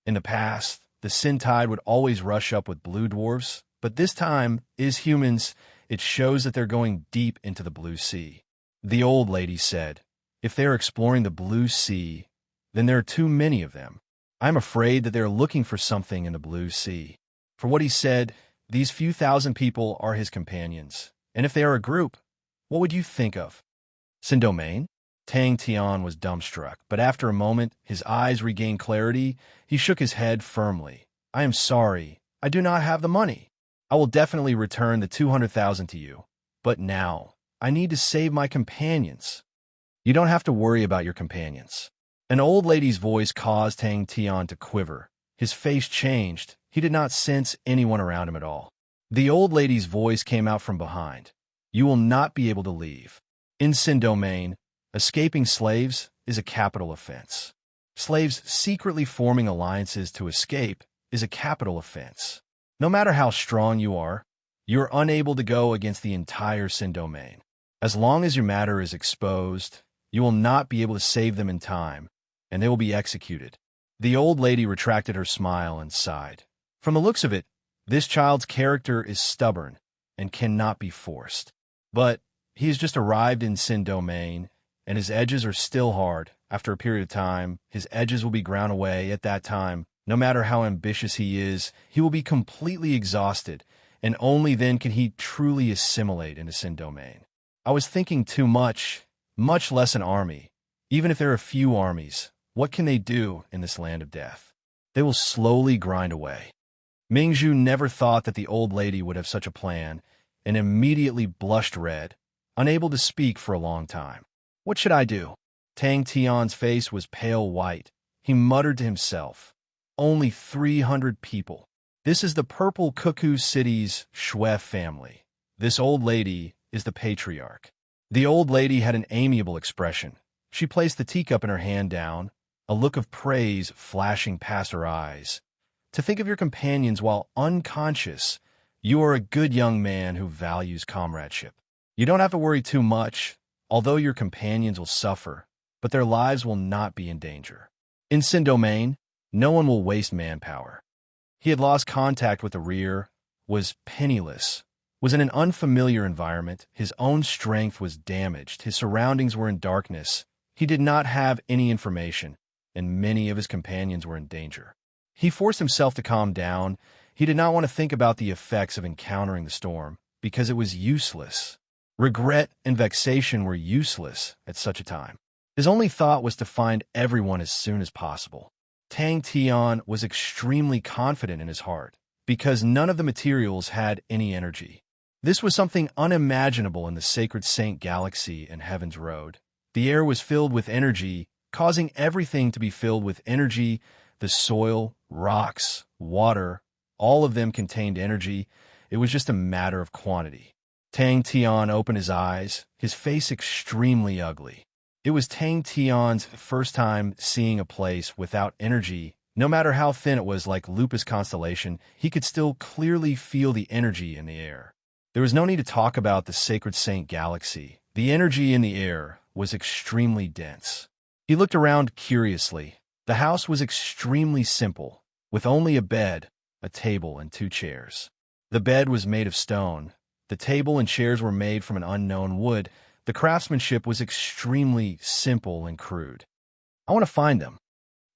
In the past, the Sin Tide would always rush up with blue dwarves, but this time, as humans, it shows that they're going deep into the blue sea. The old lady said, if they're exploring the blue sea, then there are too many of them. I'm afraid that they're looking for something in the blue sea. For what he said, these few thousand people are his companions, and if they are a group, what would you think of? Sin-Domain? Tang Tian was dumbstruck, but after a moment, his eyes regained clarity. He shook his head firmly. I am sorry, I do not have the money. I will definitely return the 200,000 to you, but now, I need to save my companions. You don't have to worry about your companions. An old lady's voice caused Tang Tian to quiver. His face changed. He did not sense anyone around him at all. The old lady's voice came out from behind. You will not be able to leave. In Sin-Domain, escaping slaves is a capital offense. Slaves secretly forming alliances to escape is a capital offense. No matter how strong you are unable to go against the entire Sin-Domain. As long as your matter is exposed, you will not be able to save them in time, and they will be executed. The old lady retracted her smile and sighed. From the looks of it, this child's character is stubborn and cannot be forced. But he has just arrived in Sin-Domain, and his edges are still hard. After a period of time, his edges will be ground away. At that time, no matter how ambitious he is, he will be completely exhausted, and only then can he truly assimilate into Sin-Domain. I was thinking too much less an army. Even if there are few armies, what can they do in this land of death? They will slowly grind away. Mingzhu never thought that the old lady would have such a plan, and immediately blushed red, unable to speak for a long time. What should I do? Tang Tian's face was pale white. He muttered to himself, only 300 people. This is the Purple Cuckoo City's Schweff family. This old lady is the patriarch. The old lady had an amiable expression. She placed the teacup in her hand down, a look of praise flashing past her eyes. To think of your companions while unconscious, you are a good young man who values comradeship. You don't have to worry too much, although your companions will suffer, but their lives will not be in danger. In Sin-Domain, no one will waste manpower. He had lost contact with the rear, was penniless, was in an unfamiliar environment, his own strength was damaged, his surroundings were in darkness, he did not have any information, and many of his companions were in danger. He forced himself to calm down. He did not want to think about the effects of encountering the storm, because it was useless. Regret and vexation were useless at such a time. His only thought was to find everyone as soon as possible. Tang Tian was extremely confident in his heart, because none of the materials had any energy. This was something unimaginable in the Sacred Saint Galaxy and Heaven's Road. The air was filled with energy, causing everything to be filled with energy. The soil, rocks, water, all of them contained energy. It was just a matter of quantity. Tang Tian opened his eyes, his face extremely ugly. It was Tang Tian's first time seeing a place without energy. No matter how thin it was, like Lupus Constellation, he could still clearly feel the energy in the air. There was no need to talk about the Sacred Saint Galaxy. The energy in the air was extremely dense. He looked around curiously. The house was extremely simple, with only a bed, a table, and 2 chairs. The bed was made of stone. The table and chairs were made from an unknown wood. The craftsmanship was extremely simple and crude. I want to find them.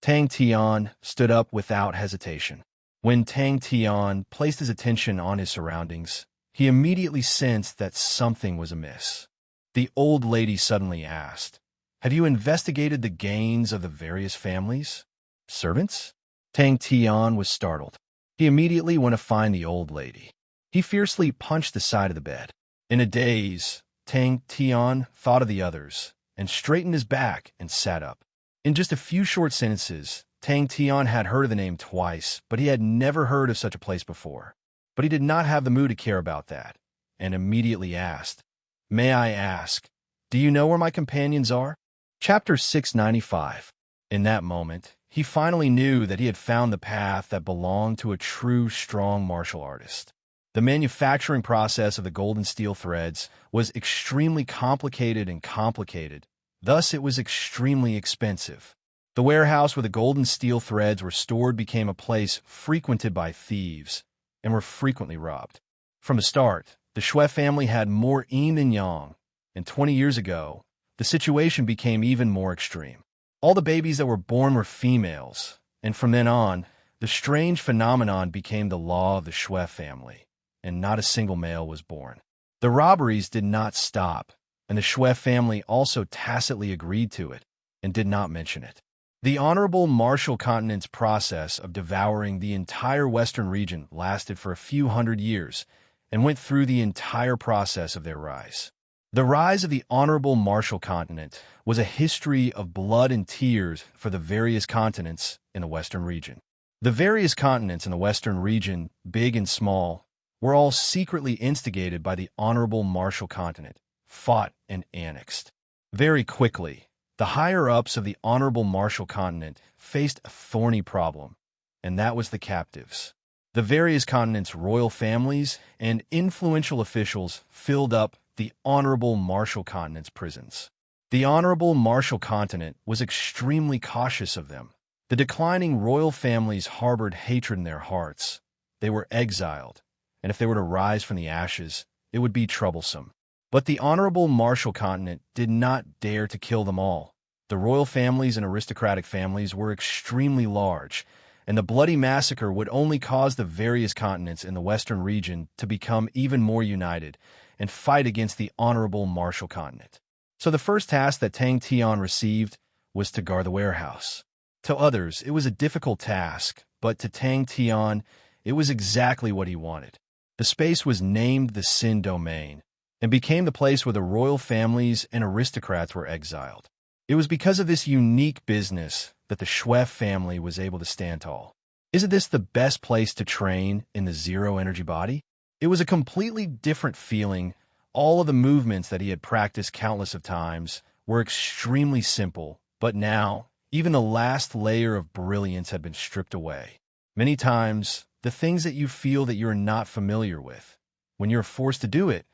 Tang Tian stood up without hesitation. When Tang Tian placed his attention on his surroundings, he immediately sensed that something was amiss. The old lady suddenly asked, "Have you investigated the gains of the various families? Servants?" Tang Tian was startled. He immediately went to find the old lady. He fiercely punched the side of the bed. In a daze, Tang Tian thought of the others and straightened his back and sat up. In just a few short sentences, Tang Tian had heard of the name twice, but he had never heard of such a place before. But he did not have the mood to care about that, and immediately asked, "May I ask, do you know where my companions are?" Chapter 695. In that moment, he finally knew that he had found the path that belonged to a true, strong martial artist. The manufacturing process of the golden steel threads was extremely complicated and complicated, thus it was extremely expensive. The warehouse where the golden steel threads were stored became a place frequented by thieves and were frequently robbed. From the start, the Shui family had more yin than yang, and 20 years ago, the situation became even more extreme. All the babies that were born were females, and from then on, the strange phenomenon became the law of the Shui family, and not a single male was born. The robberies did not stop, and the Shui family also tacitly agreed to it and did not mention it. The honorable Martial Continent's process of devouring the entire Western region lasted for a few hundred years and went through the entire process of their rise. The rise of the honorable Martial Continent was a history of blood and tears for the various continents in the Western region. The various continents in the Western region, big and small, were all secretly instigated by the honorable Martial Continent, fought and annexed. Very quickly, the higher-ups of the honorable Martial Continent faced a thorny problem, and that was the captives. The various continents' royal families and influential officials filled up the honorable Martial Continent's prisons. The honorable Martial Continent was extremely cautious of them. The declining royal families harbored hatred in their hearts. They were exiled, and if they were to rise from the ashes, it would be troublesome. But the honorable Martial Continent did not dare to kill them all. The royal families and aristocratic families were extremely large, and the bloody massacre would only cause the various continents in the Western region to become even more united and fight against the honorable Martial Continent. So the first task that Tang Tian received was to guard the warehouse. To others, it was a difficult task, but to Tang Tian, it was exactly what he wanted. The space was named the Sin Domain and became the place where the royal families and aristocrats were exiled. It was because of this unique business that the Shui family was able to stand tall. Isn't this the best place to train in the zero-energy body? It was a completely different feeling. All of the movements that he had practiced countless of times were extremely simple, but now, even the last layer of brilliance had been stripped away. Many times, the things that you feel that you are not familiar with, when you're forced to do it,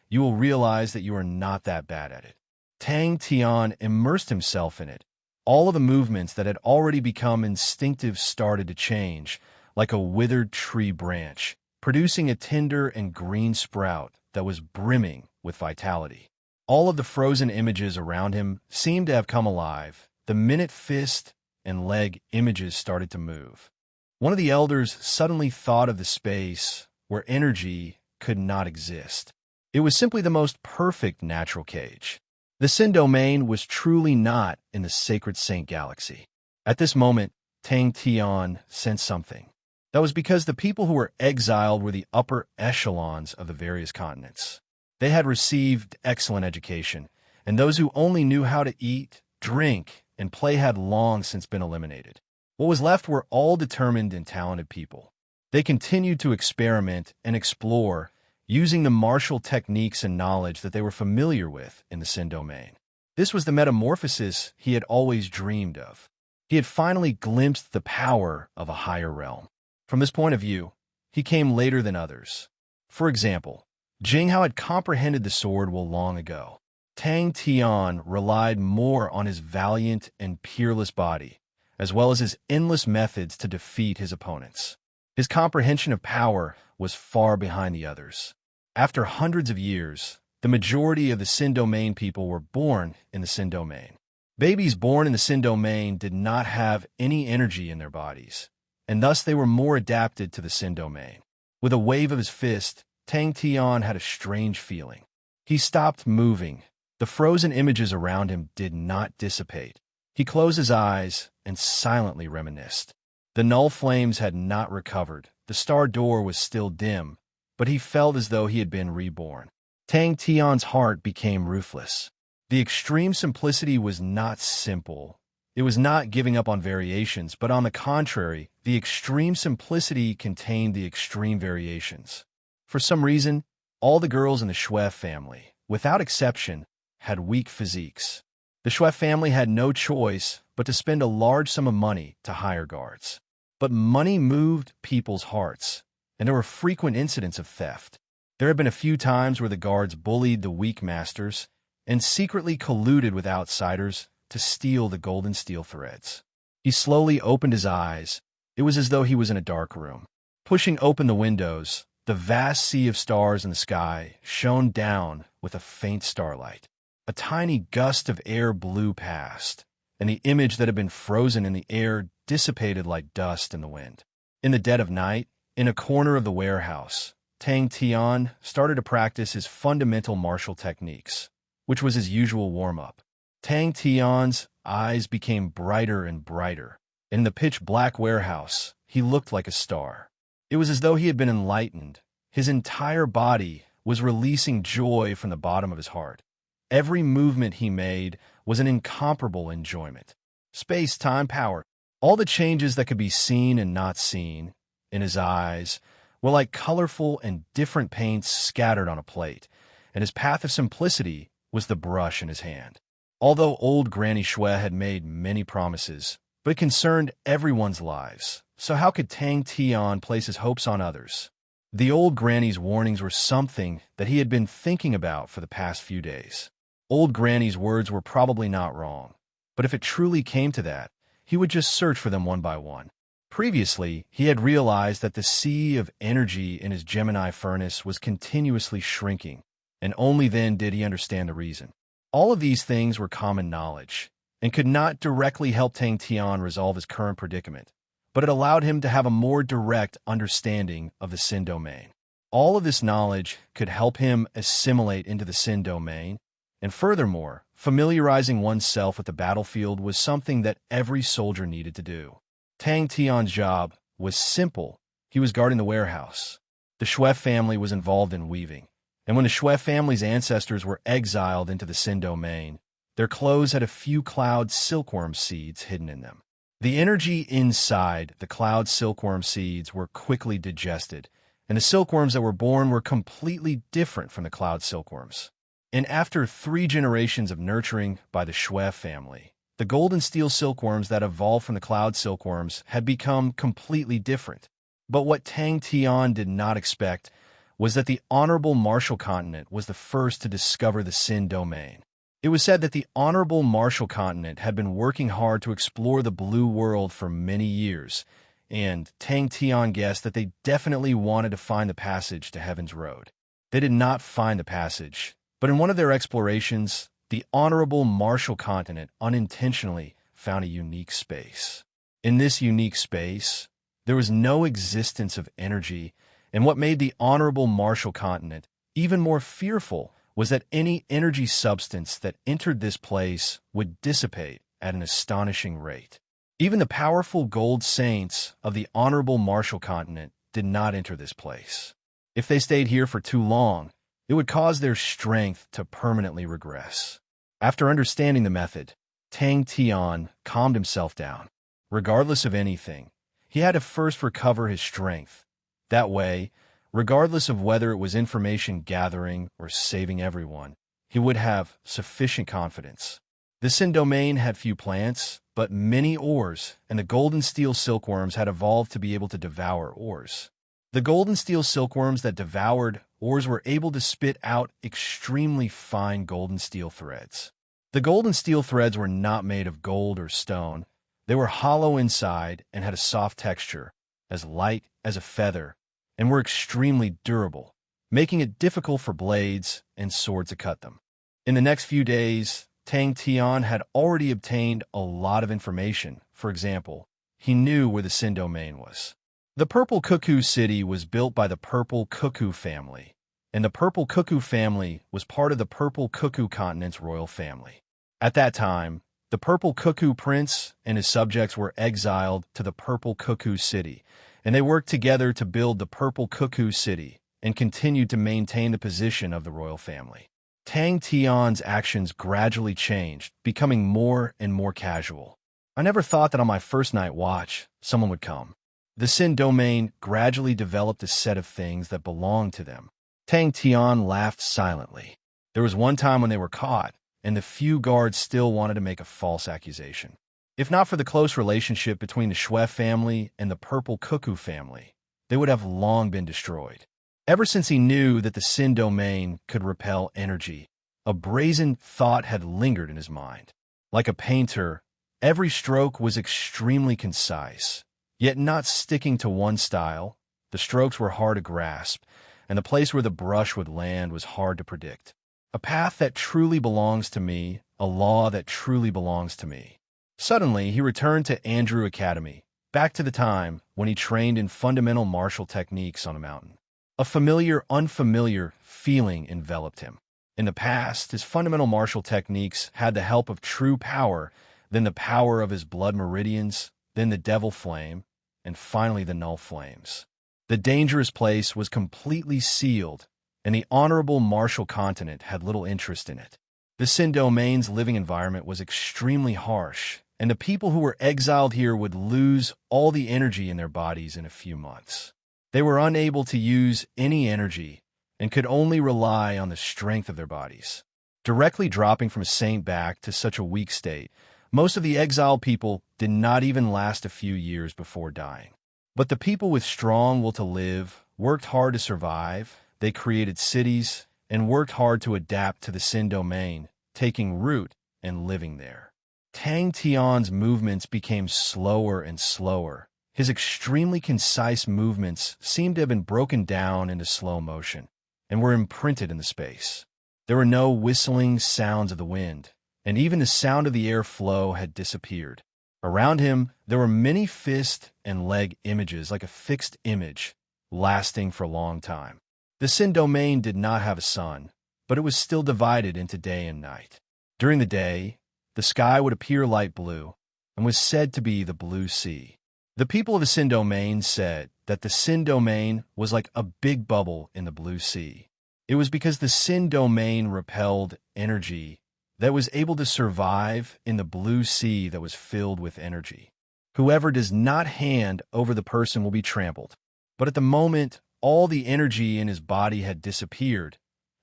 you will realize that you are not that bad at it. Tang Tian immersed himself in it. All of the movements that had already become instinctive started to change, like a withered tree branch, producing a tender and green sprout that was brimming with vitality. All of the frozen images around him seemed to have come alive. The minute fist and leg images started to move. One of the elders suddenly thought of the space where energy could not exist. It was simply the most perfect natural cage. The Sin Domain was truly not in the sacred Saint Galaxy. At this moment, Tang Tian sensed something. That was because the people who were exiled were the upper echelons of the various continents. They had received excellent education, and those who only knew how to eat, drink, and play had long since been eliminated. What was left were all determined and talented people. They continued to experiment and explore, using the martial techniques and knowledge that they were familiar with in the Sin Domain. This was the metamorphosis he had always dreamed of. He had finally glimpsed the power of a higher realm. From this point of view, he came later than others. For example, Jinghao had comprehended the sword well long ago. Tang Tian relied more on his valiant and peerless body, as well as his endless methods to defeat his opponents. His comprehension of power was far behind the others. After hundreds of years, the majority of the Sin Domain people were born in the Sin Domain. Babies born in the Sin Domain did not have any energy in their bodies, and thus they were more adapted to the Sin Domain. With a wave of his fist, Tang Tian had a strange feeling. He stopped moving. The frozen images around him did not dissipate. He closed his eyes and silently reminisced. The null flames had not recovered. The star door was still dim, but he felt as though he had been reborn. Tang Tian's heart became ruthless. The extreme simplicity was not simple. It was not giving up on variations, but on the contrary, the extreme simplicity contained the extreme variations. For some reason, all the girls in the Shui family, without exception, had weak physiques. The Shui family had no choice but to spend a large sum of money to hire guards. But money moved people's hearts, and there were frequent incidents of theft. There had been a few times where the guards bullied the weak masters and secretly colluded with outsiders to steal the golden steel threads. He slowly opened his eyes. It was as though he was in a dark room. Pushing open the windows, the vast sea of stars in the sky shone down with a faint starlight. A tiny gust of air blew past, and the image that had been frozen in the air dissipated like dust in the wind. In the dead of night, in a corner of the warehouse, Tang Tian started to practice his fundamental martial techniques, which was his usual warm-up. Tang Tian's eyes became brighter and brighter. In the pitch-black warehouse, he looked like a star. It was as though he had been enlightened. His entire body was releasing joy from the bottom of his heart. Every movement he made was an incomparable enjoyment. Space, time, power. All the changes that could be seen and not seen in his eyes were like colorful and different paints scattered on a plate, and his path of simplicity was the brush in his hand. Although old Granny Shui had made many promises, but it concerned everyone's lives, so how could Tang Tian place his hopes on others? The old granny's warnings were something that he had been thinking about for the past few days. Old Granny's words were probably not wrong, but if it truly came to that, he would just search for them one by one. Previously, he had realized that the sea of energy in his Gemini furnace was continuously shrinking, and only then did he understand the reason. All of these things were common knowledge, and could not directly help Tang Tian resolve his current predicament, but it allowed him to have a more direct understanding of the Sin domain. All of this knowledge could help him assimilate into the Sin domain, and furthermore, familiarizing oneself with the battlefield was something that every soldier needed to do. Tang Tian's job was simple. He was guarding the warehouse. The Shui family was involved in weaving, and when the Shui family's ancestors were exiled into the Sin domain, their clothes had a few cloud silkworm seeds hidden in them. The energy inside the cloud silkworm seeds were quickly digested, and the silkworms that were born were completely different from the cloud silkworms. And after 3 generations of nurturing by the Shui family, the golden steel silkworms that evolved from the cloud silkworms had become completely different. But what Tang Tian did not expect was that the Honorable Martial Continent was the first to discover the Sin domain. It was said that the Honorable Martial Continent had been working hard to explore the blue world for many years, and Tang Tian guessed that they definitely wanted to find the passage to Heaven's Road. They did not find the passage, but in one of their explorations, the Honorable Martial Continent unintentionally found a unique space. In this unique space, there was no existence of energy, and what made the Honorable Martial Continent even more fearful was that any energy substance that entered this place would dissipate at an astonishing rate. Even the powerful gold saints of the Honorable Martial Continent did not enter this place. If they stayed here for too long, it would cause their strength to permanently regress. After understanding the method, Tang Tian calmed himself down. Regardless of anything, he had to first recover his strength. That way, regardless of whether it was information gathering or saving everyone, he would have sufficient confidence. The Sin domain had few plants, but many ores, and the golden steel silkworms had evolved to be able to devour ores. The golden steel silkworms that devoured ores were able to spit out extremely fine golden steel threads. The golden steel threads were not made of gold or stone. They were hollow inside and had a soft texture, as light as a feather, and were extremely durable, making it difficult for blades and swords to cut them. In the next few days, Tang Tian had already obtained a lot of information. For example, he knew where the Sin domain was. The Purple Cuckoo City was built by the Purple Cuckoo family, and the Purple Cuckoo family was part of the Purple Cuckoo Continent's royal family. At that time, the Purple Cuckoo Prince and his subjects were exiled to the Purple Cuckoo City, and they worked together to build the Purple Cuckoo City and continued to maintain the position of the royal family. Tang Tian's actions gradually changed, becoming more and more casual. I never thought that on my first night watch, someone would come. The Sin domain gradually developed a set of things that belonged to them. Tang Tian laughed silently. There was one time when they were caught, and the few guards still wanted to make a false accusation. If not for the close relationship between the Shui family and the Purple Cuckoo family, they would have long been destroyed. Ever since he knew that the Sin domain could repel energy, a brazen thought had lingered in his mind. Like a painter, every stroke was extremely concise, yet not sticking to one style. The strokes were hard to grasp, and the place where the brush would land was hard to predict. A path that truly belongs to me, a law that truly belongs to me. Suddenly, he returned to Andrew Academy, back to the time when he trained in fundamental martial techniques on a mountain. A familiar, unfamiliar feeling enveloped him. In the past, his fundamental martial techniques had the help of true power, then the power of his blood meridians, then the devil flame, and finally the null flames. The dangerous place was completely sealed, and the honorable martial continent had little interest in it. The Sin domain's living environment was extremely harsh, and the people who were exiled here would lose all the energy in their bodies in a few months. They were unable to use any energy and could only rely on the strength of their bodies. Directly dropping from a saint back to such a weak state, most of the exiled people did not even last a few years before dying. But the people with strong will to live worked hard to survive. They created cities and worked hard to adapt to the Sin domain, taking root and living there. Tang Tian's movements became slower and slower. His extremely concise movements seemed to have been broken down into slow motion and were imprinted in the space. There were no whistling sounds of the wind, and even the sound of the air flow had disappeared. Around him, there were many fist and leg images, like a fixed image, lasting for a long time. The Sin domain did not have a sun, but it was still divided into day and night. During the day, the sky would appear light blue and was said to be the blue sea. The people of the Sin domain said that the Sin domain was like a big bubble in the blue sea. It was because the Sin domain repelled energy that was able to survive in the blue sea that was filled with energy. Whoever does not hand over the person will be trampled. But at the moment, all the energy in his body had disappeared,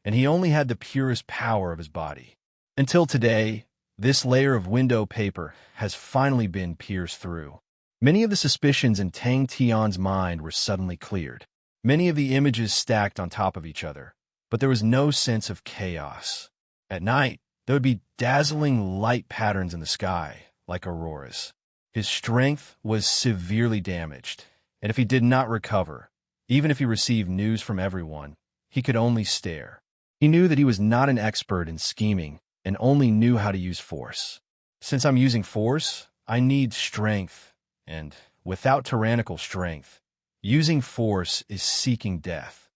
and he only had the purest power of his body. Until today, this layer of window paper has finally been pierced through. Many of the suspicions in Tang Tian's mind were suddenly cleared. Many of the images stacked on top of each other, but there was no sense of chaos. At night, there would be dazzling light patterns in the sky, like auroras. His strength was severely damaged, and if he did not recover, even if he received news from everyone, he could only stare. He knew that he was not an expert in scheming and only knew how to use force. Since I'm using force, I need strength, and without tyrannical strength, using force is seeking death.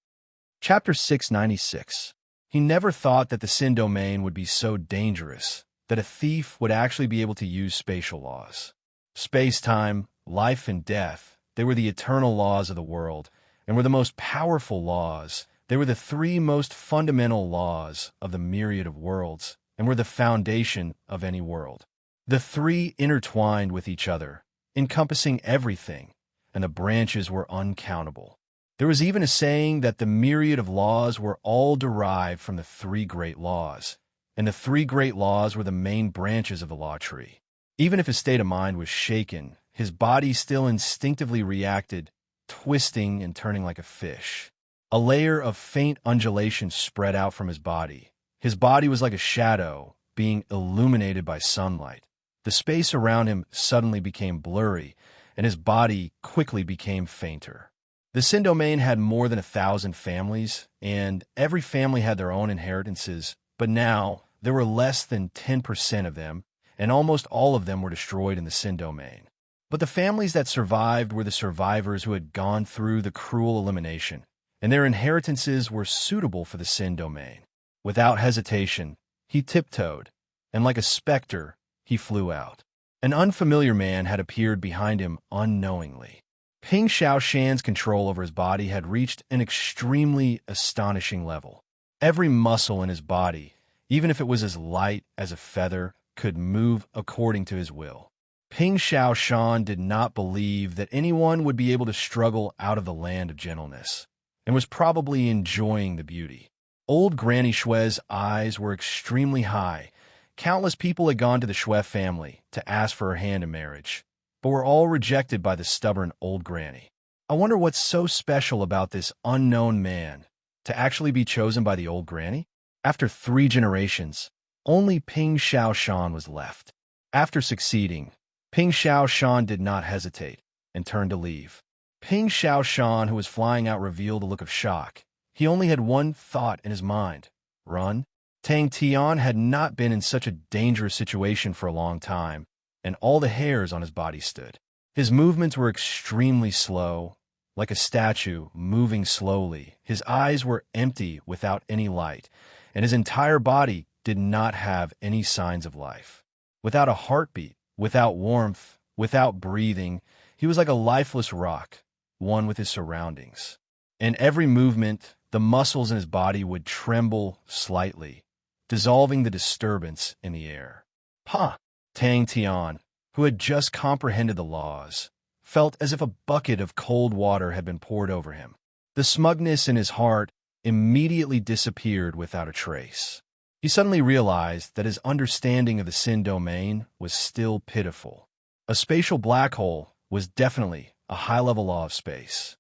Chapter 696. He never thought that the Sin domain would be so dangerous that a thief would actually be able to use spatial laws. Space-time, life and death, they were the eternal laws of the world, and were the most powerful laws. They were the three most fundamental laws of the myriad of worlds, and were the foundation of any world. The three intertwined with each other, encompassing everything, and the branches were uncountable. There was even a saying that the myriad of laws were all derived from the three great laws, and the three great laws were the main branches of the law tree. Even if his state of mind was shaken, his body still instinctively reacted, twisting and turning like a fish. A layer of faint undulation spread out from his body. His body was like a shadow, being illuminated by sunlight. The space around him suddenly became blurry, and his body quickly became fainter. The Sin domain had more than 1,000 families, and every family had their own inheritances, but now there were less than 10% of them, and almost all of them were destroyed in the Sin domain. But the families that survived were the survivors who had gone through the cruel elimination, and their inheritances were suitable for the Sin domain. Without hesitation, he tiptoed, and like a specter, he flew out. An unfamiliar man had appeared behind him unknowingly. Ping Xiaoshan's control over his body had reached an extremely astonishing level. Every muscle in his body, even if it was as light as a feather, could move according to his will. Ping Xiaoshan did not believe that anyone would be able to struggle out of the land of gentleness, and was probably enjoying the beauty. Old Granny Shue's eyes were extremely high. Countless people had gone to the Shui family to ask for her hand in marriage, but were all rejected by the stubborn old granny. I wonder what's so special about this unknown man to actually be chosen by the old granny? After 3 generations, only Ping Xiaoshan was left. After succeeding, Ping Xiaoshan did not hesitate and turned to leave. Ping Xiaoshan, who was flying out, revealed a look of shock. He only had one thought in his mind: run. Tang Tian had not been in such a dangerous situation for a long time, and all the hairs on his body stood. His movements were extremely slow, like a statue moving slowly. His eyes were empty without any light, and his entire body did not have any signs of life. Without a heartbeat, without warmth, without breathing, he was like a lifeless rock, one with his surroundings. In every movement, the muscles in his body would tremble slightly, dissolving the disturbance in the air. Huh! Tang Tian, who had just comprehended the laws, felt as if a bucket of cold water had been poured over him. The smugness in his heart immediately disappeared without a trace. He suddenly realized that his understanding of the Sin domain was still pitiful. A spatial black hole was definitely a high-level law of space.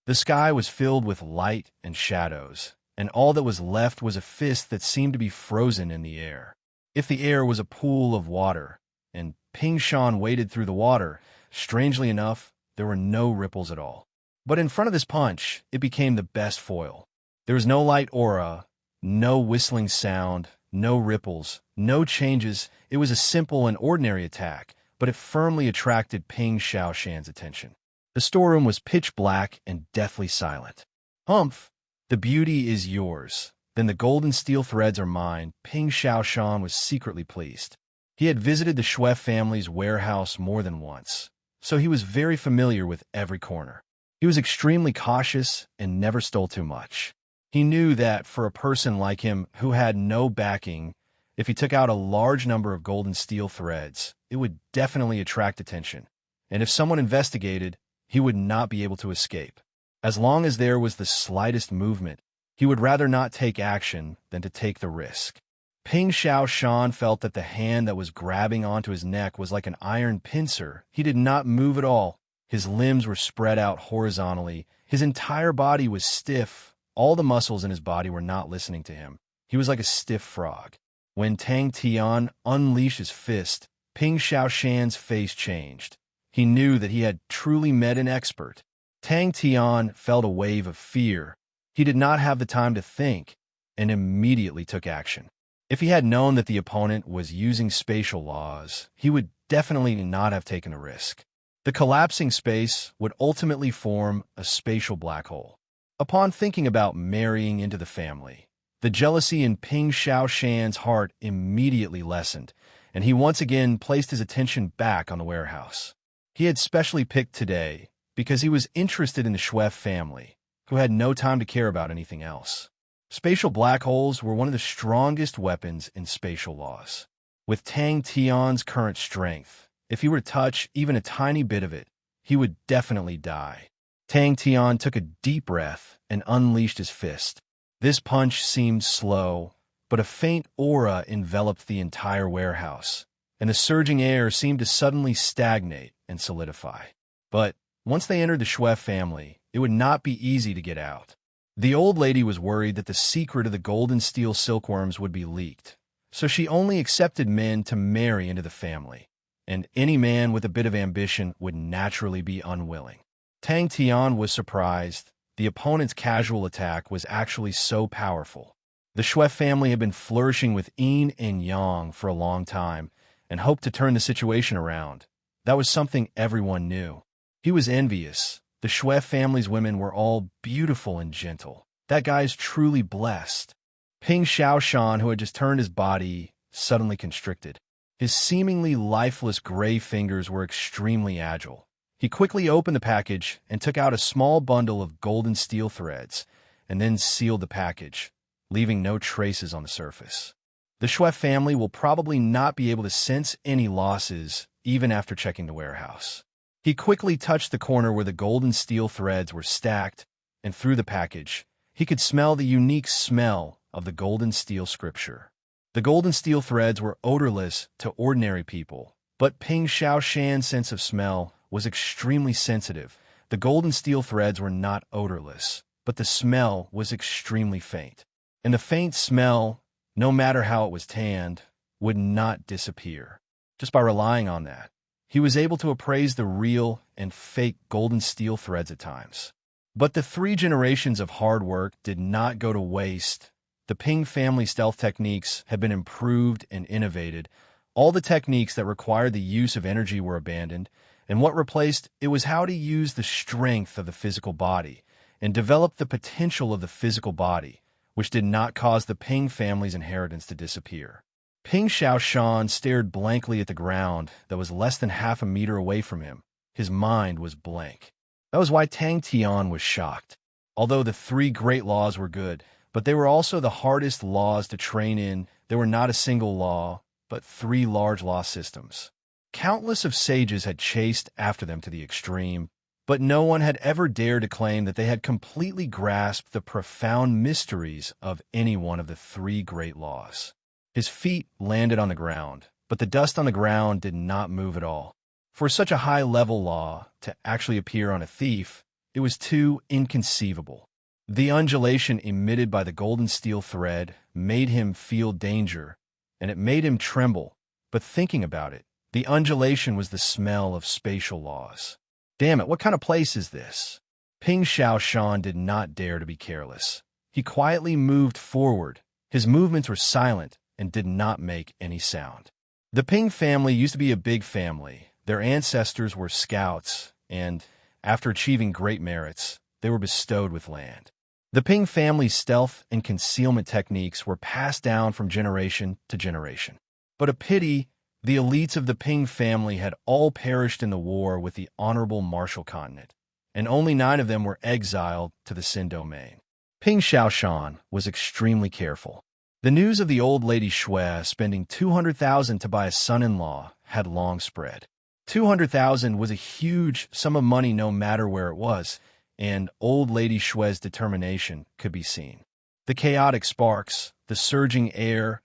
The sky was filled with light and shadows, and all that was left was a fist that seemed to be frozen in the air. If the air was a pool of water, and Ping Shan waded through the water, strangely enough, there were no ripples at all. But in front of this punch, it became the best foil. There was no light aura, no whistling sound, no ripples, no changes. It was a simple and ordinary attack, but it firmly attracted Ping Xiaoshan's attention. The storeroom was pitch black and deathly silent. Humph! The beauty is yours. Then the golden steel threads are mine. Ping Xiaoshan was secretly pleased. He had visited the Shui family's warehouse more than once, so he was very familiar with every corner. He was extremely cautious and never stole too much. He knew that for a person like him who had no backing, if he took out a large number of golden steel threads, it would definitely attract attention. And if someone investigated, he would not be able to escape. As long as there was the slightest movement, he would rather not take action than to take the risk. Ping Xiaoshan felt that the hand that was grabbing onto his neck was like an iron pincer. He did not move at all. His limbs were spread out horizontally. His entire body was stiff. All the muscles in his body were not listening to him. He was like a stiff frog. When Tang Tian unleashed his fist, Ping Xiaoshan's face changed. He knew that he had truly met an expert. Tang Tian felt a wave of fear. He did not have the time to think, and immediately took action. If he had known that the opponent was using spatial laws, he would definitely not have taken a risk. The collapsing space would ultimately form a spatial black hole. Upon thinking about marrying into the family, the jealousy in Ping Xiaoshan's heart immediately lessened, and he once again placed his attention back on the warehouse. He had specially picked today because he was interested in the Shui family, who had no time to care about anything else. Spatial black holes were one of the strongest weapons in spatial laws. With Tang Tian's current strength, if he were to touch even a tiny bit of it, he would definitely die. Tang Tian took a deep breath and unleashed his fist. This punch seemed slow, but a faint aura enveloped the entire warehouse, and the surging air seemed to suddenly stagnate and solidify. But once they entered the Shui family, it would not be easy to get out. The old lady was worried that the secret of the golden steel silkworms would be leaked, so she only accepted men to marry into the family, and any man with a bit of ambition would naturally be unwilling. Tang Tian was surprised. The opponent's casual attack was actually so powerful. The Shui family had been flourishing with yin and yang for a long time and hoped to turn the situation around. That was something everyone knew. He was envious. The Shui family's women were all beautiful and gentle. That guy's truly blessed. Ping Xiaoshan, who had just turned his body, suddenly constricted. His seemingly lifeless gray fingers were extremely agile. He quickly opened the package and took out a small bundle of golden steel threads, and then sealed the package, leaving no traces on the surface. The Schweff family will probably not be able to sense any losses even after checking the warehouse. He quickly touched the corner where the golden steel threads were stacked, and through the package, he could smell the unique smell of the golden steel scripture. The golden steel threads were odorless to ordinary people, but Ping Xiaoshan's sense of smell was extremely sensitive. The golden steel threads were not odorless, but the smell was extremely faint. And the faint smell, no matter how it was tanned, would not disappear. Just by relying on that, he was able to appraise the real and fake golden steel threads at times. But the 3 generations of hard work did not go to waste. The Ping family stealth techniques had been improved and innovated. All the techniques that required the use of energy were abandoned, and what replaced it was how to use the strength of the physical body and develop the potential of the physical body, which did not cause the Ping family's inheritance to disappear. Ping Xiaoshan stared blankly at the ground that was less than half a meter away from him. His mind was blank. That was why Tang Tian was shocked. Although the 3 great laws were good, but they were also the hardest laws to train in. They were not a single law, but 3 large law systems. Countless of sages had chased after them to the extreme, but no one had ever dared to claim that they had completely grasped the profound mysteries of any one of the 3 great laws. His feet landed on the ground, but the dust on the ground did not move at all. For such a high-level law to actually appear on a thief, it was too inconceivable. The undulation emitted by the golden steel thread made him feel danger, and it made him tremble. But thinking about it, the undulation was the smell of spatial laws. Damn it, what kind of place is this? Ping Xiaoshan did not dare to be careless. He quietly moved forward. His movements were silent and did not make any sound. The Ping family used to be a big family. Their ancestors were scouts, and, after achieving great merits, they were bestowed with land. The Ping family's stealth and concealment techniques were passed down from generation to generation. But a pity, the elites of the Ping family had all perished in the war with the honorable Marshall Continent, and only 9 of them were exiled to the Xin domain. Ping Xiaoshan was extremely careful. The news of the old lady Shui spending 200,000 to buy a son-in-law had long spread. 200,000 was a huge sum of money no matter where it was, and old lady Shui's determination could be seen. The chaotic sparks, the surging air,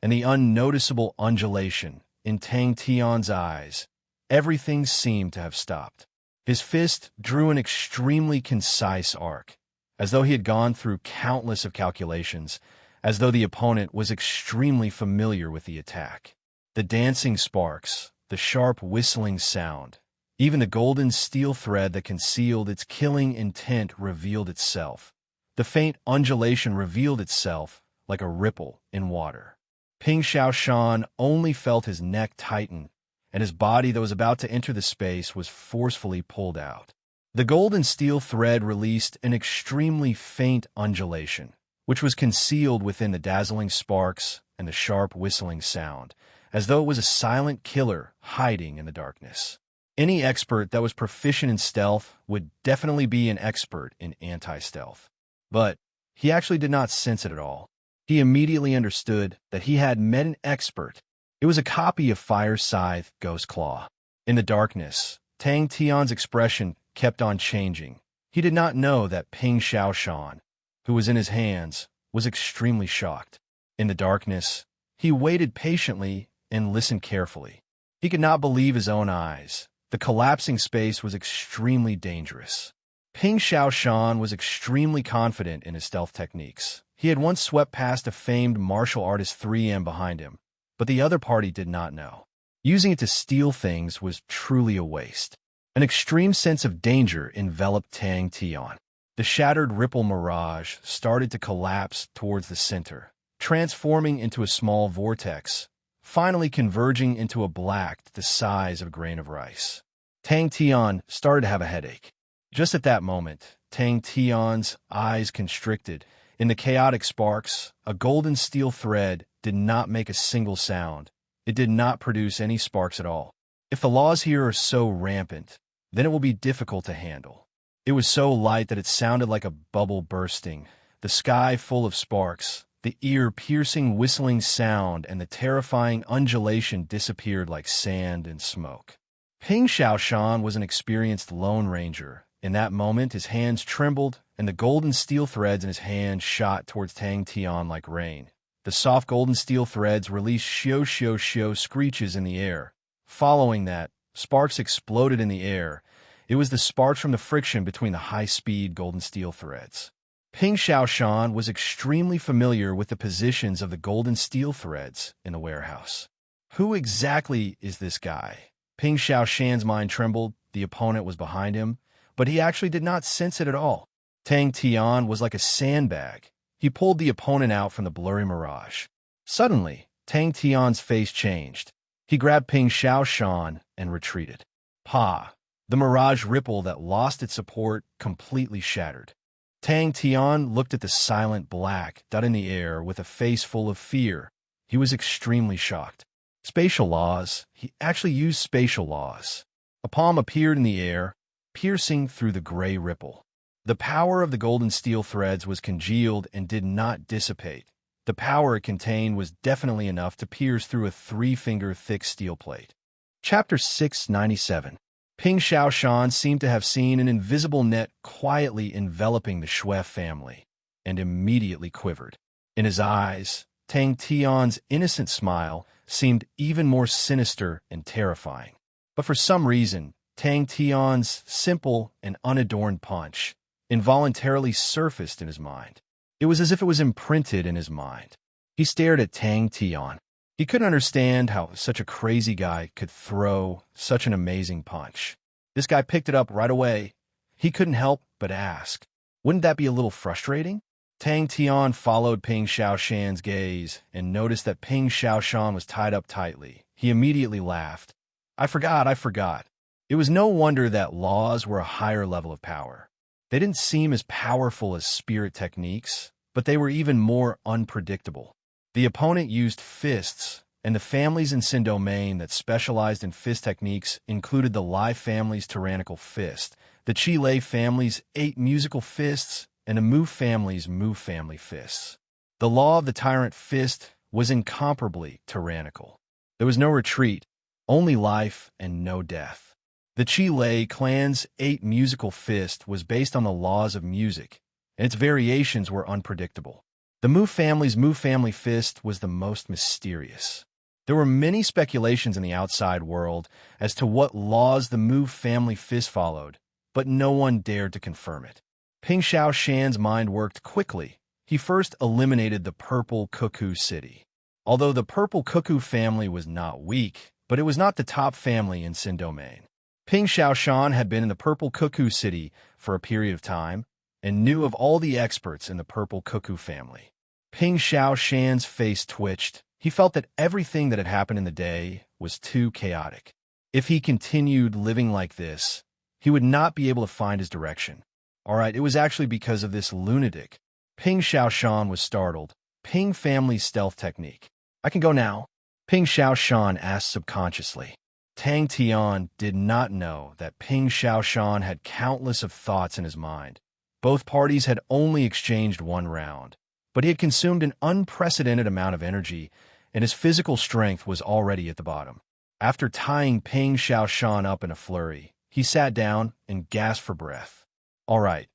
and the unnoticeable undulation in Tang Tian's eyes, everything seemed to have stopped. His fist drew an extremely concise arc, as though he had gone through countless of calculations, as though the opponent was extremely familiar with the attack. The dancing sparks, the sharp whistling sound, even the golden steel thread that concealed its killing intent revealed itself. The faint undulation revealed itself like a ripple in water. Ping Xiaoshan only felt his neck tighten, and his body that was about to enter the space was forcefully pulled out. The golden steel thread released an extremely faint undulation, which was concealed within the dazzling sparks and the sharp whistling sound, as though it was a silent killer hiding in the darkness. Any expert that was proficient in stealth would definitely be an expert in anti-stealth. But he actually did not sense it at all. He immediately understood that he had met an expert. It was a copy of Fire Scythe Ghost Claw. In the darkness, Tang Tian's expression kept on changing. He did not know that Ping Xiaoshan, who was in his hands, was extremely shocked. In the darkness, he waited patiently and listened carefully. He could not believe his own eyes. The collapsing space was extremely dangerous. Ping Xiaoshan was extremely confident in his stealth techniques. He had once swept past a famed martial artist 3M behind him, but the other party did not know. Using it to steal things was truly a waste. An extreme sense of danger enveloped Tang Tian. The shattered ripple mirage started to collapse towards the center, transforming into a small vortex, finally converging into a black the size of a grain of rice. Tang Tian started to have a headache. Just at that moment, Tang Tian's eyes constricted. In the chaotic sparks, a golden steel thread did not make a single sound. It did not produce any sparks at all. If the laws here are so rampant, then it will be difficult to handle. It was so light that it sounded like a bubble bursting, the sky full of sparks, the ear-piercing whistling sound, and the terrifying undulation disappeared like sand and smoke. Ping Xiaoshan was an experienced Lone Ranger. In that moment, his hands trembled, and the golden steel threads in his hand shot towards Tang Tian like rain. The soft golden steel threads released shio shio shio screeches in the air. Following that, sparks exploded in the air. It was the sparks from the friction between the high-speed golden steel threads. Ping Xiaoshan was extremely familiar with the positions of the golden steel threads in the warehouse. Who exactly is this guy? Ping Xiaoshan's mind trembled. The opponent was behind him, but he actually did not sense it at all. Tang Tian was like a sandbag. He pulled the opponent out from the blurry mirage. Suddenly, Tang Tian's face changed. He grabbed Ping Xiaoshan and retreated. Pa! The mirage ripple that lost its support completely shattered. Tang Tian looked at the silent black dot in the air with a face full of fear. He was extremely shocked. Spatial laws. He actually used spatial laws. A palm appeared in the air, piercing through the gray ripple. The power of the golden steel threads was congealed and did not dissipate. The power it contained was definitely enough to pierce through a 3-finger thick steel plate. Chapter 697. Ping Xiaoshan seemed to have seen an invisible net quietly enveloping the Shui family, and immediately quivered. In his eyes, Tang Tian's innocent smile seemed even more sinister and terrifying. But for some reason, Tang Tian's simple and unadorned punch involuntarily surfaced in his mind. It was as if it was imprinted in his mind. He stared at Tang Tian. He couldn't understand how such a crazy guy could throw such an amazing punch. This guy picked it up right away. He couldn't help but ask, wouldn't that be a little frustrating? Tang Tian followed Ping Xiaoshan's gaze and noticed that Ping Xiaoshan was tied up tightly. He immediately laughed. I forgot. It was no wonder that laws were a higher level of power. They didn't seem as powerful as spirit techniques, but they were even more unpredictable. The opponent used fists, and the families in Xin Domain that specialized in fist techniques included the Lai family's tyrannical fist, the Qi Lei family's 8 musical fists, and the Mu family's Mu family fists. The law of the tyrant fist was incomparably tyrannical. There was no retreat, only life and no death. The Qi Lei clan's 8 musical fist was based on the laws of music, and its variations were unpredictable. The Mu family's Mu family fist was the most mysterious. There were many speculations in the outside world as to what laws the Mu family fist followed, but no one dared to confirm it. Ping Xiaoshan's mind worked quickly. He first eliminated the Purple Cuckoo City. Although the Purple Cuckoo family was not weak, but it was not the top family in Xin Domain. Ping Xiaoshan had been in the Purple Cuckoo City for a period of time, and knew of all the experts in the Purple Cuckoo family. Ping Xiaoshan's face twitched. He felt that everything that had happened in the day was too chaotic. If he continued living like this, he would not be able to find his direction. All right, it was actually because of this lunatic. Ping Xiaoshan was startled. Ping family's stealth technique. I can go now? Ping Xiaoshan asked subconsciously. Tang Tian did not know that Ping Xiaoshan had countless of thoughts in his mind. Both parties had only exchanged 1 round, but he had consumed an unprecedented amount of energy, and his physical strength was already at the bottom. After tying Ping Xiaoshan up in a flurry, he sat down and gasped for breath. All right,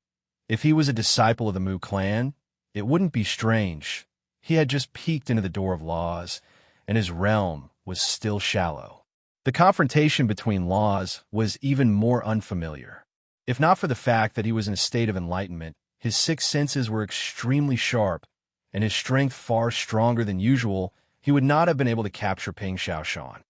if he was a disciple of the Mu clan, it wouldn't be strange. He had just peeked into the door of laws, and his realm was still shallow. The confrontation between laws was even more unfamiliar. If not for the fact that he was in a state of enlightenment, his 6 senses were extremely sharp, and his strength far stronger than usual, he would not have been able to capture Ping Xiaoshan.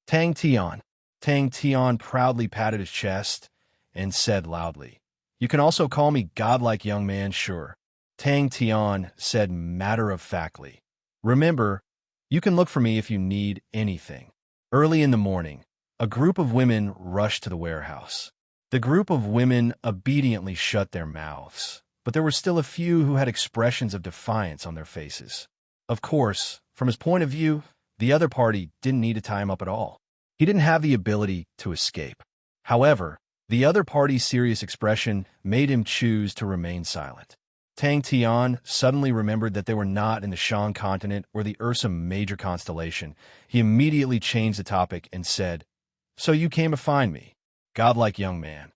Tang Tian. Tang Tian proudly patted his chest and said loudly, You can also call me godlike young man, sure. Tang Tian said matter-of-factly, Remember, you can look for me if you need anything. Early in the morning, a group of women rushed to the warehouse. The group of women obediently shut their mouths, but there were still a few who had expressions of defiance on their faces. Of course, from his point of view, the other party didn't need to tie him up at all. He didn't have the ability to escape. However, The other party's serious expression made him choose to remain silent. Tang Tian suddenly remembered that they were not in the Shan continent or the Ursa major constellation. He immediately changed the topic and said, "So you came to find me, godlike young man.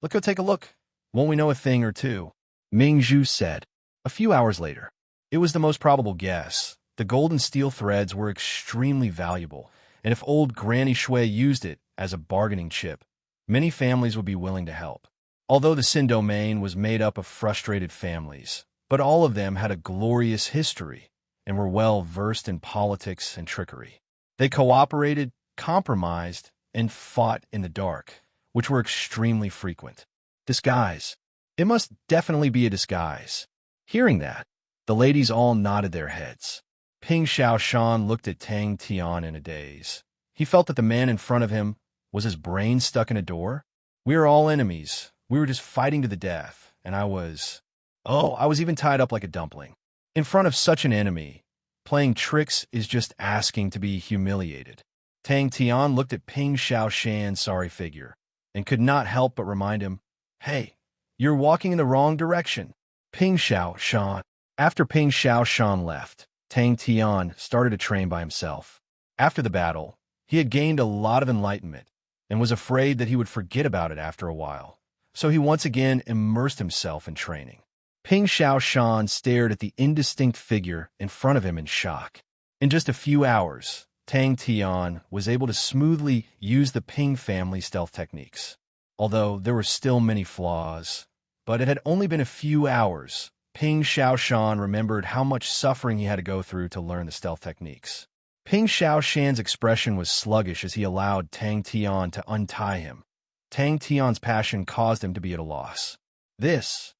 Let's go take a look. Won't we know a thing or two?" Ming Zhu said. A few hours later, it was the most probable guess. The gold and steel threads were extremely valuable, and if old Granny Shui used it as a bargaining chip, many families would be willing to help. Although the Sin domain was made up of frustrated families, but all of them had a glorious history and were well versed in politics and trickery. They cooperated, compromised, and fought in the dark, which were extremely frequent. Disguise. It must definitely be a disguise. Hearing that, the ladies all nodded their heads. Ping Xiaoshan looked at Tang Tian in a daze. He felt that the man in front of him was his brain stuck in a door. We are all enemies. We were just fighting to the death, and I was even tied up like a dumpling. In front of such an enemy, playing tricks is just asking to be humiliated. Tang Tian looked at Ping Xiaoshan's sorry figure and could not help but remind him, "Hey, you're walking in the wrong direction." Ping Xiaoshan. After Ping Xiaoshan left, Tang Tian started to train by himself. After the battle, he had gained a lot of enlightenment and was afraid that he would forget about it after a while. So he once again immersed himself in training. Ping Xiaoshan stared at the indistinct figure in front of him in shock. In just a few hours, Tang Tian was able to smoothly use the Ping family stealth techniques. Although there were still many flaws, but it had only been a few hours, Ping Xiaoshan remembered how much suffering he had to go through to learn the stealth techniques. Ping Xiaoshan's expression was sluggish as he allowed Tang Tian to untie him. Tang Tian's passion caused him to be at a loss. This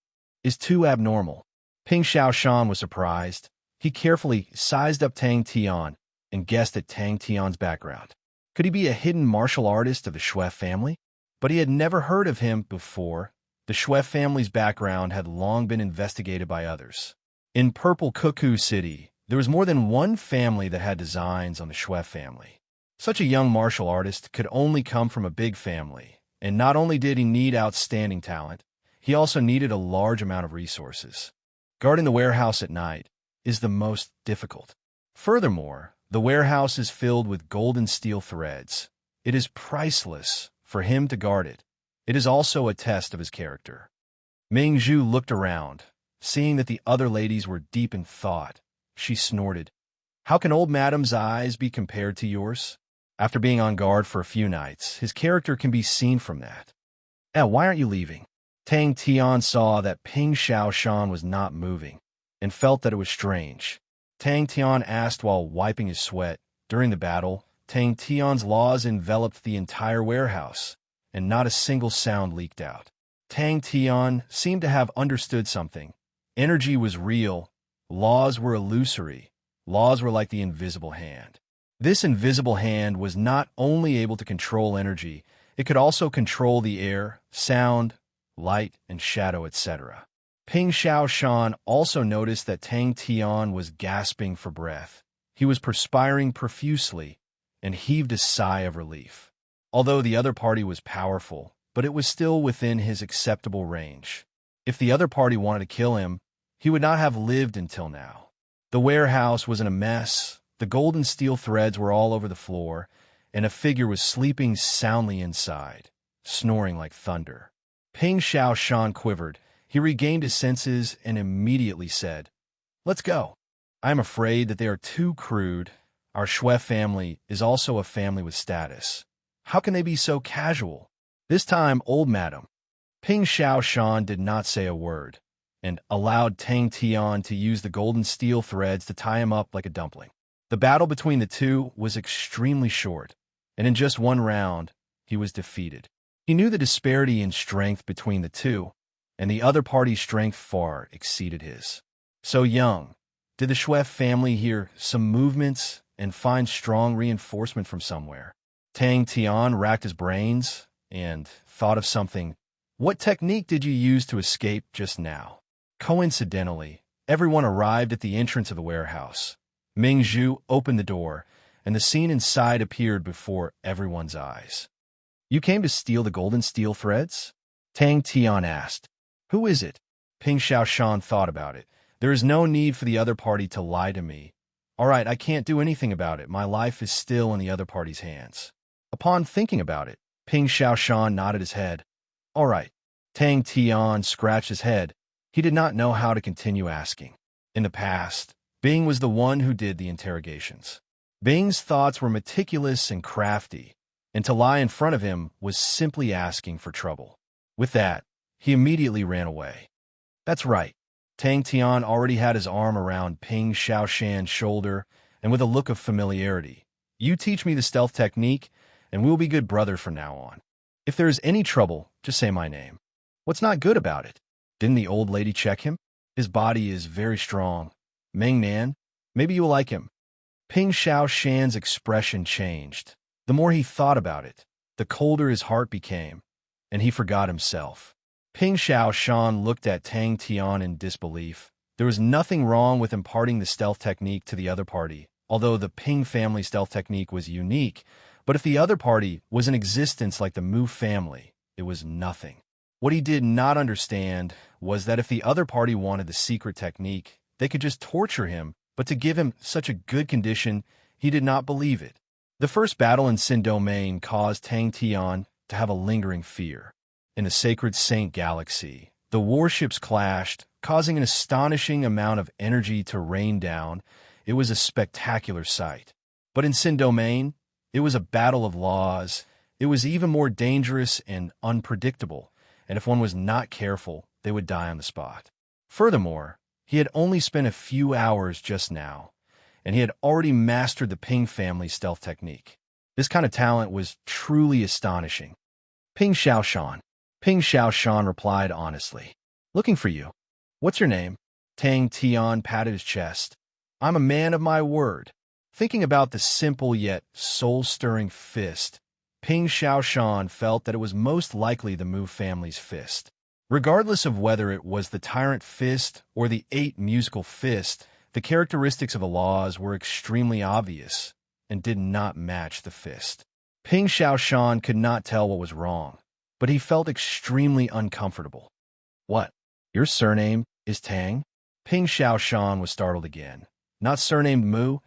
is too abnormal. Ping Xiaoshan was surprised. He carefully sized up Tang Tian and guessed at Tang Tian's background. Could he be a hidden martial artist of the Shui family? But he had never heard of him before. The Shui family's background had long been investigated by others. In Purple Cuckoo City, there was more than one family that had designs on the Shui family. Such a young martial artist could only come from a big family, and not only did he need outstanding talent, he also needed a large amount of resources. Guarding the warehouse at night is the most difficult. Furthermore, the warehouse is filled with gold and steel threads. It is priceless for him to guard it. It is also a test of his character. Ming Zhu looked around. Seeing that the other ladies were deep in thought, she snorted. "How can old madam's eyes be compared to yours?" After being on guard for a few nights, his character can be seen from that. Why aren't you leaving?" Tang Tian saw that Ping Xiaoshan was not moving and felt that it was strange. Tang Tian asked while wiping his sweat. During the battle, Tang Tian's laws enveloped the entire warehouse, and not a single sound leaked out. Tang Tian seemed to have understood something. Energy was real. Laws were illusory. Laws were like the invisible hand. This invisible hand was not only able to control energy, it could also control the air, sound, light, and shadow, etc. Ping Xiaoshan also noticed that Tang Tian was gasping for breath. He was perspiring profusely and heaved a sigh of relief. Although the other party was powerful, but it was still within his acceptable range. If the other party wanted to kill him, he would not have lived until now. The warehouse was in a mess. The gold and steel threads were all over the floor, and a figure was sleeping soundly inside, snoring like thunder. Ping Xiaoshan quivered. He regained his senses and immediately said, "Let's go. I am afraid that they are too crude. Our Shui family is also a family with status. How can they be so casual? This time, old madam." Ping Xiaoshan did not say a word and allowed Tang Tian to use the golden steel threads to tie him up like a dumpling. The battle between the two was extremely short, and in just one round, he was defeated. He knew the disparity in strength between the two, and the other party's strength far exceeded his. So young, did the Shui family hear some movements and find strong reinforcement from somewhere? Tang Tian racked his brains and thought of something. "What technique did you use to escape just now?" Coincidentally, everyone arrived at the entrance of the warehouse. Ming Zhu opened the door, and the scene inside appeared before everyone's eyes. You came to steal the golden steel threads? Tang Tian asked. Who is it? Ping Xiaoshan thought about it. There is no need for the other party to lie to me. All right, I can't do anything about it. My life is still in the other party's hands. Upon thinking about it, Ping Xiaoshan nodded his head. All right. Tang Tian scratched his head. He did not know how to continue asking. In the past, Bing was the one who did the interrogations. Bing's thoughts were meticulous and crafty, and to lie in front of him was simply asking for trouble. With that, he immediately ran away. That's right. Tang Tian already had his arm around Ping Xiaoshan's shoulder, and with a look of familiarity, you teach me the stealth technique, and we'll be good brothers from now on. If there is any trouble, just say my name. What's not good about it? Didn't the old lady check him? His body is very strong. Meng Nan, maybe you will like him. Ping Xiaoshan's expression changed. The more he thought about it, the colder his heart became, and he forgot himself. Ping Xiaoshan looked at Tang Tian in disbelief. There was nothing wrong with imparting the stealth technique to the other party, although the Ping family stealth technique was unique. But if the other party was in existence like the Mu family, it was nothing. What he did not understand was that if the other party wanted the secret technique, they could just torture him, but to give him such a good condition, he did not believe it. The first battle in Sin Domain caused Tang Tian to have a lingering fear. In the sacred Saint Galaxy, the warships clashed, causing an astonishing amount of energy to rain down. It was a spectacular sight. But in Sin Domain, it was a battle of laws. It was even more dangerous and unpredictable, and if one was not careful, they would die on the spot. Furthermore, he had only spent a few hours just now, and he had already mastered the Ping family stealth technique. This kind of talent was truly astonishing. Ping Xiaoshan. Ping Xiaoshan replied honestly. Looking for you. What's your name? Tang Tian patted his chest. I'm a man of my word. Thinking about the simple yet soul-stirring fist, Ping Xiaoshan felt that it was most likely the Mu family's fist. Regardless of whether it was the tyrant fist or the 8 musical fist, the characteristics of the laws were extremely obvious and did not match the fist. Ping Xiaoshan could not tell what was wrong, but he felt extremely uncomfortable. What? Your surname is Tang? Ping Xiaoshan was startled again. Not surnamed Mu?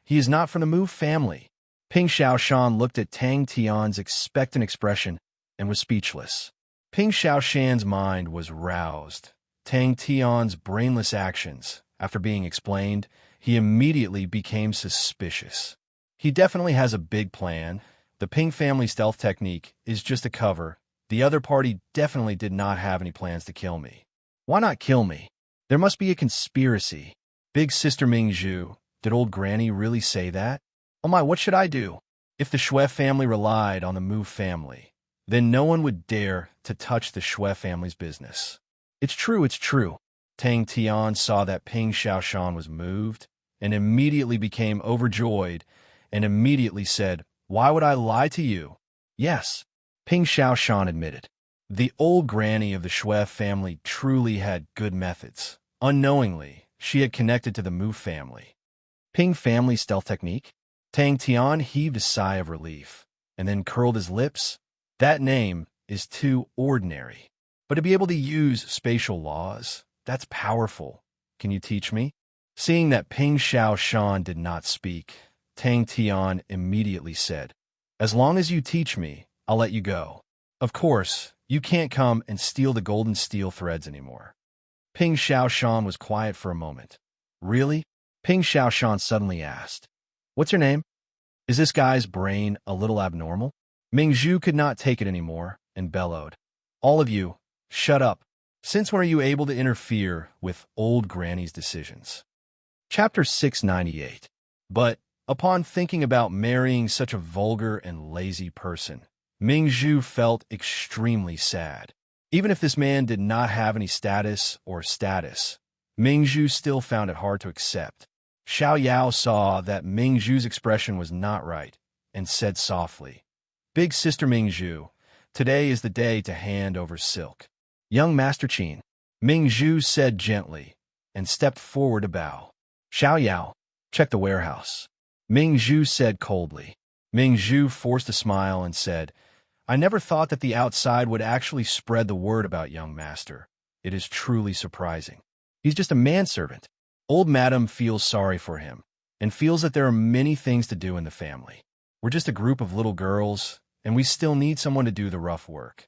He is not from the Mu family. Ping Xiaoshan looked at Tang Tian's expectant expression and was speechless. Ping Xiaoshan's mind was roused. Tang Tian's brainless actions, after being explained, he immediately became suspicious. He definitely has a big plan. The Ping family stealth technique is just a cover. The other party definitely did not have any plans to kill me. Why not kill me? There must be a conspiracy. Big Sister Mingzhu, did old Granny really say that? Oh my, what should I do? If the Shui family relied on the Mu family, then no one would dare to touch the Shui family's business. It's true, it's true. Tang Tian saw that Ping Xiaoshan was moved and immediately became overjoyed and immediately said, Why would I lie to you? Yes, Ping Xiaoshan admitted. The old granny of the Shui family truly had good methods. Unknowingly, she had connected to the Mu family. Ping family stealth technique? Tang Tian heaved a sigh of relief and then curled his lips. That name is too ordinary. But to be able to use spatial laws, that's powerful. Can you teach me? Seeing that Ping Xiaoshan did not speak, Tang Tian immediately said, As long as you teach me, I'll let you go. Of course, you can't come and steal the golden steel threads anymore. Ping Xiaoshan was quiet for a moment. Really? Ping Xiaoshan suddenly asked. What's your name? Is this guy's brain a little abnormal? Mingzhu could not take it anymore and bellowed. All of you, shut up. Since when are you able to interfere with old granny's decisions? Chapter 698. But, upon thinking about marrying such a vulgar and lazy person, Mingzhu felt extremely sad. Even if this man did not have any status, Mingzhu still found it hard to accept. Xiao Yao saw that Mingzhu's expression was not right and said softly, Big Sister Mingzhu, today is the day to hand over silk. Young Master Qin, Mingzhu said gently and stepped forward to bow. Xiao Yao, check the warehouse. Mingzhu said coldly. Mingzhu forced a smile and said, I never thought that the outside would actually spread the word about young master. It is truly surprising. He's just a manservant. Old Madam feels sorry for him and feels that there are many things to do in the family. We're just a group of little girls, and we still need someone to do the rough work.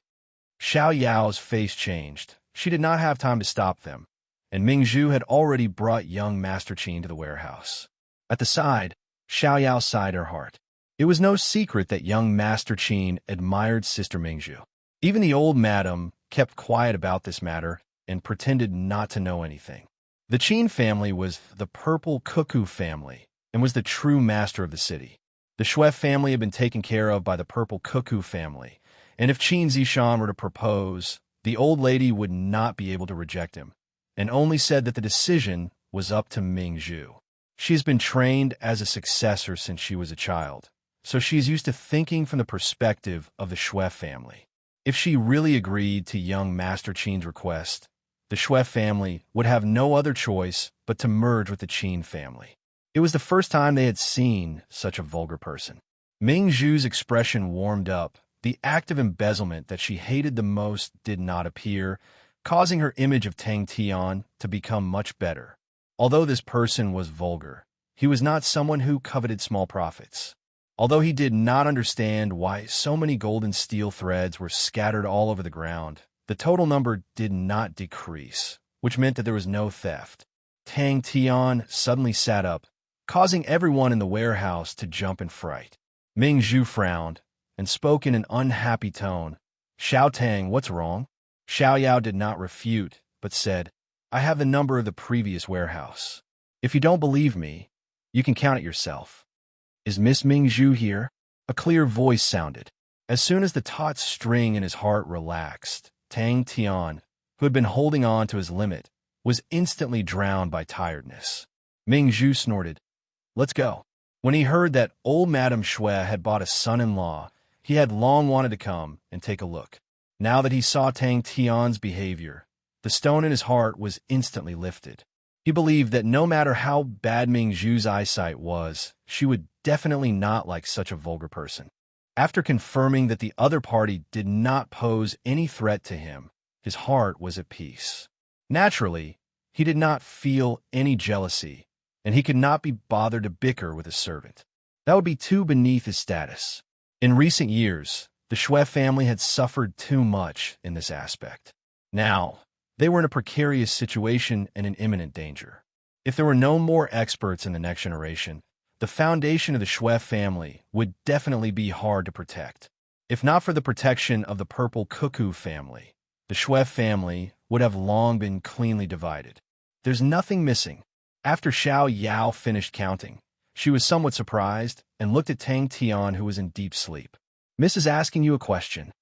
Xiao Yao's face changed. She did not have time to stop them, and Ming Zhu had already brought young Master Qin to the warehouse. At the side, Xiao Yao sighed her heart. It was no secret that young Master Qin admired Sister Ming Zhu. Even the old madam kept quiet about this matter and pretended not to know anything. The Qin family was the purple cuckoo family and was the true master of the city. The Shui family had been taken care of by the purple cuckoo family, and if Qin Zishan were to propose, the old lady would not be able to reject him, and only said that the decision was up to Ming Zhu. She has been trained as a successor since she was a child, so she is used to thinking from the perspective of the Shui family. If she really agreed to young Master Qin's request, the Shui family would have no other choice but to merge with the Qin family. It was the first time they had seen such a vulgar person. Ming Zhu's expression warmed up. The act of embezzlement that she hated the most did not appear, causing her image of Tang Tian to become much better. Although this person was vulgar, he was not someone who coveted small profits. Although he did not understand why so many gold and steel threads were scattered all over the ground, the total number did not decrease, which meant that there was no theft. Tang Tian suddenly sat up, causing everyone in the warehouse to jump in fright. Ming Zhu frowned and spoke in an unhappy tone. "Xiao Tang, what's wrong?" Xiao Yao did not refute, but said, "I have the number of the previous warehouse. If you don't believe me, you can count it yourself." "Is Miss Ming Zhu here?" A clear voice sounded. As soon as the taut string in his heart relaxed, Tang Tian, who had been holding on to his limit, was instantly drowned by tiredness. Ming Zhu snorted, "Let's go." When he heard that old Madame Shui had bought a son-in-law, he had long wanted to come and take a look. Now that he saw Tang Tian's behavior, the stone in his heart was instantly lifted. He believed that no matter how bad Ming Zhu's eyesight was, she would definitely not like such a vulgar person. After confirming that the other party did not pose any threat to him, his heart was at peace. Naturally, he did not feel any jealousy, and he could not be bothered to bicker with his servant. That would be too beneath his status. In recent years, the Shui family had suffered too much in this aspect. Now, they were in a precarious situation and in imminent danger. If there were no more experts in the next generation, the foundation of the Shui family would definitely be hard to protect. If not for the protection of the purple cuckoo family, the Shui family would have long been cleanly divided. There's nothing missing. After Xiao Yao finished counting, she was somewhat surprised and looked at Tang Tian, who was in deep sleep. "Miss is asking you a question."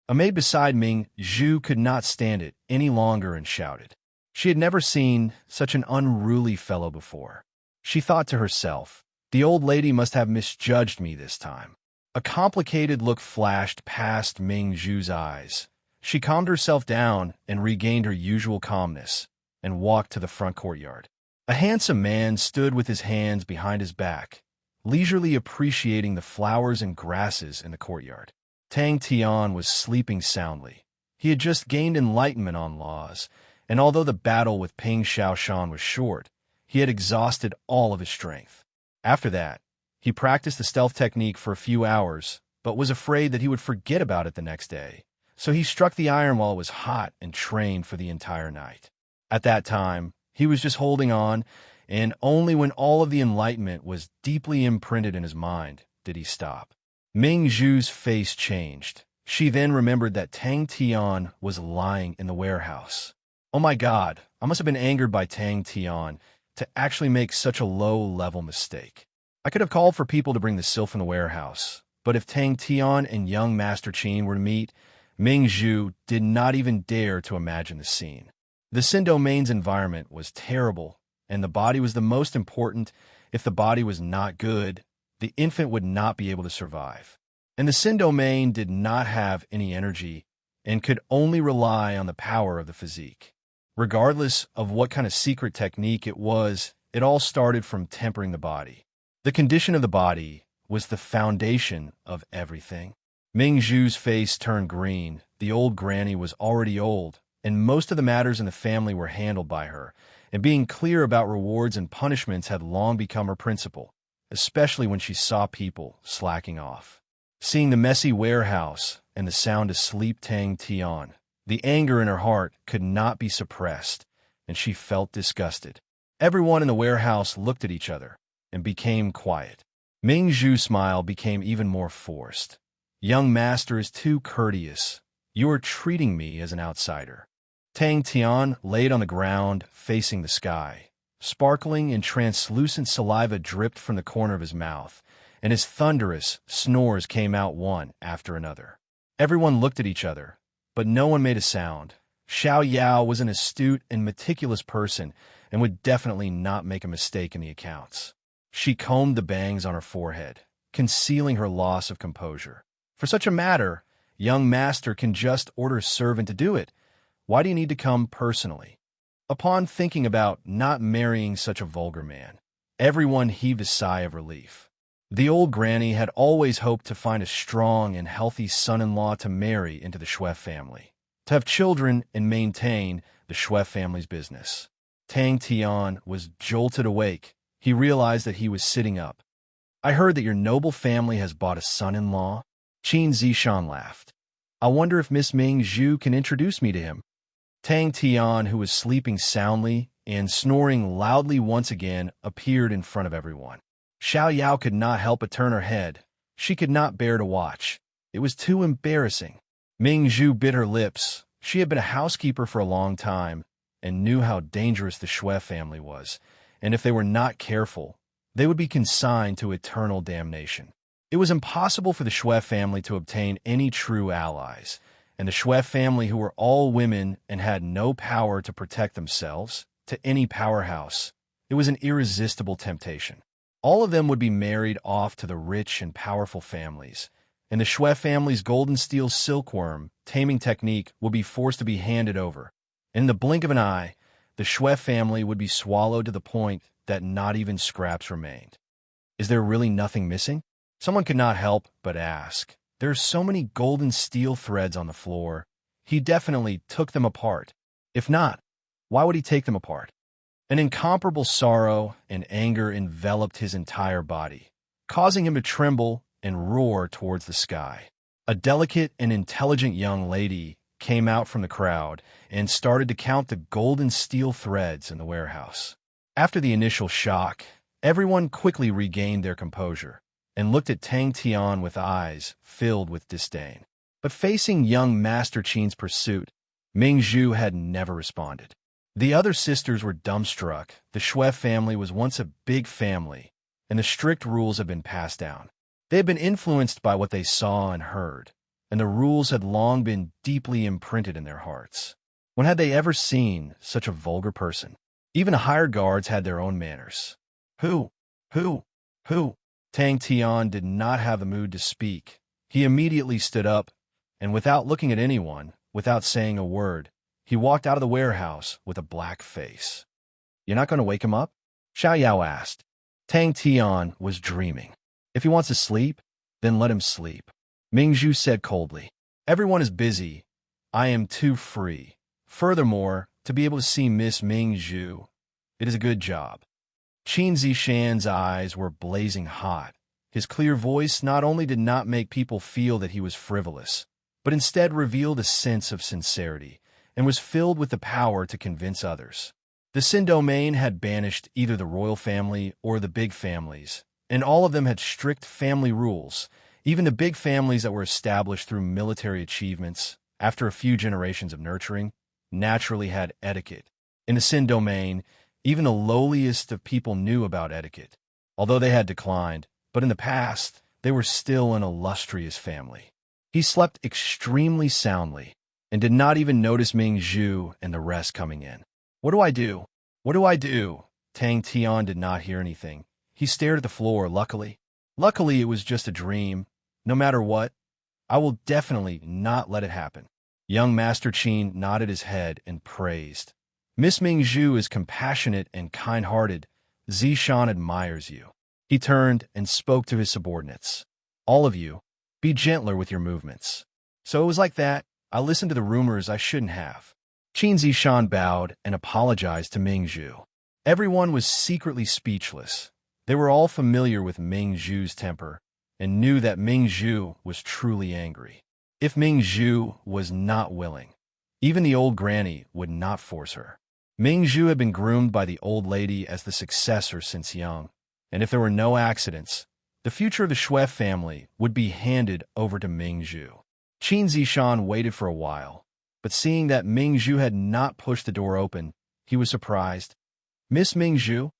A maid beside Ming Zhu could not stand it any longer and shouted. She had never seen such an unruly fellow before. She thought to herself, "The old lady must have misjudged me this time." A complicated look flashed past Ming Zhu's eyes. She calmed herself down and regained her usual calmness and walked to the front courtyard. A handsome man stood with his hands behind his back, leisurely appreciating the flowers and grasses in the courtyard. Tang Tian was sleeping soundly. He had just gained enlightenment on laws, and although the battle with Ping Xiaoshan was short, he had exhausted all of his strength. After that, he practiced the stealth technique for a few hours, but was afraid that he would forget about it the next day, so he struck the iron while it was hot and trained for the entire night. At that time, he was just holding on, and only when all of the enlightenment was deeply imprinted in his mind did he stop. Ming Zhu's face changed. She then remembered that Tang Tian was lying in the warehouse. Oh my God, I must have been angered by Tang Tian to actually make such a low-level mistake. I could have called for people to bring the sylph from the warehouse, but if Tang Tian and young Master Qin were to meet, Ming Zhu did not even dare to imagine the scene. The Sin Domain's environment was terrible, and the body was the most important. If the body was not good, the infant would not be able to survive. And the Sin Domain did not have any energy and could only rely on the power of the physique. Regardless of what kind of secret technique it was, it all started from tempering the body. The condition of the body was the foundation of everything. Ming Zhu's face turned green. The old granny was already old, and most of the matters in the family were handled by her, and being clear about rewards and punishments had long become her principle, especially when she saw people slacking off. Seeing the messy warehouse and the sound asleep Tang Tian, the anger in her heart could not be suppressed, and she felt disgusted. Everyone in the warehouse looked at each other and became quiet. Ming Zhu's smile became even more forced. Young master is too courteous. You are treating me as an outsider. Tang Tian laid on the ground, facing the sky. Sparkling and translucent saliva dripped from the corner of his mouth, and his thunderous snores came out one after another. Everyone looked at each other, but no one made a sound. Xiao Yao was an astute and meticulous person and would definitely not make a mistake in the accounts. She combed the bangs on her forehead, concealing her loss of composure. For such a matter, young master can just order a servant to do it. Why do you need to come personally? Upon thinking about not marrying such a vulgar man, everyone heaved a sigh of relief. The old granny had always hoped to find a strong and healthy son-in-law to marry into the Shui family, to have children and maintain the Shui family's business. Tang Tian was jolted awake. He realized that he was sitting up. I heard that your noble family has bought a son-in-law. Qin Zishan laughed. I wonder if Miss Ming Zhu can introduce me to him. Tang Tian, who was sleeping soundly and snoring loudly once again, appeared in front of everyone. Xiao Yao could not help but turn her head. She could not bear to watch. It was too embarrassing. Ming Zhu bit her lips. She had been a housekeeper for a long time and knew how dangerous the Shui family was, and if they were not careful, they would be consigned to eternal damnation. It was impossible for the Shui family to obtain any true allies, and the Shui family, who were all women and had no power to protect themselves, to any powerhouse. It was an irresistible temptation. All of them would be married off to the rich and powerful families, and the Shui family's golden steel silkworm taming technique would be forced to be handed over. In the blink of an eye, the Shui family would be swallowed to the point that not even scraps remained. Is there really nothing missing? Someone could not help but ask. There are so many golden steel threads on the floor. He definitely took them apart. If not, why would he take them apart? An incomparable sorrow and anger enveloped his entire body, causing him to tremble and roar towards the sky. A delicate and intelligent young lady came out from the crowd and started to count the golden steel threads in the warehouse. After the initial shock, everyone quickly regained their composure and looked at Tang Tian with eyes filled with disdain. But facing young Master Qin's pursuit, Ming Zhu had never responded. The other sisters were dumbstruck. The Shui family was once a big family, and the strict rules had been passed down. They had been influenced by what they saw and heard, and the rules had long been deeply imprinted in their hearts. When had they ever seen such a vulgar person? Even hired guards had their own manners. Who? Tang Tian did not have the mood to speak. He immediately stood up, and without looking at anyone, without saying a word, he walked out of the warehouse with a black face. You're not going to wake him up? Xiao Yao asked. Tang Tian was dreaming. If he wants to sleep, then let him sleep. Ming Zhu said coldly. Everyone is busy. I am too free. Furthermore, to be able to see Miss Ming Zhu, it is a good job. Qin Zishan's eyes were blazing hot. His clear voice not only did not make people feel that he was frivolous, but instead revealed a sense of sincerity and was filled with the power to convince others. The Xin domain had banished either the royal family or the big families, and all of them had strict family rules. Even the big families that were established through military achievements, after a few generations of nurturing, naturally had etiquette. In the Xin domain, even the lowliest of people knew about etiquette, although they had declined, but in the past, they were still an illustrious family. He slept extremely soundly and did not even notice Ming Zhu and the rest coming in. What do I do? What do I do? Tang Tian did not hear anything. He stared at the floor, luckily. Luckily, it was just a dream. No matter what, I will definitely not let it happen. Young Master Qin nodded his head and praised. Miss Ming Zhu is compassionate and kind-hearted. Zishan admires you. He turned and spoke to his subordinates. All of you, Be gentler with your movements. So it was like that. I listened to the rumors I shouldn't have. Qin Zishan bowed and apologized to Ming Zhu. Everyone was secretly speechless. They were all familiar with Ming Zhu's temper and knew that Ming Zhu was truly angry. If Ming Zhu was not willing, even the old granny would not force her. Ming Zhu had been groomed by the old lady as the successor since young, and if there were no accidents, the future of the Shui family would be handed over to Ming Zhu. Qin Zishan waited for a while, but seeing that Ming Zhu had not pushed the door open, he was surprised. "Miss Ming Zhu?"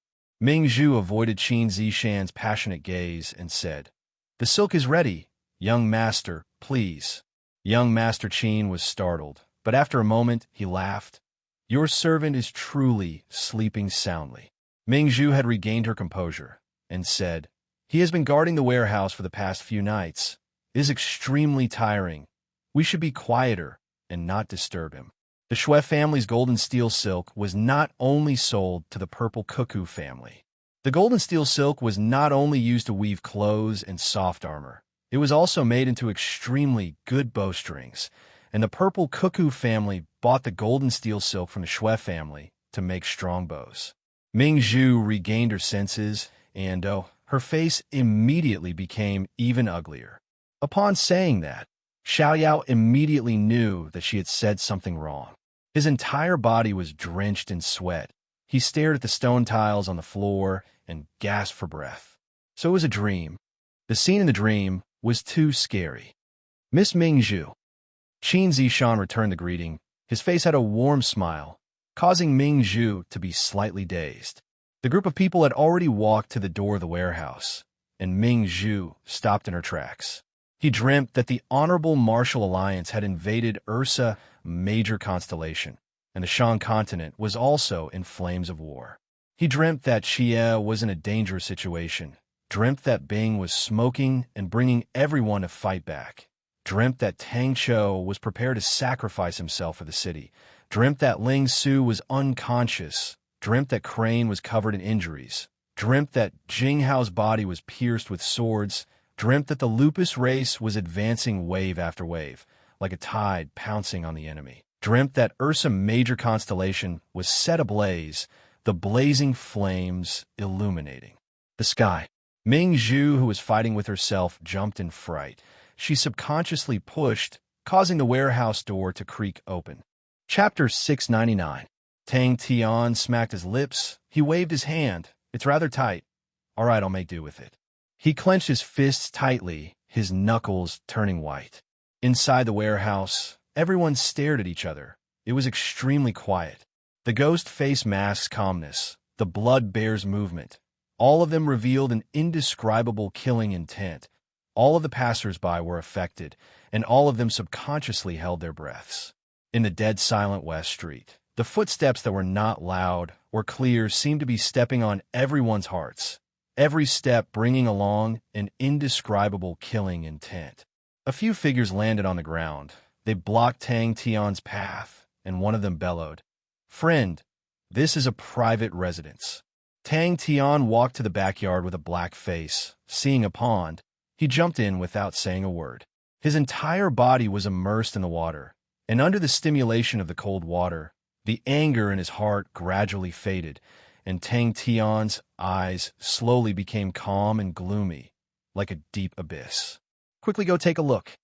Ming Zhu avoided Qin Zishan's passionate gaze and said, "The silk is ready. Young master, please." Young Master Qin was startled, but after a moment he laughed. "Your servant is truly sleeping soundly." Ming Zhu had regained her composure and said, "He has been guarding the warehouse for the past few nights. It is extremely tiring. We should be quieter and not disturb him." The Shui family's golden steel silk was not only sold to the purple cuckoo family. The golden steel silk was not only used to weave clothes and soft armor, it was also made into extremely good bowstrings, and the purple cuckoo family bought the golden steel silk from the Shui family to make strong bows. Ming Zhu regained her senses, and her face immediately became even uglier. Upon saying that, Xiaoyao immediately knew that she had said something wrong. His entire body was drenched in sweat. He stared at the stone tiles on the floor and gasped for breath. So it was a dream. The scene in the dream was too scary. "Miss Ming Zhu." Qin Zishan returned the greeting. His face had a warm smile, causing Ming Zhu to be slightly dazed. The group of people had already walked to the door of the warehouse, and Ming Zhu stopped in her tracks. He dreamt that the Honorable Martial Alliance had invaded Ursa Major Constellation, and the Shan continent was also in flames of war. He dreamt that Xie was in a dangerous situation, dreamt that Bing was smoking and bringing everyone to fight back, dreamt that Tang Chou was prepared to sacrifice himself for the city, dreamt that Ling Su was unconscious, dreamt that Crane was covered in injuries, dreamt that Jing Hao's body was pierced with swords, dreamt that the lupus race was advancing wave after wave, like a tide pouncing on the enemy, dreamt that Ursa Major Constellation was set ablaze, the blazing flames illuminating the sky. Ming Zhu, who was fighting with herself, jumped in fright. She subconsciously pushed, causing the warehouse door to creak open. Chapter 699. Tang Tian smacked his lips. He waved his hand. "It's rather tight. All right, I'll make do with it." He clenched his fists tightly, his knuckles turning white. Inside the warehouse, everyone stared at each other. It was extremely quiet. The ghost face masks calmness. The blood bears movement. All of them revealed an indescribable killing intent. All of the passers-by were affected, and all of them subconsciously held their breaths. In the dead silent West Street, the footsteps that were not loud or clear seemed to be stepping on everyone's hearts, every step bringing along an indescribable killing intent. A few figures landed on the ground. They blocked Tang Tian's path, and one of them bellowed, "Friend, this is a private residence." Tang Tian walked to the backyard with a black face. Seeing a pond, he jumped in without saying a word. His entire body was immersed in the water, and under the stimulation of the cold water, the anger in his heart gradually faded, and Tang Tian's eyes slowly became calm and gloomy, like a deep abyss. Quickly go take a look.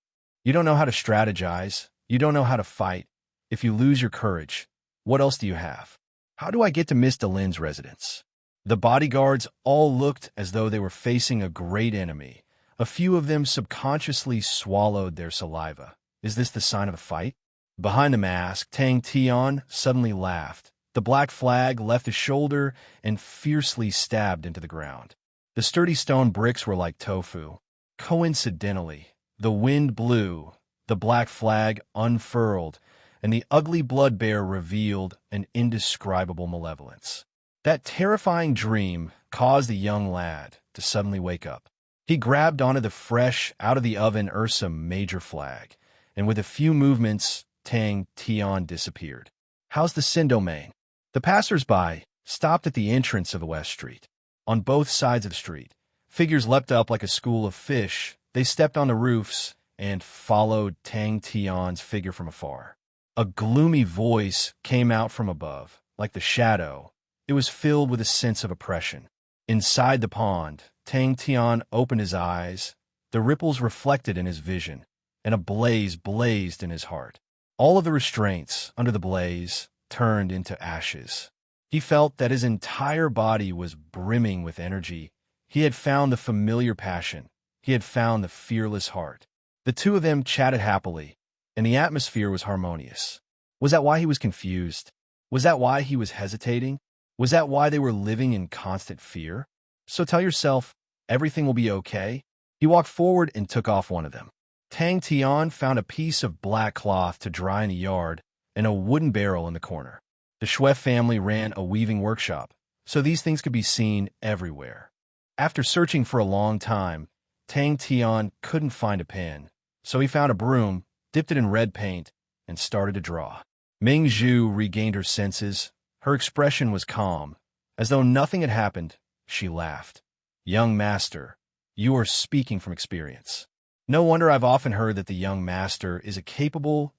You don't know how to strategize. You don't know how to fight. If you lose your courage, what else do you have? How do I get to Miss Delin's residence? The bodyguards all looked as though they were facing a great enemy. A few of them subconsciously swallowed their saliva. Is this the sign of a fight? Behind the mask, Tang Tian suddenly laughed. The black flag left his shoulder and fiercely stabbed into the ground. The sturdy stone bricks were like tofu. Coincidentally, the wind blew, the black flag unfurled, and the ugly blood bear revealed an indescribable malevolence. That terrifying dream caused the young lad to suddenly wake up. He grabbed onto the fresh out-of-the-oven Ursa Major flag, and with a few movements, Tang Tian disappeared. "How's the Sin domain?" The passers-by stopped at the entrance of the West Street. On both sides of the street, figures leapt up like a school of fish. They stepped on the roofs and followed Tang Tian's figure from afar. A gloomy voice came out from above, like the shadow. It was filled with a sense of oppression. Inside the pond, Tang Tian opened his eyes. The ripples reflected in his vision, and a blaze blazed in his heart. All of the restraints under the blaze turned into ashes. He felt that his entire body was brimming with energy. He had found the familiar passion. He had found the fearless heart. The two of them chatted happily, and the atmosphere was harmonious. Was that why he was confused? Was that why he was hesitating? Was that why they were living in constant fear? So tell yourself, everything will be okay. He walked forward and took off one of them. Tang Tian found a piece of black cloth to dry in the yard and a wooden barrel in the corner. The Shui family ran a weaving workshop, so these things could be seen everywhere. After searching for a long time, Tang Tian couldn't find a pen, so he found a broom, dipped it in red paint, and started to draw. Ming Zhu regained her senses. Her expression was calm. As though nothing had happened, she laughed. "Young master, you are speaking from experience. No wonder I've often heard that the young master is a capable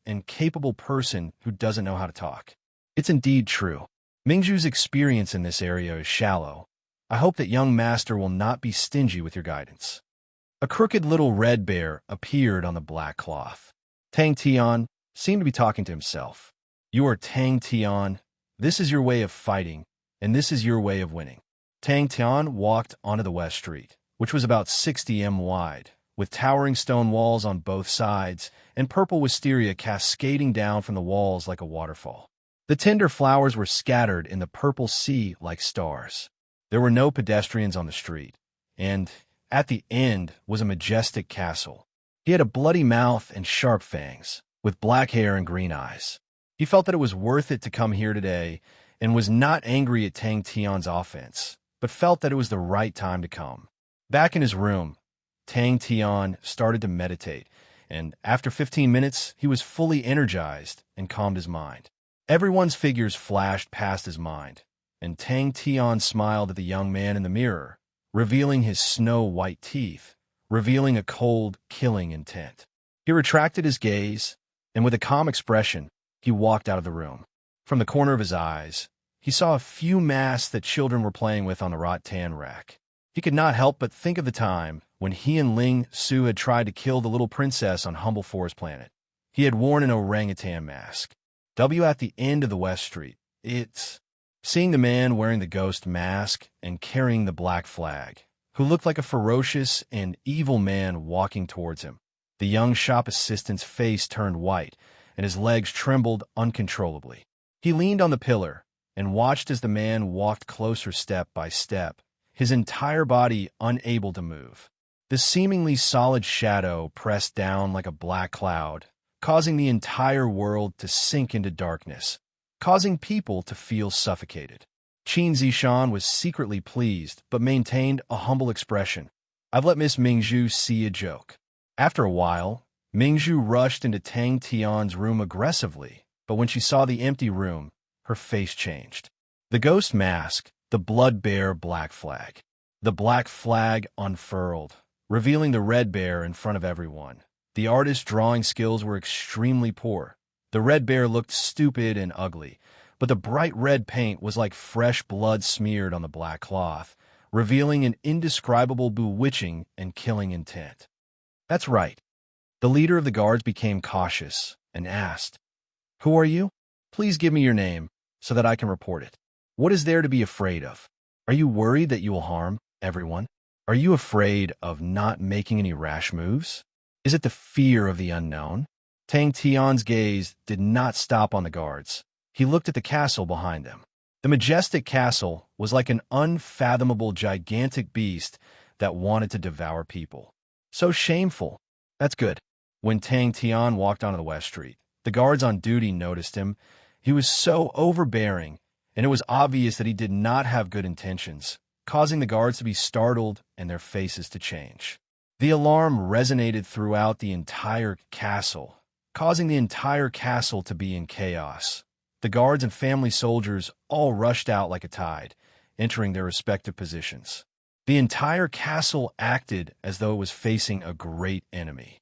person who doesn't know how to talk. It's indeed true. Mingzhu's experience in this area is shallow. I hope that young master will not be stingy with your guidance." A crooked little red bear appeared on the black cloth. Tang Tian seemed to be talking to himself. "You are Tang Tian. This is your way of fighting, and this is your way of winning." Tang Tian walked onto the West Street, which was about 60 m wide, with towering stone walls on both sides and purple wisteria cascading down from the walls like a waterfall. The tender flowers were scattered in the purple sea like stars. There were no pedestrians on the street, and at the end was a majestic castle. He had a bloody mouth and sharp fangs, with black hair and green eyes. He felt that it was worth it to come here today and was not angry at Tang Tian's offense, but felt that it was the right time to come. Back in his room, Tang Tian started to meditate, and after 15 minutes, he was fully energized and calmed his mind. Everyone's figures flashed past his mind, and Tang Tian smiled at the young man in the mirror, revealing his snow-white teeth, revealing a cold, killing intent. He retracted his gaze, and with a calm expression, he walked out of the room. From the corner of his eyes, he saw a few masks that children were playing with on the rattan rack. He could not help but think of the time when he and Ling Su had tried to kill the little princess on Humble Forest Planet. He had worn an orangutan mask. At the end of the West Street. Seeing the man wearing the ghost mask and carrying the black flag, who looked like a ferocious and evil man walking towards him. The young shop assistant's face turned white, and his legs trembled uncontrollably. He leaned on the pillar and watched as the man walked closer step by step, his entire body unable to move. The seemingly solid shadow pressed down like a black cloud, causing the entire world to sink into darkness, causing people to feel suffocated. Qin Zishan was secretly pleased, but maintained a humble expression. "I've let Miss Mingzhu see a joke." After a while, Mingzhu rushed into Tang Tian's room aggressively, but when she saw the empty room, her face changed. The ghost mask, the blood bear black flag. The black flag unfurled, revealing the red bear in front of everyone. The artist's drawing skills were extremely poor. The red bear looked stupid and ugly, but the bright red paint was like fresh blood smeared on the black cloth, revealing an indescribable bewitching and killing intent. That's right. The leader of the guards became cautious and asked, "Who are you? Please give me your name so that I can report it. What is there to be afraid of? Are you worried that you will harm everyone? Are you afraid of not making any rash moves? Is it the fear of the unknown?" Tang Tian's gaze did not stop on the guards. He looked at the castle behind them. The majestic castle was like an unfathomable gigantic beast that wanted to devour people. So shameful. That's good. When Tang Tian walked onto the West Street, the guards on duty noticed him. He was so overbearing, and it was obvious that he did not have good intentions, causing the guards to be startled and their faces to change. The alarm resonated throughout the entire castle, causing the entire castle to be in chaos. The guards and family soldiers all rushed out like a tide, entering their respective positions. The entire castle acted as though it was facing a great enemy.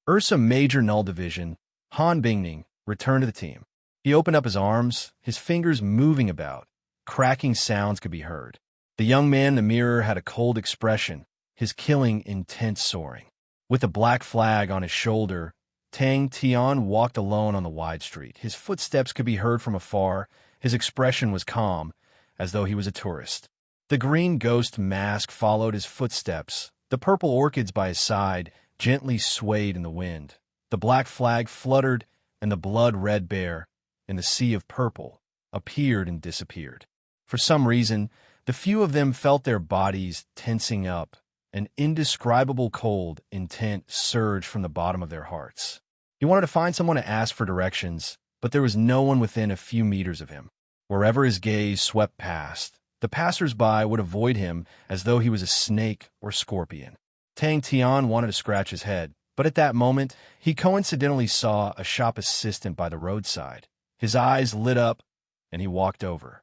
Ursa Major Null Division, Han Bingning, returned to the team. He opened up his arms, his fingers moving about. Cracking sounds could be heard. The young man in the mirror had a cold expression, his killing intent soaring. With a black flag on his shoulder, Tang Tian walked alone on the wide street. His footsteps could be heard from afar. His expression was calm, as though he was a tourist. The green ghost mask followed his footsteps. The purple orchids by his side gently swayed in the wind. The black flag fluttered, and the blood-red bear, in the sea of purple, appeared and disappeared. For some reason, the few of them felt their bodies tensing up. An indescribable cold intent surged from the bottom of their hearts. He wanted to find someone to ask for directions, but there was no one within a few meters of him. Wherever his gaze swept past, the passers-by would avoid him as though he was a snake or scorpion. Tang Tian wanted to scratch his head, but at that moment, he coincidentally saw a shop assistant by the roadside. His eyes lit up, and he walked over.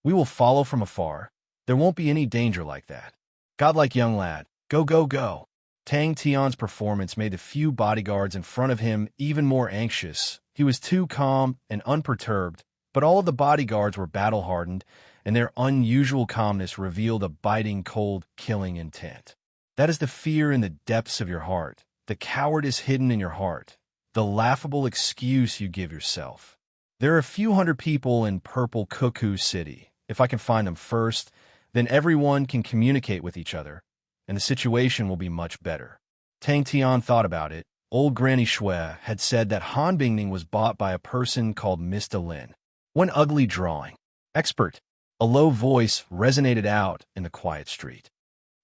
"We will follow from afar. There won't be any danger like that. Godlike young lad, go, go, go." Tang Tian's performance made the few bodyguards in front of him even more anxious. He was too calm and unperturbed, but all of the bodyguards were battle-hardened, and their unusual calmness revealed a biting, cold, killing intent. That is the fear in the depths of your heart, the cowardice hidden in your heart, the laughable excuse you give yourself. There are a few hundred people in Purple Cuckoo City. If I can find them first, then everyone can communicate with each other, and the situation will be much better. Tang Tian thought about it. Old Granny Shui had said that Han Bingning was bought by a person called Mr. Lin. One ugly drawing. Expert. A low voice resonated out in the quiet street.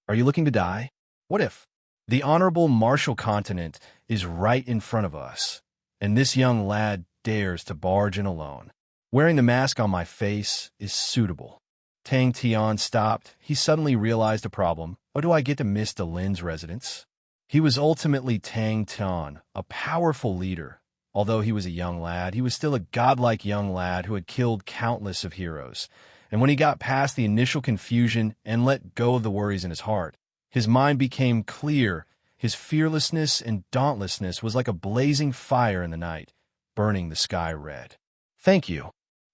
Are you looking to die? What if? The honorable Martial Continent is right in front of us, and this young lad dares to barge in alone. Wearing the mask on my face is suitable. Tang Tian stopped. He suddenly realized a problem. How do I get to Mr. Lin's residence? He was ultimately Tang Tian, a powerful leader. Although he was a young lad, he was still a godlike young lad who had killed countless of heroes. And when he got past the initial confusion and let go of the worries in his heart, his mind became clear. His fearlessness and dauntlessness was like a blazing fire in the night, burning the sky red. Thank you.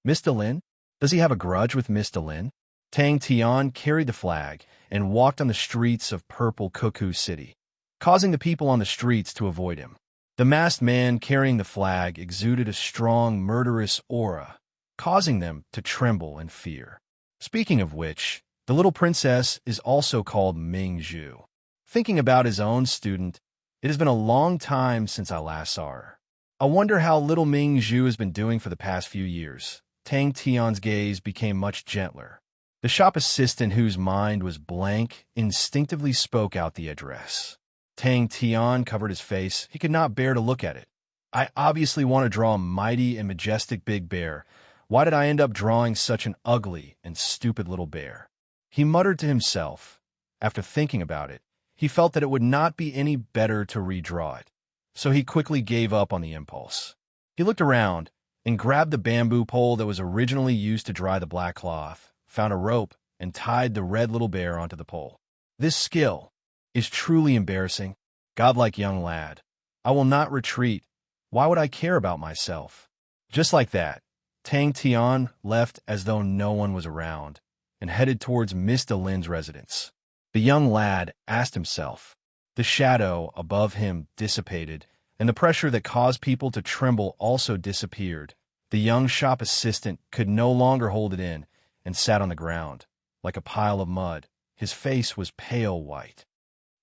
Mr. Lin? Does he have a grudge with Mr. Lin? Tang Tian carried the flag and walked on the streets of Purple Cuckoo City, causing the people on the streets to avoid him. The masked man carrying the flag exuded a strong, murderous aura, causing them to tremble in fear. Speaking of which, the little princess is also called Ming Zhu. Thinking about his own student, it has been a long time since I last saw her. I wonder how little Ming Zhu has been doing for the past few years. Tang Tian's gaze became much gentler. The shop assistant, whose mind was blank, instinctively spoke out the address. Tang Tian covered his face. He could not bear to look at it. I obviously want to draw a mighty and majestic big bear. Why did I end up drawing such an ugly and stupid little bear? He muttered to himself. After thinking about it, he felt that it would not be any better to redraw it, so he quickly gave up on the impulse. He looked around and grabbed the bamboo pole that was originally used to dry the black cloth, found a rope, and tied the red little bear onto the pole. This skill is truly embarrassing. Godlike young lad. I will not retreat. Why would I care about myself? Just like that, Tang Tian left as though no one was around and headed towards Mr. Lin's residence. The young lad asked himself. The shadow above him dissipated, and the pressure that caused people to tremble also disappeared. The young shop assistant could no longer hold it in and sat on the ground, like a pile of mud. His face was pale white.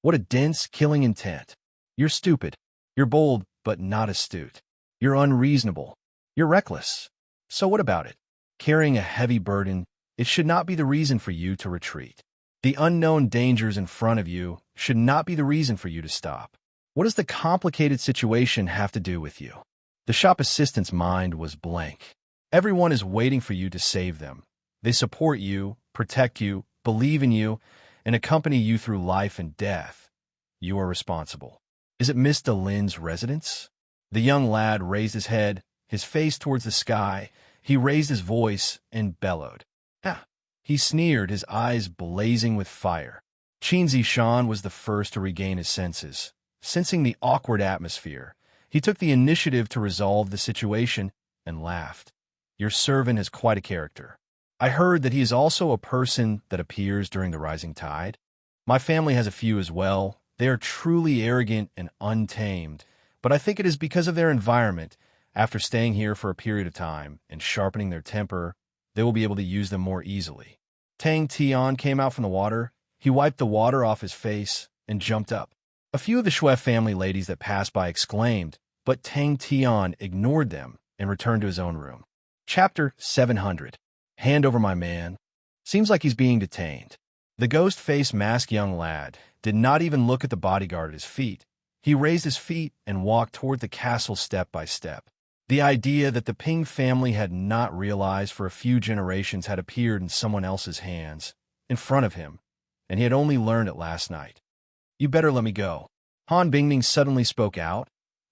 What a dense, killing intent. You're stupid. You're bold, but not astute. You're unreasonable. You're reckless. So what about it? Carrying a heavy burden, it should not be the reason for you to retreat. The unknown dangers in front of you should not be the reason for you to stop. What does the complicated situation have to do with you? The shop assistant's mind was blank. Everyone is waiting for you to save them. They support you, protect you, believe in you, and accompany you through life and death. You are responsible. Is it Mr. Lin's residence? The young lad raised his head, his face towards the sky. He raised his voice and bellowed. Ah! He sneered, his eyes blazing with fire. Qin Zishan was the first to regain his senses. Sensing the awkward atmosphere, he took the initiative to resolve the situation and laughed. Your servant is quite a character. I heard that he is also a person that appears during the rising tide. My family has a few as well. They are truly arrogant and untamed, but I think it is because of their environment. After staying here for a period of time and sharpening their temper, they will be able to use them more easily. Tang Tian came out from the water. He wiped the water off his face and jumped up. A few of the Shui family ladies that passed by exclaimed, but Tang Tian ignored them and returned to his own room. Chapter 700. Hand over my man. Seems like he's being detained. The ghost-faced masked young lad did not even look at the bodyguard at his feet. He raised his feet and walked toward the castle step by step. The idea that the Ping family had not realized for a few generations had appeared in someone else's hands, in front of him, and he had only learned it last night. You better let me go. Han Bingning suddenly spoke out.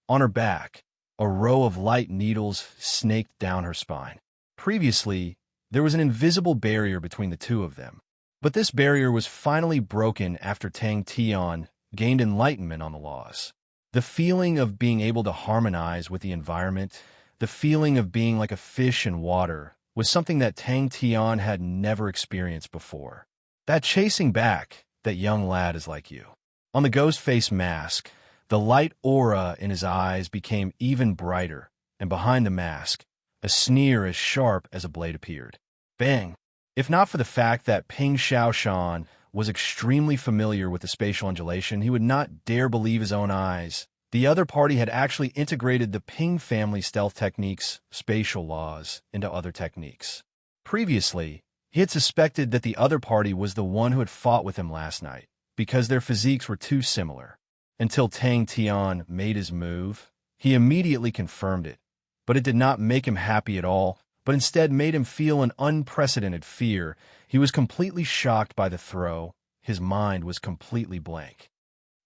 On her back, a row of light needles snaked down her spine. Previously, there was an invisible barrier between the two of them, but this barrier was finally broken after Tang Tian gained enlightenment on the laws. The feeling of being able to harmonize with the environment, the feeling of being like a fish in water, was something that Tang Tian had never experienced before. That chasing back, that young lad is like you. On the ghost face mask, the light aura in his eyes became even brighter, and behind the mask, a sneer as sharp as a blade appeared. Bang! If not for the fact that Ping Xiaoshan was extremely familiar with the spatial undulation, he would not dare believe his own eyes. The other party had actually integrated the Ping family stealth techniques, spatial laws, into other techniques. Previously, he had suspected that the other party was the one who had fought with him last night, because their physiques were too similar. Until Tang Tian made his move, he immediately confirmed it, but it did not make him happy at all, but instead made him feel an unprecedented fear. He was completely shocked by the throw. His mind was completely blank.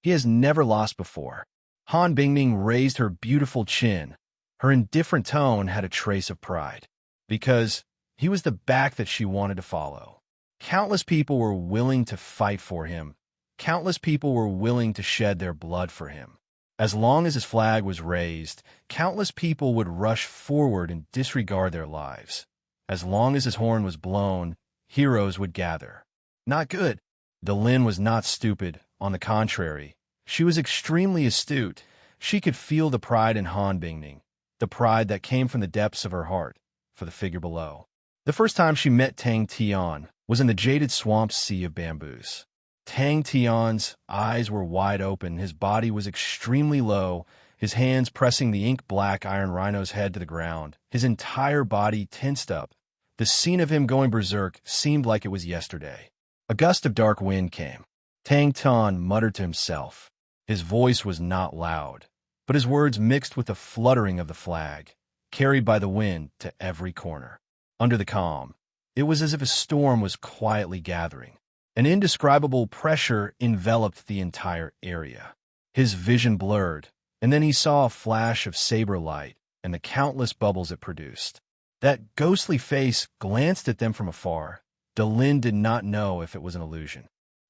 He has never lost before. Han Bingning raised her beautiful chin. Her indifferent tone had a trace of pride, because he was the back that she wanted to follow. Countless people were willing to fight for him. Countless people were willing to shed their blood for him. As long as his flag was raised, countless people would rush forward and disregard their lives. As long as his horn was blown, heroes would gather. Not good. Delin was not stupid. On the contrary, she was extremely astute. She could feel the pride in Han Bingning, the pride that came from the depths of her heart for the figure below. The first time she met Tang Tian was in the jaded swamp sea of bamboos. Tang Tian's eyes were wide open, his body was extremely low, his hands pressing the ink-black iron rhino's head to the ground, his entire body tensed up. The scene of him going berserk seemed like it was yesterday. A gust of dark wind came. Tang Tian muttered to himself. His voice was not loud, but his words mixed with the fluttering of the flag, carried by the wind to every corner. Under the calm, it was as if a storm was quietly gathering. An indescribable pressure enveloped the entire area. His vision blurred, and then he saw a flash of saber light and the countless bubbles it produced. That ghostly face glanced at them from afar. Delin did not know if it was an illusion.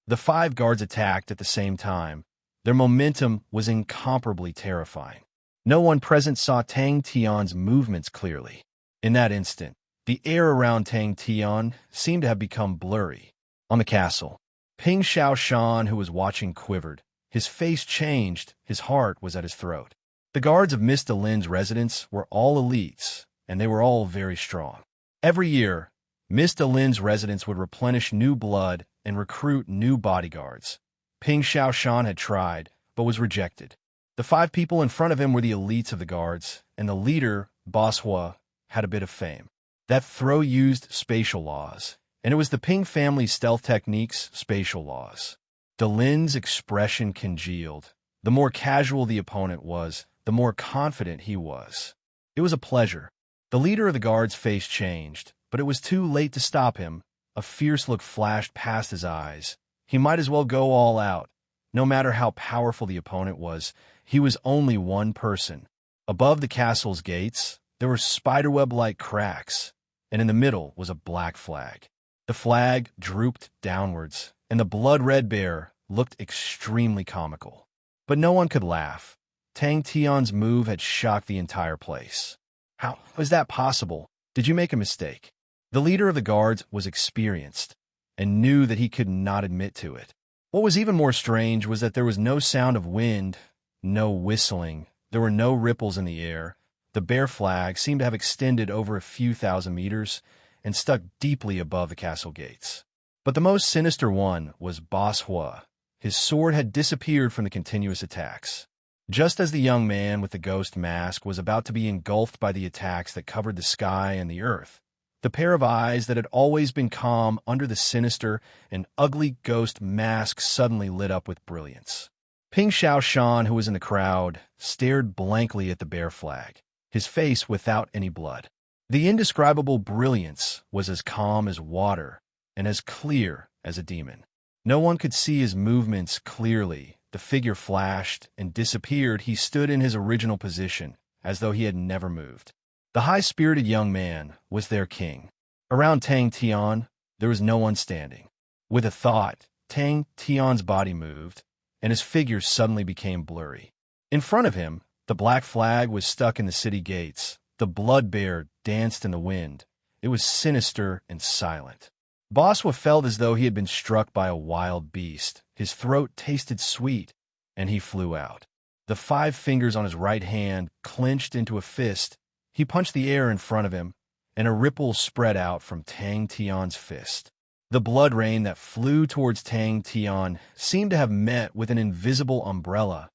The 5 guards attacked at the same time. Their momentum was incomparably terrifying. No one present saw Tang Tian's movements clearly. In that instant, the air around Tang Tian seemed to have become blurry. On the castle, Ping Xiaoshan, who was watching, quivered. His face changed. His heart was at his throat. The guards of Miss Delin's residence were all elites, and they were all very strong. Every year, Miss Delin's residence would replenish new blood and recruit new bodyguards. Ping Xiaoshan had tried, but was rejected. The 5 people in front of him were the elites of the guards, and the leader, Boss Hua, had a bit of fame. That throw used spatial laws, and it was the Ping family's stealth techniques, spatial laws. Delin's expression congealed. The more casual the opponent was, the more confident he was. It was a pleasure. The leader of the guard's face changed, but it was too late to stop him. A fierce look flashed past his eyes. He might as well go all out. No matter how powerful the opponent was, he was only one person. Above the castle's gates, there were spiderweb-like cracks, and in the middle was a black flag. The flag drooped downwards, and the blood-red bear looked extremely comical. But no one could laugh. Tang Tian's move had shocked the entire place. How was that possible? Did you make a mistake? The leader of the guards was experienced and knew that he could not admit to it. What was even more strange was that there was no sound of wind, no whistling, there were no ripples in the air. The bear flag seemed to have extended over a few thousand meters and stuck deeply above the castle gates. But the most sinister one was Boss Hua. His sword had disappeared from the continuous attacks. Just as the young man with the ghost mask was about to be engulfed by the attacks that covered the sky and the earth, the pair of eyes that had always been calm under the sinister and ugly ghost mask suddenly lit up with brilliance. Ping Xiaoshan, who was in the crowd, stared blankly at the bear flag, his face without any blood. The indescribable brilliance was as calm as water and as clear as a demon. No one could see his movements clearly. The figure flashed and disappeared. He stood in his original position, as though he had never moved. The high-spirited young man was their king. Around Tang Tian, there was no one standing. With a thought, Tang Tian's body moved, and his figure suddenly became blurry. In front of him, the black flag was stuck in the city gates. The blood bear danced in the wind. It was sinister and silent. Boswa felt as though he had been struck by a wild beast. His throat tasted sweet, and he flew out. The 5 fingers on his right hand clenched into a fist. He punched the air in front of him, and a ripple spread out from Tang Tian's fist. The blood rain that flew towards Tang Tian seemed to have met with an invisible umbrella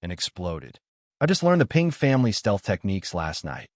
and exploded. I just learned the Ping family stealth techniques last night.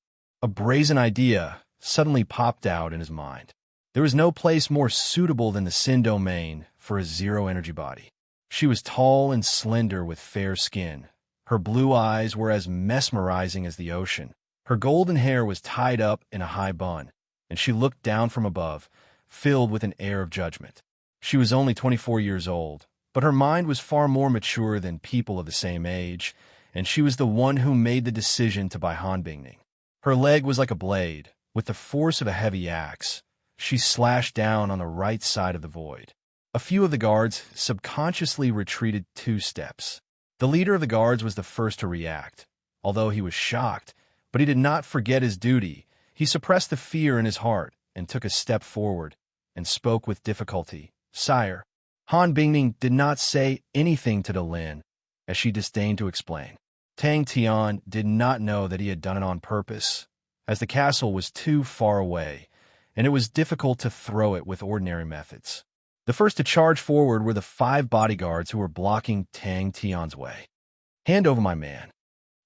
A brazen idea suddenly popped out in his mind. There was no place more suitable than the Sin domain for a zero-energy body. She was tall and slender with fair skin. Her blue eyes were as mesmerizing as the ocean. Her golden hair was tied up in a high bun, and she looked down from above, filled with an air of judgment. She was only 24 years old, but her mind was far more mature than people of the same age, and she was the one who made the decision to buy Hanbingning. Her leg was like a blade. With the force of a heavy axe, she slashed down on the right side of the void. A few of the guards subconsciously retreated 2 steps. The leader of the guards was the first to react. Although he was shocked, but he did not forget his duty. He suppressed the fear in his heart and took a step forward and spoke with difficulty. "Sire." Han Bingning did not say anything to Delin, as she disdained to explain. Tang Tian did not know that he had done it on purpose, as the castle was too far away, and it was difficult to throw it with ordinary methods. The first to charge forward were the 5 bodyguards who were blocking Tang Tian's way. "Hand over my man."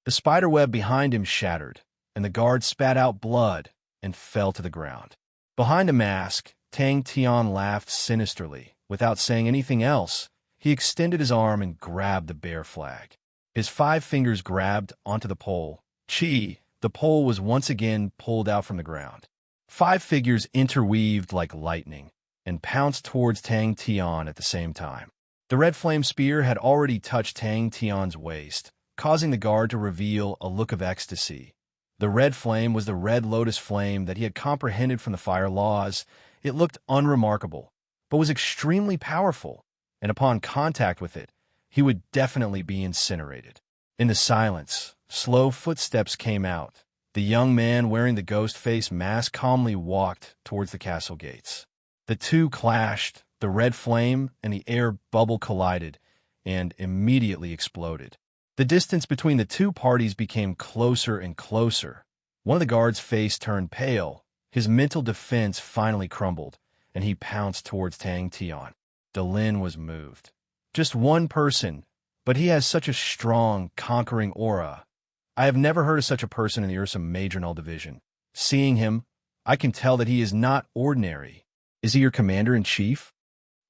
The spiderweb behind him shattered, and the guard spat out blood and fell to the ground. Behind a mask, Tang Tian laughed sinisterly. Without saying anything else, he extended his arm and grabbed the bear flag. His 5 fingers grabbed onto the pole. Chi! The pole was once again pulled out from the ground. 5 figures interweaved like lightning and pounced towards Tang Tian at the same time. The red flame spear had already touched Tang Tian's waist, causing the guard to reveal a look of ecstasy. The red flame was the red lotus flame that he had comprehended from the fire laws. It looked unremarkable, but was extremely powerful, and upon contact with it, he would definitely be incinerated. In the silence, slow footsteps came out. The young man wearing the ghost face mask calmly walked towards the castle gates. The 2 clashed, the red flame and the air bubble collided, and immediately exploded. The distance between the 2 parties became closer and closer. One of the guards' face turned pale. His mental defense finally crumbled, and he pounced towards Tang Tian. Delin was moved. Just one person, but he has such a strong, conquering aura. I have never heard of such a person in the Ursa Major Null Division. Seeing him, I can tell that he is not ordinary. Is he your commander-in-chief?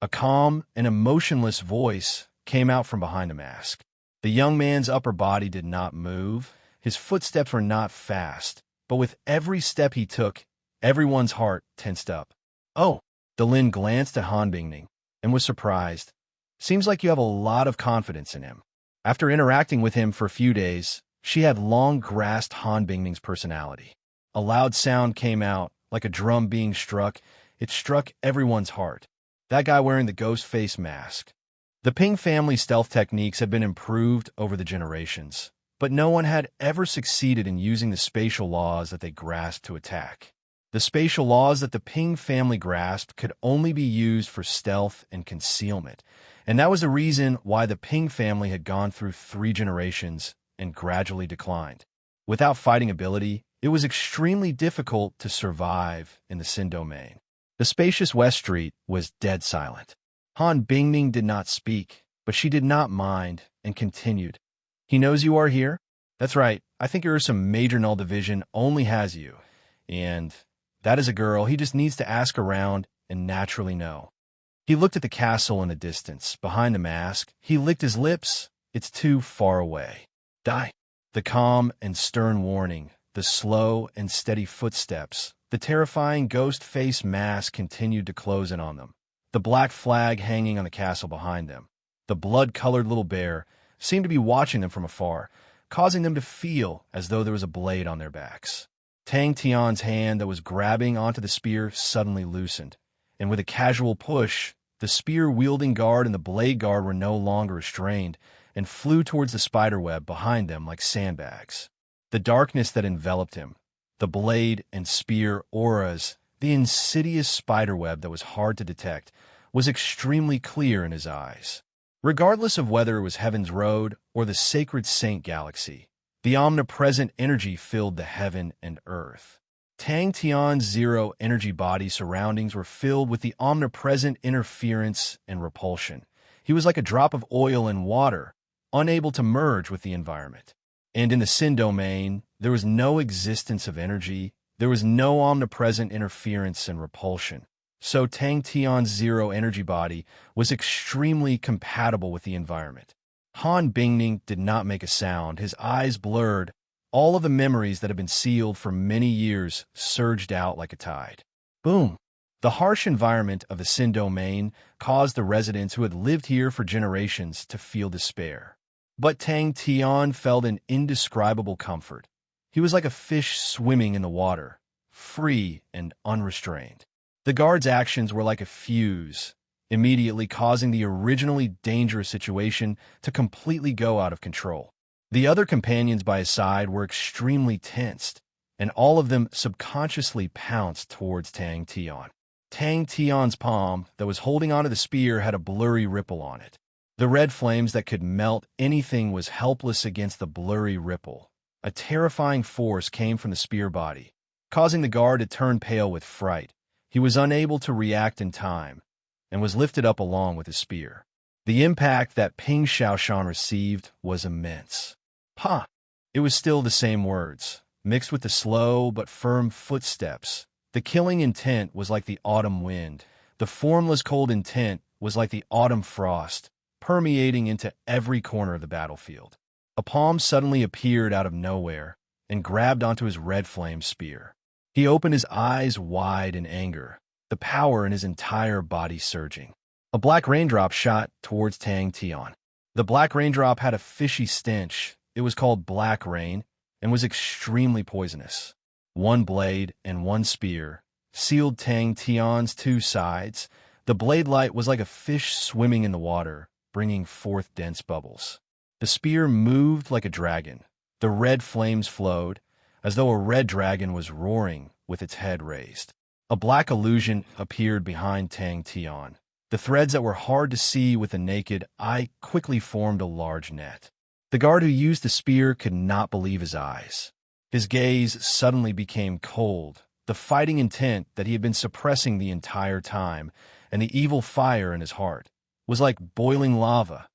A calm and emotionless voice came out from behind the mask. The young man's upper body did not move. His footsteps were not fast, but with every step he took, everyone's heart tensed up. "Oh!" Delin glanced at Han Bingning and was surprised. "Seems like you have a lot of confidence in him." After interacting with him for a few days, she had long grasped Han Bingning's personality. A loud sound came out, like a drum being struck. It struck everyone's heart. That guy wearing the ghost face mask. The Ping family stealth techniques had been improved over the generations, but no one had ever succeeded in using the spatial laws that they grasped to attack. The spatial laws that the Ping family grasped could only be used for stealth and concealment, and that was the reason why the Ping family had gone through 3 generations and gradually declined. Without fighting ability, it was extremely difficult to survive in the Sin domain. The spacious West Street was dead silent. Han Bingming did not speak, but she did not mind and continued. He knows you are here? That's right. I think some major null division only has you. And that is a girl. He just needs to ask around and naturally know. He looked at the castle in the distance. Behind the mask, he licked his lips. It's too far away. Die. The calm and stern warning, the slow and steady footsteps, the terrifying ghost face mask continued to close in on them. The black flag hanging on the castle behind them. The blood-colored little bear seemed to be watching them from afar, causing them to feel as though there was a blade on their backs. Tang Tian's hand that was grabbing onto the spear suddenly loosened, and with a casual push, the spear-wielding guard and the blade guard were no longer restrained and flew towards the spiderweb behind them like sandbags. The darkness that enveloped him, the blade and spear auras, the insidious spiderweb that was hard to detect, was extremely clear in his eyes. Regardless of whether it was Heaven's Road or the Sacred Saint Galaxy, the omnipresent energy filled the heaven and earth. Tang Tian's zero energy body surroundings were filled with the omnipresent interference and repulsion. He was like a drop of oil in water, unable to merge with the environment. And in the Sin domain, there was no existence of energy. There was no omnipresent interference and repulsion. So Tang Tian's zero energy body was extremely compatible with the environment. Han Bingming did not make a sound. His eyes blurred. All of the memories that had been sealed for many years surged out like a tide. Boom! The harsh environment of the Sin domain caused the residents who had lived here for generations to feel despair. But Tang Tian felt an indescribable comfort. He was like a fish swimming in the water, free and unrestrained. The guard's actions were like a fuse, immediately causing the originally dangerous situation to completely go out of control. The other companions by his side were extremely tensed, and all of them subconsciously pounced towards Tang Tian. Tang Tian's palm that was holding onto the spear had a blurry ripple on it. The red flames that could melt anything was helpless against the blurry ripple. A terrifying force came from the spear body, causing the guard to turn pale with fright. He was unable to react in time, and was lifted up along with his spear. The impact that Ping Xiaoshan received was immense. Ha! It was still the same words, mixed with the slow but firm footsteps. The killing intent was like the autumn wind. The formless cold intent was like the autumn frost, permeating into every corner of the battlefield. A palm suddenly appeared out of nowhere and grabbed onto his red flame spear. He opened his eyes wide in anger, the power in his entire body surging. A black raindrop shot towards Tang Tian. The black raindrop had a fishy stench. It was called black rain and was extremely poisonous. One blade and one spear sealed Tang Tian's 2 sides. The blade light was like a fish swimming in the water, bringing forth dense bubbles. The spear moved like a dragon. The red flames flowed, as though a red dragon was roaring with its head raised. A black illusion appeared behind Tang Tian. The threads that were hard to see with the naked eye quickly formed a large net. The guard who used the spear could not believe his eyes. His gaze suddenly became cold. The fighting intent that he had been suppressing the entire time, and the evil fire in his heart, was like boiling lava,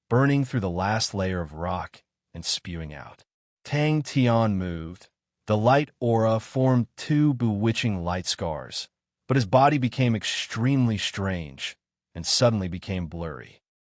burning through the last layer of rock and spewing out. Tang Tian moved. The light aura formed 2 bewitching light scars, but his body became extremely strange and suddenly became blurry.